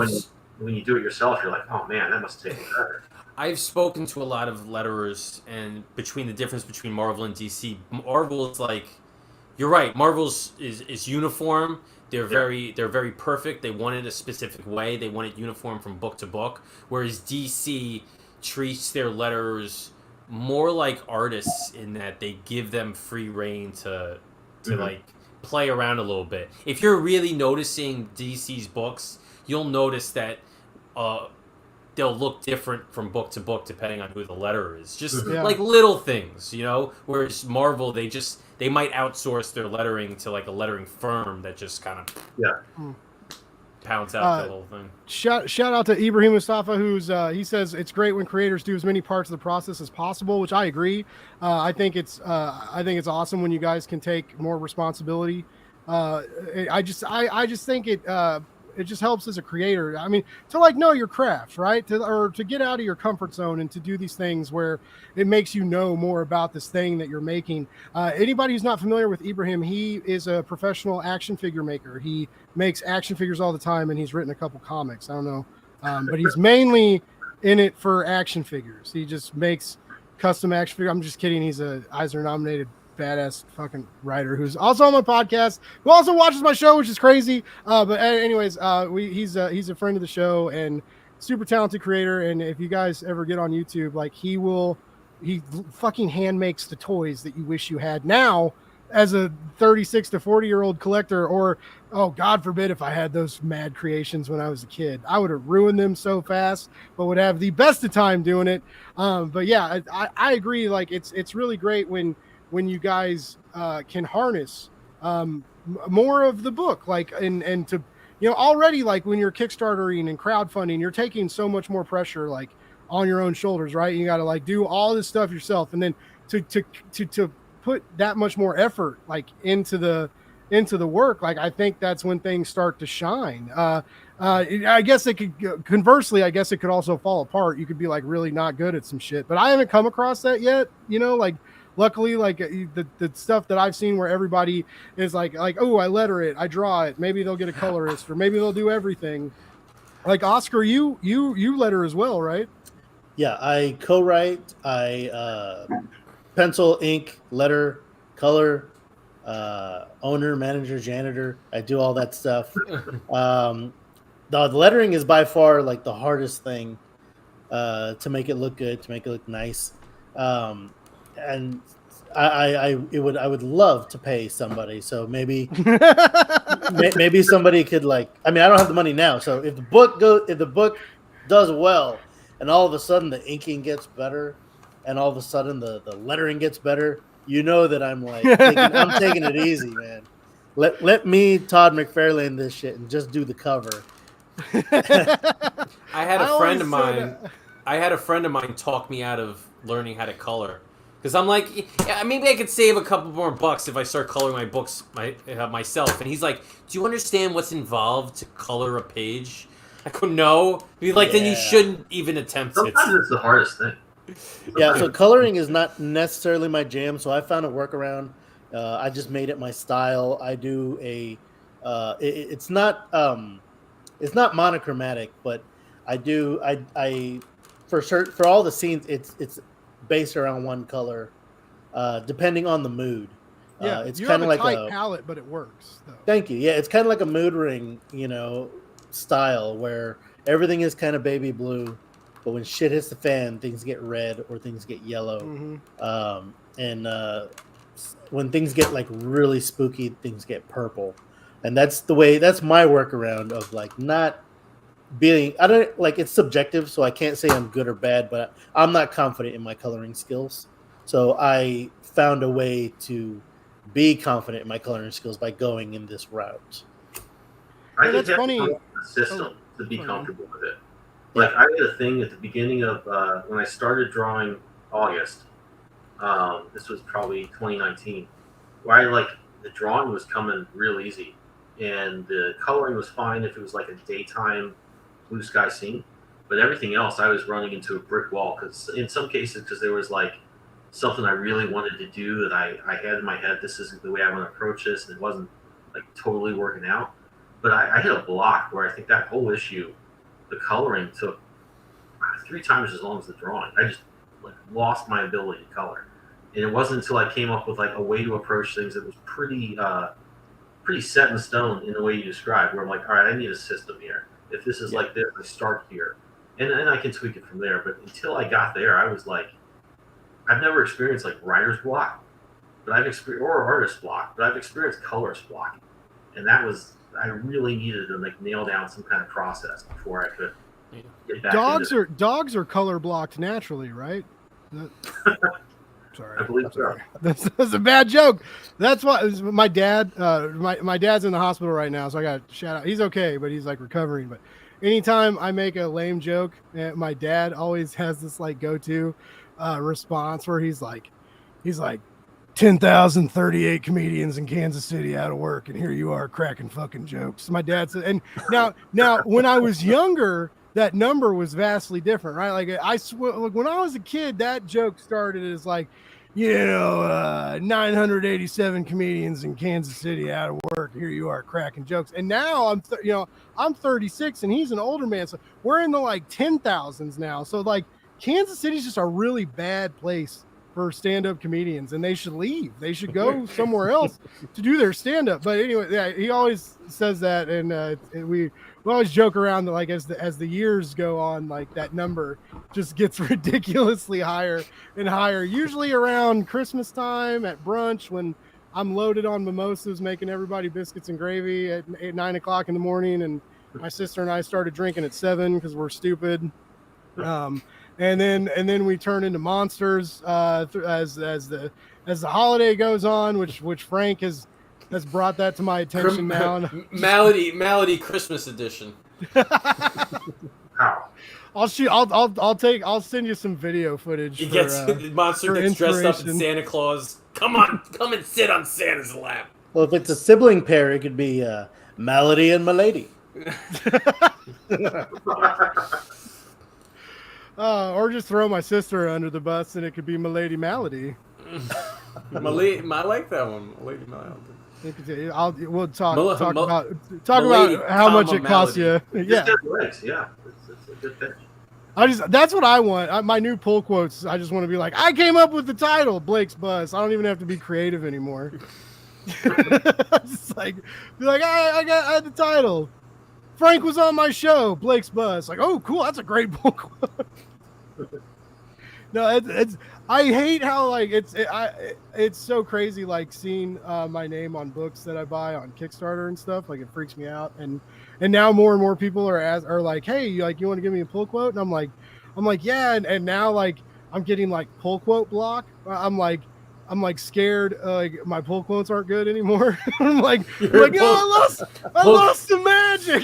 when you do it yourself, you're like, oh man, that must take forever. I've spoken to a lot of letterers, and between the difference between Marvel and DC, Marvel is like, you're right. Marvel's is uniform. They're very perfect. They want it a specific way. They want it uniform from book to book. Whereas DC treats their letterers more like artists in that they give them free reign to like play around a little bit. If you're really noticing DC's books, you'll notice that they'll look different from book to book depending on who the letterer is. Just like little things, you know. Whereas Marvel, they might outsource their lettering to like a lettering firm that just kind of pounds out the whole thing. Shout out to Ibrahim Mustafa, who's he says it's great when creators do as many parts of the process as possible, which I agree. I think it's awesome when you guys can take more responsibility. I just think it just helps as a creator. I mean, to like know your craft, right? To get out of your comfort zone and to do these things where it makes you know more about this thing that you're making. Anybody who's not familiar with Ibrahim, he is a professional action figure maker. He makes action figures all the time, and he's written a couple comics. I don't know, but he's mainly in it for action figures. He just makes custom action figures. I'm just kidding. He's a Eisner nominated badass fucking writer who's also on my podcast, who also watches my show, which is crazy. But anyways, he's a friend of the show and super talented creator. And if you guys ever get on YouTube, like he fucking hand makes the toys that you wish you had now as a 36 to 40-year-old collector, or oh God forbid if I had those mad creations when I was a kid, I would have ruined them so fast, but would have the best of time doing it. But yeah, I agree. Like it's really great when you guys can harness more of the book, like and to, you know, already like when you're Kickstartering and crowdfunding, you're taking so much more pressure like on your own shoulders, right? You got to like do all this stuff yourself, and then to put that much more effort like into the work, like I think that's when things start to shine. I guess it could, conversely, I guess it could also fall apart. You could be like really not good at some shit, but I haven't come across that yet, you know, like luckily, like the stuff that I've seen where everybody is like, oh, I letter it, I draw it. Maybe they'll get a colorist, or maybe they'll do everything. Like Oscar, you letter as well, right? Yeah, I co-write. I pencil, ink, letter, color, owner, manager, janitor. I do all that stuff. The lettering is by far like the hardest thing to make it look good, to make it look nice. And I would love to pay somebody. So maybe maybe somebody could like, I mean, I don't have the money now. So if the book does well, and all of a sudden the inking gets better, and all of a sudden the lettering gets better, you know that I'm like I'm taking it easy, man. Let me Todd McFarlane this shit and just do the cover. I had a friend of mine talk me out of learning how to color. Because I'm like, yeah, maybe I could save a couple more bucks if I start coloring my books myself. And he's like, do you understand what's involved to color a page? I go, no. He's like, then you shouldn't even attempt it. Sometimes it's the hardest thing. Yeah, so coloring is not necessarily my jam. So I found a workaround. I just made it my style. I do it's not monochromatic, but I for all the scenes, it's based around one color, depending on the mood. Yeah, it's kind of like a tight palette, but it works. Though. Thank you. Yeah, it's kind of like a mood ring, you know, style where everything is kind of baby blue, but when shit hits the fan, things get red or things get yellow. And when things get like really spooky, things get purple. And that's my workaround of like not being, I don't like, it's subjective, so I can't say I'm good or bad, but I'm not confident in my coloring skills. So I found a way to be confident in my coloring skills by going in this route. I think that's funny. The system to be comfortable with it. Like I did a thing at the beginning of when I started drawing August. This was probably 2019, where the drawing was coming real easy, and the coloring was fine if it was like a daytime blue sky scene, but everything else I was running into a brick wall because in some cases because there was like something I really wanted to do that I had in my head. This isn't the way I want to approach this, and it wasn't like totally working out. But I hit a block where I think that whole issue, the coloring took 3 times as long as the drawing. I just like lost my ability to color, and it wasn't until I came up with like a way to approach things that was pretty set in stone in the way you described. Where I'm like, all right, I need a system here. If this is like this, I start here, and I can tweak it from there. But until I got there, I was like, I've never experienced like writer's block, but I've experienced or artist block, but I've experienced colorist block, and that was I really needed to like nail down some kind of process before I could get back. Dogs are color blocked naturally, right? Sorry, I believe so. That's a bad joke. That's why my dad. My dad's in the hospital right now, so I got to shout out. He's okay, but he's like recovering. But anytime I make a lame joke, my dad always has this like go-to response where he's like 10,038 comedians in Kansas City out of work, and here you are cracking fucking jokes. My dad said, and now when I was younger, that number was vastly different, right? Like when I was a kid, that joke started as like, 987 comedians in Kansas City out of work. Here you are cracking jokes. And now I'm 36 and he's an older man. So we're in the like 10,000s now. So like Kansas City's just a really bad place for stand-up comedians, and they should leave. They should go somewhere else to do their stand-up. But anyway, yeah, he always says that, and we always joke around that like as the years go on, like that number just gets ridiculously higher and higher. Usually around Christmas time at brunch when I'm loaded on mimosas, making everybody biscuits and gravy at 9 o'clock in the morning, and my sister and I started drinking at 7 because we're stupid. And then we turn into monsters as the holiday goes on, which Frank has brought that to my attention now. Malady Christmas edition. I'll send you some video footage. The monster gets dressed up as Santa Claus. Come and sit on Santa's lap. Well, if it's a sibling pair, it could be Malady and Malady. Or just throw my sister under the bus, and it could be Malady Malady. Malady, I like that one. Malady Malady. We'll talk Malady, about how much it costs you. Yeah, it's a good pitch. That's what I want. My new pull quotes. I just want to be like, I came up with the title, Blake's Bus. I don't even have to be creative anymore. Just like, be like, I had the title. Frank was on my show, Blake's Bus. Like, oh, cool. That's a great pull quote. No, it's. I hate how like it's so crazy like seeing my name on books that I buy on Kickstarter and stuff. Like it freaks me out. And now more and more people are like, hey, you want to give me a pull quote? And I'm like, yeah. And now like I'm getting like pull quote block. I'm like scared. Like my pull quotes aren't good anymore. I'm like, oh, I lost the magic.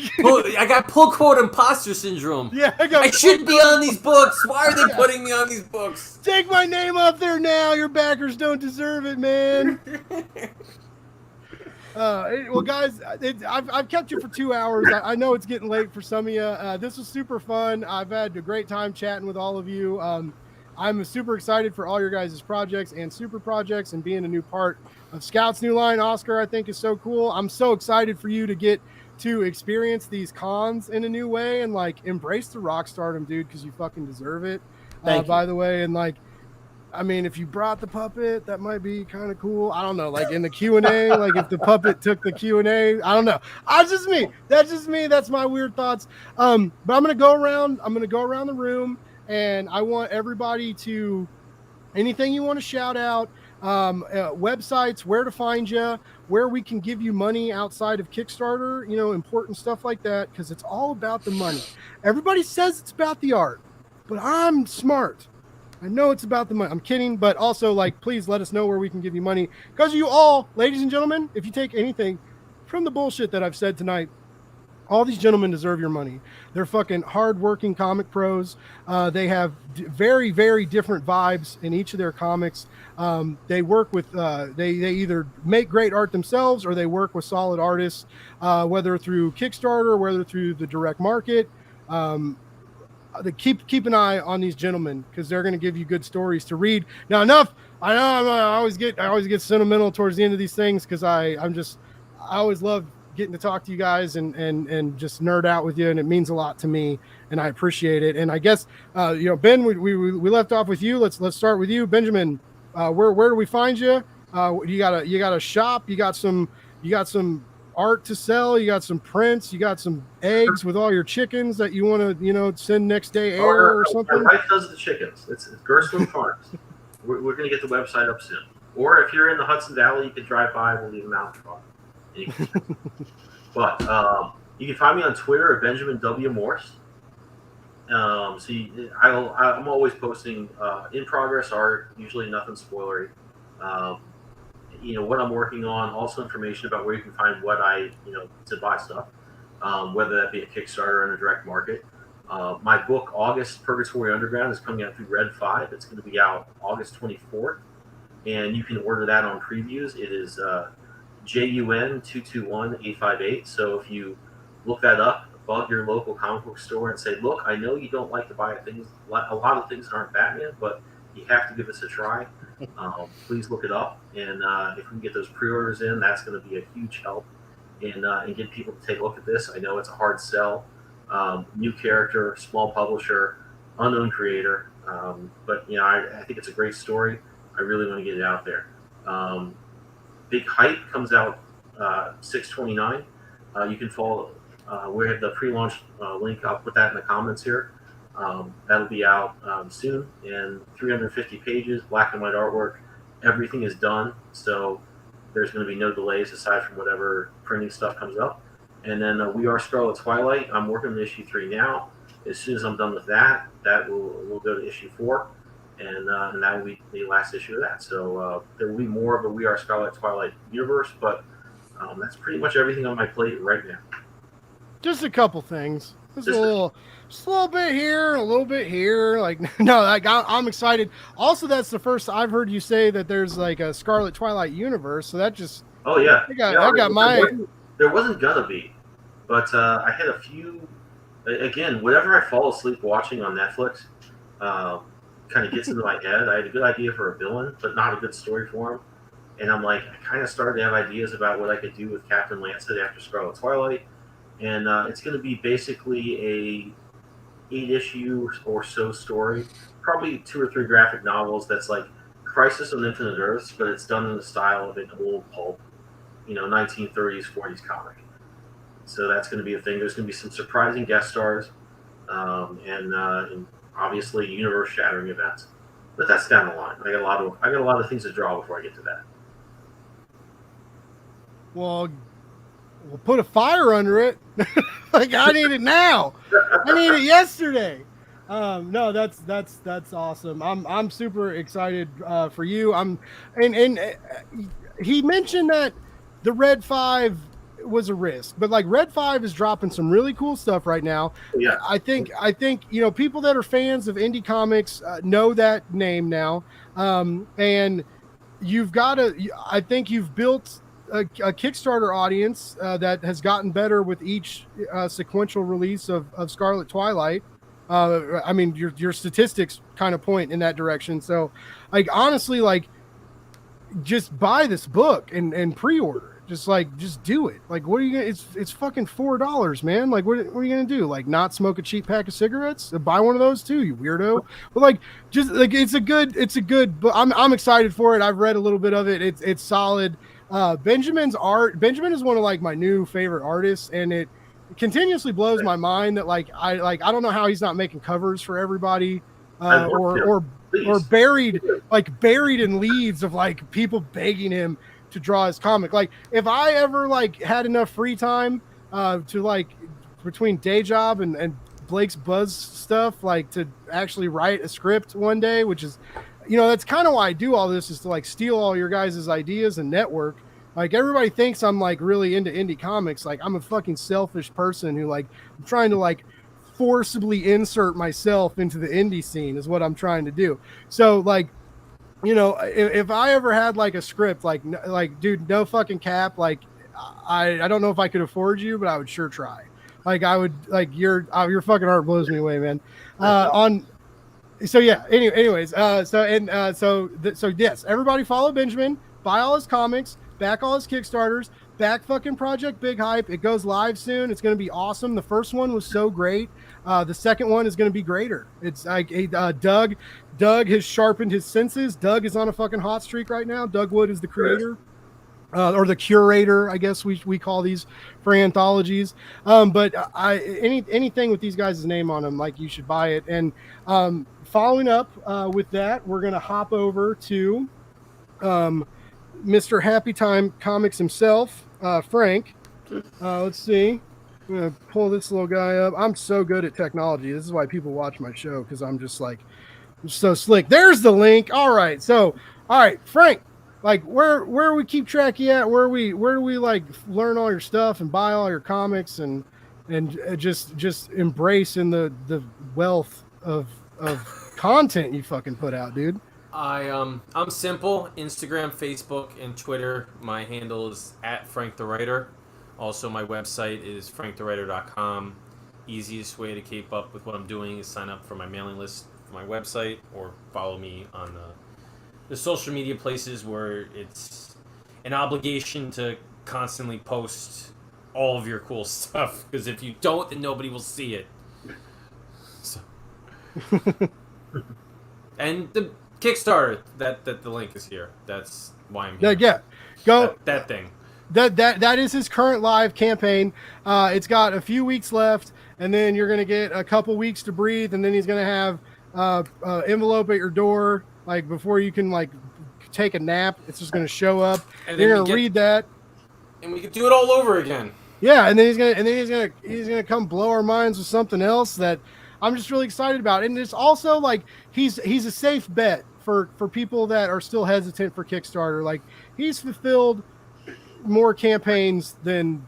I got pull quote imposter syndrome. Yeah, I shouldn't be on these books. Why are they putting me on these books? Take my name up there now. Your backers don't deserve it, man. Well, guys, I've kept you for 2 hours. I know it's getting late for some of you. This was super fun. I've had a great time chatting with all of you. I'm super excited for all your guys' projects and super projects and being a new part of Scout's new line. Oscar, I think, is so cool. I'm so excited for you to get to experience these cons in a new way and like embrace the rock stardom, dude, because you fucking deserve it. By the way, and like, I mean, if you brought the puppet, that might be kind of cool. I don't know, like in the Q&A, like if the puppet took the Q&A, I don't know. That's just me. That's my weird thoughts. But I'm gonna go around the room. And I want everybody to, anything you want to shout out, websites, where to find you, where we can give you money outside of Kickstarter, important stuff like that, because it's all about the money. Everybody says it's about the art, but I'm smart. I know it's about the money. I'm kidding, but also, like, please let us know where we can give you money. Because you all, ladies and gentlemen, if you take anything from the bullshit that I've said tonight, All these gentlemen deserve your money. They're fucking hardworking comic pros. They have very, very different vibes in each of their comics. They work with, they either make great art themselves or they work with solid artists, whether through Kickstarter or whether through the direct market. Keep an eye on these gentlemen because they're going to give you good stories to read. Now, enough. I know I always get sentimental towards the end of these things because I always love getting to talk to you guys and just nerd out with you, and it means a lot to me, and I appreciate it. And I guess Ben, we left off with you. Let's start with you, Benjamin. Where do we find you? You got a shop. You got some art to sell. You got some prints. You got some eggs with all your chickens that you want to send next day air or something. My wife does the chickens. It's Gerstland Farms. We're going to get the website up soon. Or if you're in the Hudson Valley, you can drive by. We'll leave them out in the car. But you can find me on Twitter at Benjamin W. Morse. I'm always posting in progress art, usually nothing spoilery. What I'm working on, also information about where you can find what I, to buy stuff, whether that be a Kickstarter and a direct market. My book, August Purgatory Underground, is coming out through Red 5. It's going to be out August 24th, and you can order that on previews. It is JUN 221-858. So if you look that up, bug your local comic book store and say, look, I know you don't like to buy a lot of things that aren't Batman, but you have to give this a try. Please look it up. And if we can get those pre-orders in, that's going to be a huge help in get people to take a look at this. I know it's a hard sell. New character, small publisher, unknown creator. But I think it's a great story. I really want to get it out there. Big Hype comes out 6/29. You can follow. We have the pre-launch link. I'll put that in the comments here. That'll be out soon. And 350 pages, black and white artwork. Everything is done, so there's going to be no delays aside from whatever printing stuff comes up. And then We Are Scarlet Twilight. I'm working on issue 3 now. As soon as I'm done with that, we'll go to issue 4. And that will be the last issue of that. So there will be more of a We Are Scarlet Twilight universe, but that's pretty much everything on my plate right now. Just a couple things. Just a little bit here, a little bit here. I'm excited. Also, that's the first I've heard you say that there's like a Scarlet Twilight universe. So that just There wasn't gonna be, but I had a few. Again, whenever I fall asleep watching on Netflix. Kind of gets into my head. I had a good idea for a villain, but not a good story for him. And I'm like, I kind of started to have ideas about what I could do with Captain Lancet after Scarlet Twilight. And it's going to be basically a 8-issue or so story, probably 2 or 3 graphic novels. That's like Crisis on Infinite Earths, but it's done in the style of an old pulp, 1930s, 40s comic. So that's going to be a thing. There's going to be some surprising guest stars, and obviously universe-shattering events, but that's down the line. I got a lot of things to draw before I get to that. Well, we'll put a fire under it. Like I need it now. I need it yesterday. No, that's awesome. I'm super excited for you. He mentioned that the Red 5 was a risk, but like Red 5 is dropping some really cool stuff right now. Yeah, I think people that are fans of indie comics know that name now, and I think you've built a Kickstarter audience that has gotten better with each sequential release of Scarlet Twilight. I mean, your statistics kind of point in that direction. So, like honestly, like just buy this book and pre-order. Just do it. Like, what are you gonna? It's fucking $4, man. Like, what are you gonna do? Like, not smoke a cheap pack of cigarettes? Buy one of those too, you weirdo. But like, just like it's a good. But I'm excited for it. I've read a little bit of it. It's solid. Benjamin's art. Benjamin is one of like my new favorite artists, and it continuously blows my mind that I don't know how he's not making covers for everybody, or buried in leads of like people begging him to draw his comic. Like if I ever like had enough free time to like between day job and Blake's Buzz stuff, like to actually write a script one day, which is, that's kind of why I do all this, is to like steal all your guys' ideas and network. Like everybody thinks I'm like really into indie comics. Like I'm a fucking selfish person who like I'm trying to like forcibly insert myself into the indie scene is what I'm trying to do. So like, you know, if I ever had like a script, like dude, no fucking cap, like I don't know if I could afford you, but I would sure try. Like I would like your fucking heart blows me away, man. So yeah. Anyways, so yes, everybody follow Benjamin, buy all his comics, back all his Kickstarters, back fucking Project Big Hype. It goes live soon. It's going to be awesome. The first one was so great. The second one is going to be greater. It's like Doug has sharpened his senses. Doug is on a fucking hot streak right now. Doug Wood is the creator. Or the curator, I guess we call these for anthologies. But anything with these guys' name on them, like you should buy it. And following up with that, we're gonna hop over to Mr. Happy Time Comics himself, Frank. Let's see. I'm gonna pull this little guy up. I'm so good at technology. This is why people watch my show, because I'm just like I'm so slick. There's the link. All right, Frank. Like where we keep track of you at? Where do we like learn all your stuff and buy all your comics and just embrace in the wealth of content you fucking put out, dude? I'm simple. Instagram, Facebook, and Twitter. My handle is @FrankTheWriter. Also, my website is franktherwriter.com. Easiest way to keep up with what I'm doing is sign up for my mailing list for my website or follow me on the social media places where it's an obligation to constantly post all of your cool stuff, because if you don't, then nobody will see it. So. And the Kickstarter, that the link is here. That's why I'm here. Yeah. Go that thing. That is his current live campaign. It's got a few weeks left, and then you're gonna get a couple weeks to breathe, and then he's gonna have envelope at your door. Like before you can like take a nap, it's just gonna show up. And you're gonna read that, and we can do it all over again. Yeah, and then he's gonna come blow our minds with something else that I'm just really excited about. And it's also like he's a safe bet for people that are still hesitant for Kickstarter. Like he's fulfilled more campaigns than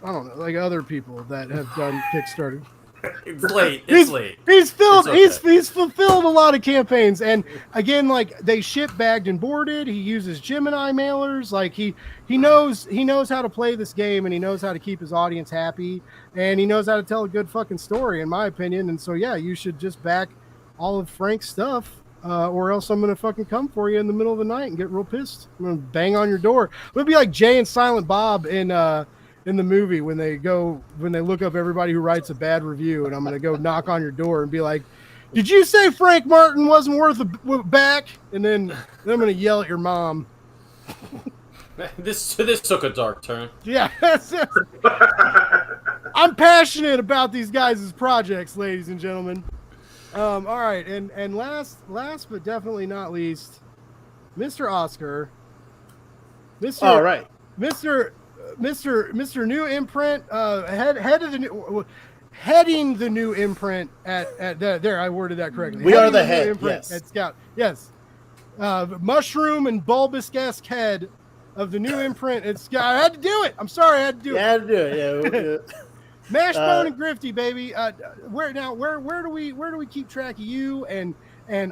I don't know, like other people that have done Kickstarter. It's late. It's late. He's fulfilled a lot of campaigns, and again, like they ship bagged and boarded. He uses Gemini mailers. Like he knows how to play this game, and he knows how to keep his audience happy, and he knows how to tell a good fucking story, in my opinion. And so yeah, you should just back all of Frank's stuff, or else I'm gonna fucking come for you in the middle of the night and get real pissed. I'm gonna bang on your door. It'll be like Jay and Silent Bob in the movie when they look up everybody who writes a bad review, and I'm going to go knock on your door and be like, did you say Frank Martin wasn't worth a back? And then I'm going to yell at your mom. This took a dark turn. Yeah. I'm passionate about these guys' projects, ladies and gentlemen. All right. And last but definitely not least, Mr. Oscar. All right. Mr. New Imprint, heading the new imprint at there. I worded that correctly. We are the head. Yes. At Scout. Yes. Mushroom and bulbous-esque head of the new imprint at Scout. I had to do it. I'm sorry, I had to do it. You had to do it. Yeah, we'll do it. Mashbone and Grifty, baby. Where do we keep track of you and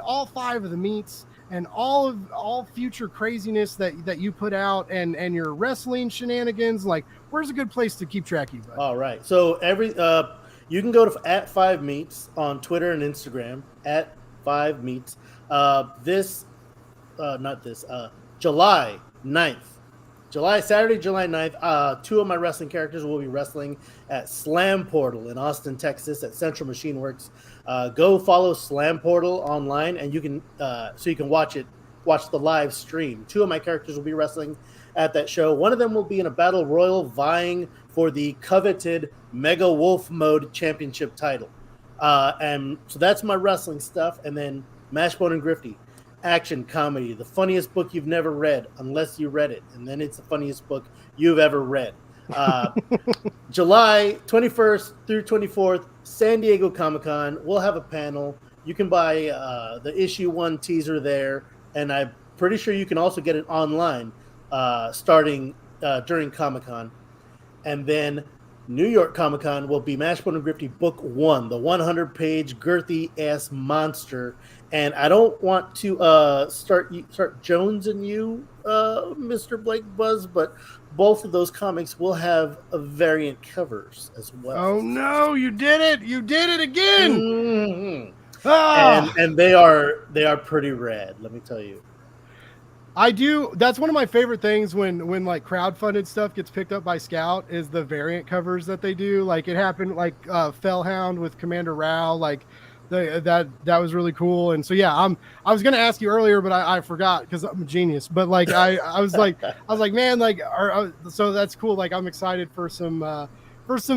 all 5 of the meats? And all future craziness that you put out and your wrestling shenanigans, like where's a good place to keep track of you, bud? All right. So you can go to @5meats on Twitter and Instagram @5meats. July 9th. Saturday, July 9th, 2 of my wrestling characters will be wrestling at Slam Portal in Austin, Texas at Central Machine Works. Go follow Slam Portal online, and you can watch the live stream. 2 of my characters will be wrestling at that show. One of them will be in a battle royal vying for the coveted Mega Wolf Mode Championship title. And so that's my wrestling stuff. And then Mashbone and Grifty, action comedy, the funniest book you've never read unless you read it, and then it's the funniest book you've ever read. July 21st through 24th, San Diego Comic-Con. We'll have a panel. You can buy the issue 1 teaser there, and I'm pretty sure you can also get it online. starting during Comic-Con. And then New York Comic-Con will be Mashbone and Grifty Book 1, the 100-page girthy-ass monster. And I don't want to start Jones and you, Mr. Blake Buzz, but both of those comics will have variant covers as well. Oh no, you did it! You did it again! Mm-hmm. Ah! And they are pretty rad, let me tell you. I do. That's one of my favorite things when like crowdfunded stuff gets picked up by Scout is the variant covers that they do. Like it happened like Fellhound with Commander Rao. Like that was really cool. And so yeah, I was gonna ask you earlier, but I forgot because I'm a genius. But like I was like man, like so that's cool. Like I'm excited for some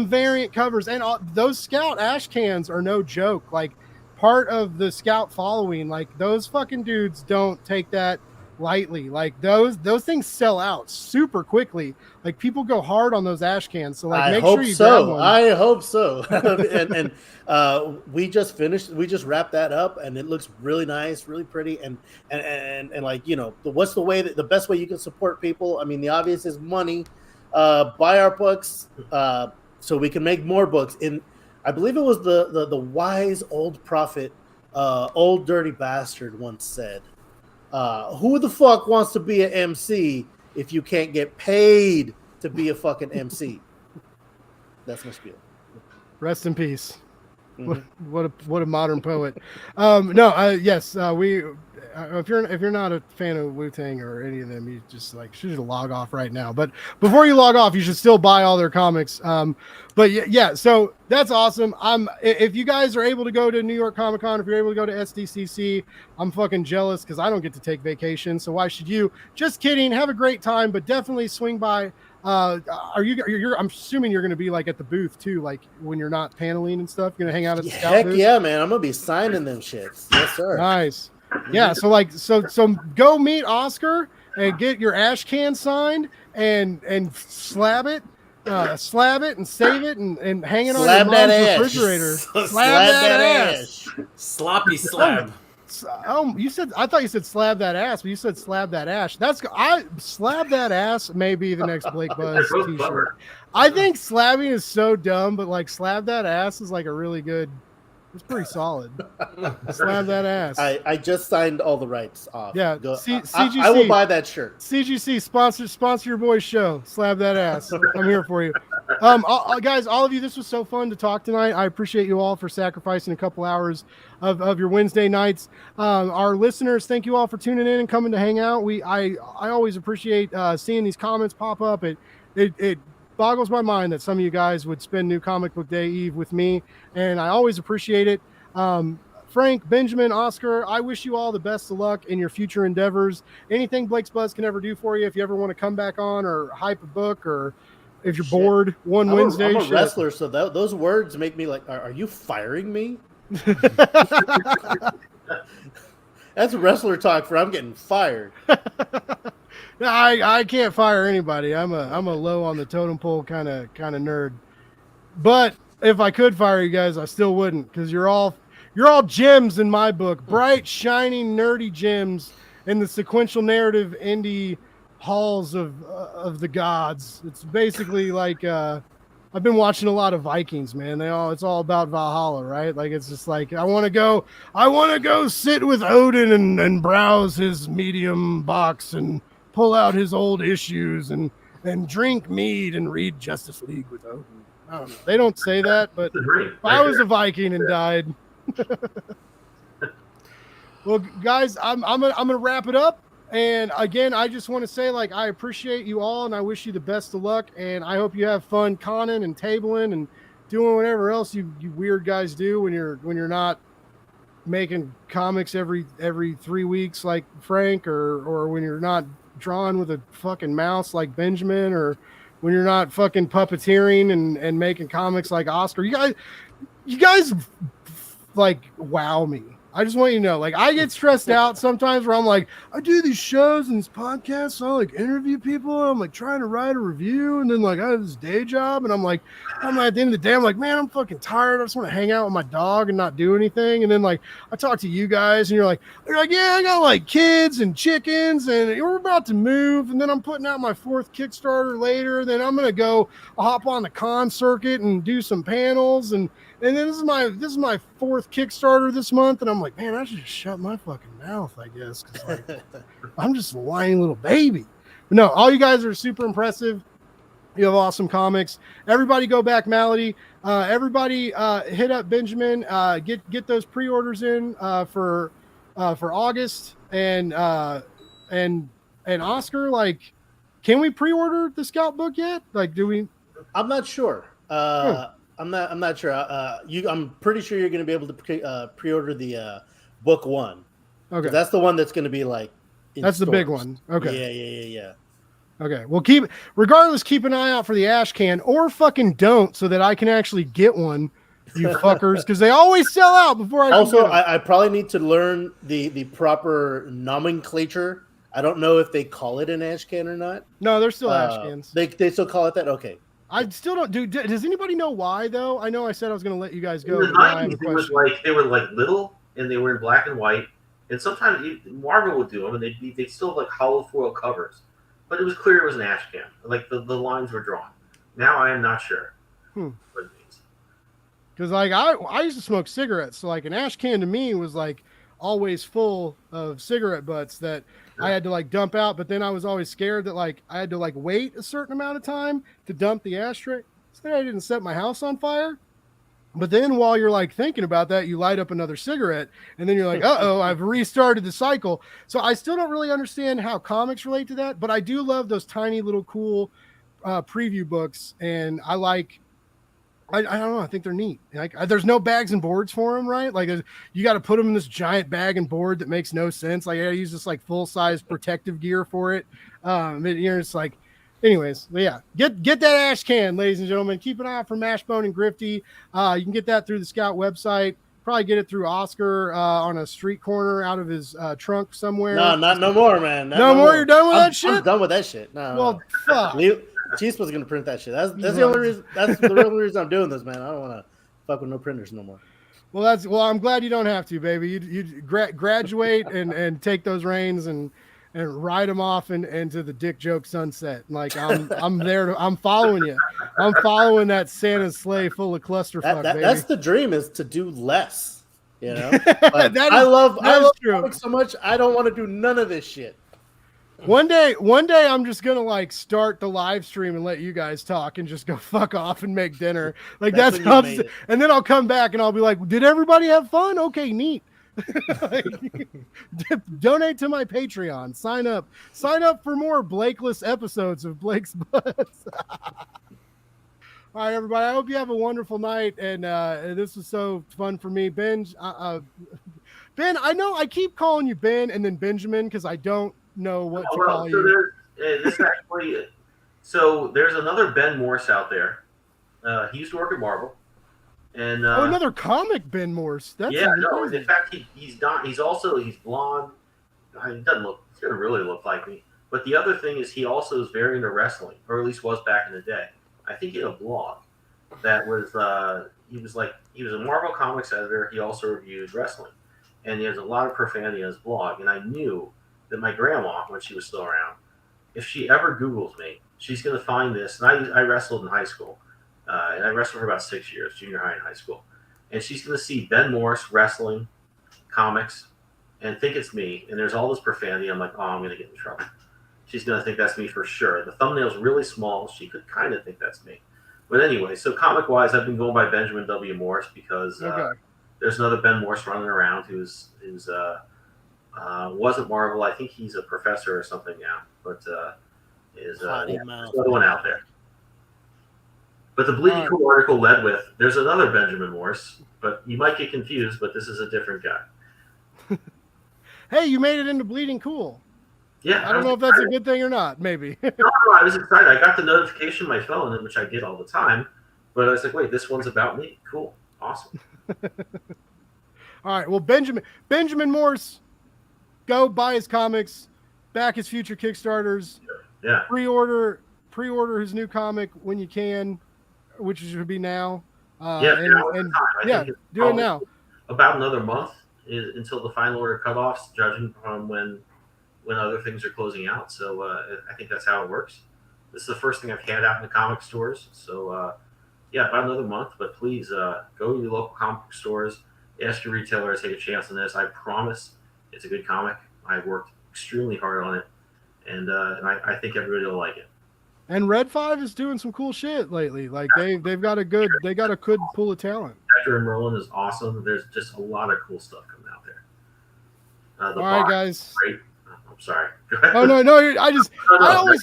variant covers, and those Scout ash cans are no joke. Like part of the Scout following, like those fucking dudes don't take that lightly. Like those things sell out super quickly. Like people go hard on those ash cans. So like make sure you grab one. I hope so. and we just wrapped that up, and it looks really nice, really pretty, and like, you know, what's the best way you can support people? I mean, the obvious is money. Buy our books so we can make more books. I believe it was the wise old prophet, old dirty bastard once said, who the fuck wants to be an MC if you can't get paid to be a fucking MC? That's my spiel. Rest in peace. Mm-hmm. What a modern poet. Yes, we. If you're not a fan of Wu-Tang or any of them, you just like should log off right now. But before you log off, you should still buy all their comics. But yeah, so that's awesome. If you guys are able to go to New York Comic Con, if you're able to go to SDCC, I'm fucking jealous because I don't get to take vacation. So why should you? Just kidding. Have a great time, but definitely swing by. I'm assuming you're going to be like at the booth too, like when you're not paneling and stuff. You're going to hang out at the Scout booth? Yeah, man. I'm going to be signing them shits. Yes, sir. Nice. Yeah, so go meet Oscar and get your ash can signed and slab it and save it and hang it on your mom's refrigerator. Slab that ass. Sloppy slab. Oh, I thought you said slab that ass, but you said slab that ash. Slab that ass may be the next Blake Buzz t-shirt. I think slabbing is so dumb, but like slab that ass is like a really good. It's pretty solid. Slab that ass. I just signed all the rights off. Yeah, CGC, I will buy that shirt. CGC sponsor your boy's show. Slab that ass. I'm here for you. Guys, all of you, this was so fun to talk tonight. I appreciate you all for sacrificing a couple hours of your Wednesday nights. Our listeners, thank you all for tuning in and coming to hang out. I always appreciate seeing these comments pop up. It boggles my mind that some of you guys would spend New Comic Book Day Eve with me, and I always appreciate it. Frank, Benjamin, Oscar, I wish you all the best of luck in your future endeavors. Anything Blake's Buzz can ever do for you, if you ever want to come back on or hype a book, or if you're bored Wednesday. I'm a wrestler, so those words make me like, are you firing me? That's wrestler talk for I'm getting fired. I can't fire anybody. I'm a low on the totem pole kind of nerd. But if I could fire you guys, I still wouldn't, because you're all gems in my book. Bright, shining, nerdy gems in the sequential narrative indie halls of the gods. It's basically like I've been watching a lot of Vikings, man. It's all about Valhalla, right? Like it's just like I want to go sit with Odin and browse his medium box and pull out his old issues and drink mead and read Justice League with Odin. I don't know. They don't say that, but if I was a Viking and died. Well, guys, I'm gonna wrap it up. And again, I just want to say, like, I appreciate you all, and I wish you the best of luck. And I hope you have fun conning and tabling and doing whatever else you weird guys do when you're not making comics every 3 weeks like Frank, or when you're not drawing with a fucking mouse like Benjamin, or when you're not fucking puppeteering and making comics like Oscar. You guys like wow me. I just want you to know, like, I get stressed out sometimes where I'm like, I do these shows and these podcasts, so I like interview people, and I'm like trying to write a review, and then like I have this day job, and I'm like at the end of the day, I'm like, man, I'm fucking tired. I just want to hang out with my dog and not do anything. And then like I talk to you guys, and you're like, yeah, I got like kids and chickens, and we're about to move, and then I'm putting out my 4th Kickstarter later. Then I'm gonna go hop on the con circuit and do some panels, and then this is my 4th Kickstarter this month, and I'm like, man, I should just shut my fucking mouth, I guess, because like I'm just a whiny little baby. But no, all you guys are super impressive. You have awesome comics. Everybody go back Malady. Everybody hit up Benjamin. Get those pre-orders in for August, and Oscar. Like, can we pre-order the Scout book yet? Like, do we? I'm not sure. I'm not sure. I'm pretty sure you're going to be able to pre-order the book 1. Okay, that's the one that's going to be like. That's stores. the big one. Okay. Yeah. Okay. Well, keep an eye out for the ash can, or fucking don't, so that I can actually get one. You fuckers, because they always sell out before I. Also, I probably need to learn the proper nomenclature. I don't know if they call it an ash can or not. No, they're still ash cans. They still call it that. Okay. I still don't do. Does anybody know why though? I know I said I was going to let you guys go. In the 90s, it was like they were like little, and they were in black and white, and sometimes Marvel would do them, and they'd still have like hollow foil covers, but it was clear it was an ash can. Like the lines were drawn. Now I am not sure what it means. Because like I used to smoke cigarettes, so like an ash can to me was like always full of cigarette butts that I had to like dump out, but then I was always scared that like I had to like wait a certain amount of time to dump the ashtray so that I didn't set my house on fire. But then while you're like thinking about that, you light up another cigarette, and then you're like, uh-oh, I've restarted the cycle. So I still don't really understand how comics relate to that, but I do love those tiny little cool preview books, and I don't know. I think they're neat. Like, there's no bags and boards for them, right? Like, you got to put them in this giant bag and board that makes no sense. Like, I use this like full size protective gear for it. It's like, anyways, but yeah, get that ash can, ladies and gentlemen. Keep an eye out for Mashbone and Grifty. You can get that through the Scout website. Probably get it through Oscar on a street corner out of his trunk somewhere. No more, man. No more. You're done with that shit. I'm done with that shit. No. Fuck. Chispa's gonna print that shit. That's the only reason. That's the only reason I'm doing this, man. I don't want to fuck with no printers no more. Well, I'm glad you don't have to, baby. You graduate and take those reins and ride them off into the dick joke sunset. Like I'm there. I'm following you. I'm following that Santa's sleigh full of clusterfuck. Baby. That's the dream, is to do less. You know, I love comics so much. I don't want to do none of this shit. One day I'm just gonna like start the live stream and let you guys talk and just go fuck off and make dinner. Like that's how, and then I'll come back and I'll be like, did everybody have fun? Okay, neat. Like, donate to my Patreon. Sign up for more Blakeless episodes of Blake's Buzz. All right, everybody. I hope you have a wonderful night, and this was so fun for me, Ben. Ben, I know I keep calling you Ben and then Benjamin because I don't know what to call you. There's another Ben Morse out there. He used to work at Marvel, and another comic Ben Morse. That's in fact he's blonde. He doesn't really look like me. But the other thing is he also is very into wrestling, or at least was back in the day. I think he had a blog that was he was a Marvel Comics editor. He also reviewed wrestling, and he has a lot of profanity on his blog. And I knew that my grandma, when she was still around, if she ever Googles me, she's going to find this. And I wrestled in high school, and I wrestled for about 6 years, junior high and high school. And she's going to see Ben Morse wrestling comics and think it's me. And there's all this profanity. I'm like, oh, I'm going to get in trouble. She's going to think that's me for sure. The thumbnail's really small. She could kind of think that's me. But anyway, so comic-wise, I've been going by Benjamin W. Morse because there's another Ben Morse running around who's wasn't Marvel. I think he's a professor or something now, but there's another one out there. But the Bleeding Cool article led with, there's another Benjamin Morse, but you might get confused, but this is a different guy. Hey, you made it into Bleeding Cool. Yeah. I don't know if that's a good thing or not, maybe. No, I was excited. I got the notification on my phone, which I get all the time, but I was like, wait, this one's about me. Cool. Awesome. All right. Well, Benjamin Morse, go buy his comics, back his future Kickstarters. Yeah. Pre-order his new comic when you can, which should be now. Yeah, Do it now. About another month until the final order cutoffs, judging from when other things are closing out. So I think that's how it works. This is the first thing I've had out in the comic stores. So yeah, about another month. But please go to your local comic book stores. Ask your retailer to take a chance on this. I promise it's a good comic. I've worked extremely hard on it, and I think everybody will like it. And Red 5 is doing some cool shit lately. Like they've got a good pool of talent. Garza and Rolando is awesome. There's just a lot of cool stuff coming out there. All right, guys. Great. I'm sorry. Oh no! I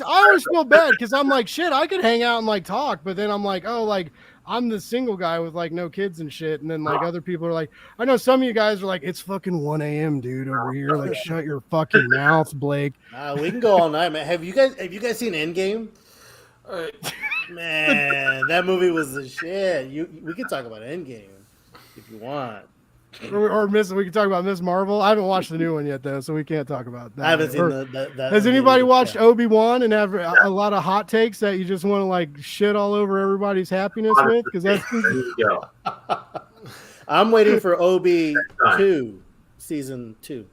always feel bad because I'm like, shit, I could hang out and like talk, but then I'm like, oh, like I'm the single guy with like no kids and shit, and then like other people are like, I know some of you guys are like, it's fucking 1 a.m., dude, over here. Like, shut your fucking mouth, Blake. We can go all night, man. Have you guys seen Endgame? Man, that movie was the shit. We can talk about Endgame if you want. Or we can talk about Miss Marvel. I haven't watched the new one yet, though, so we can't talk about that. I haven't seen that. Has anybody watched Obi-Wan and have a lot of hot takes that you just want to like shit all over everybody's happiness with? Because that's. There you go. I'm waiting for Obi 2, season 2.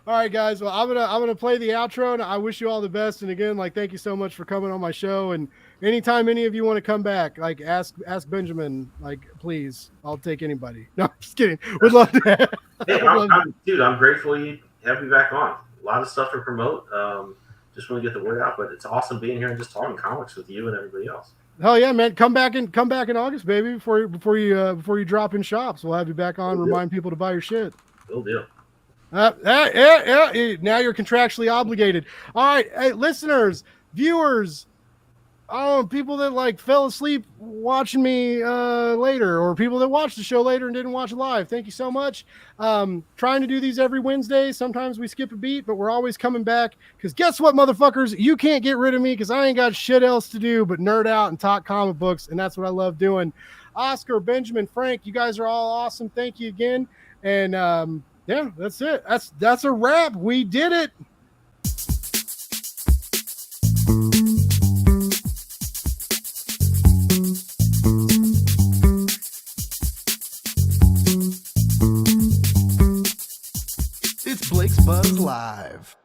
All right, guys. Well, I'm gonna play the outro, and I wish you all the best. And again, like, thank you so much for coming on my show. And anytime any of you want to come back, like, ask Benjamin, like, please, I'll take anybody. No, I'm just kidding. Would love to. Hey, I'm grateful you have me back on. A lot of stuff to promote. Just want to get the word out, but it's awesome being here and just talking comics with you and everybody else. Hell yeah, man! Come back in August, baby. Before you drop in shops, we'll have you back on. Remind people to buy your shit. Will do. Yeah. Now you're contractually obligated. All right, hey, listeners, viewers, people that like fell asleep watching me later, or people that watched the show later and didn't watch it live. Thank you so much. Trying to do these every Wednesday. Sometimes we skip a beat, but we're always coming back. Because guess what, motherfuckers? You can't get rid of me because I ain't got shit else to do but nerd out and talk comic books, and that's what I love doing. Oscar, Benjamin, Frank, you guys are all awesome. Thank you again. And yeah, that's it. That's a wrap. We did it. It's Blake's Buzz Live.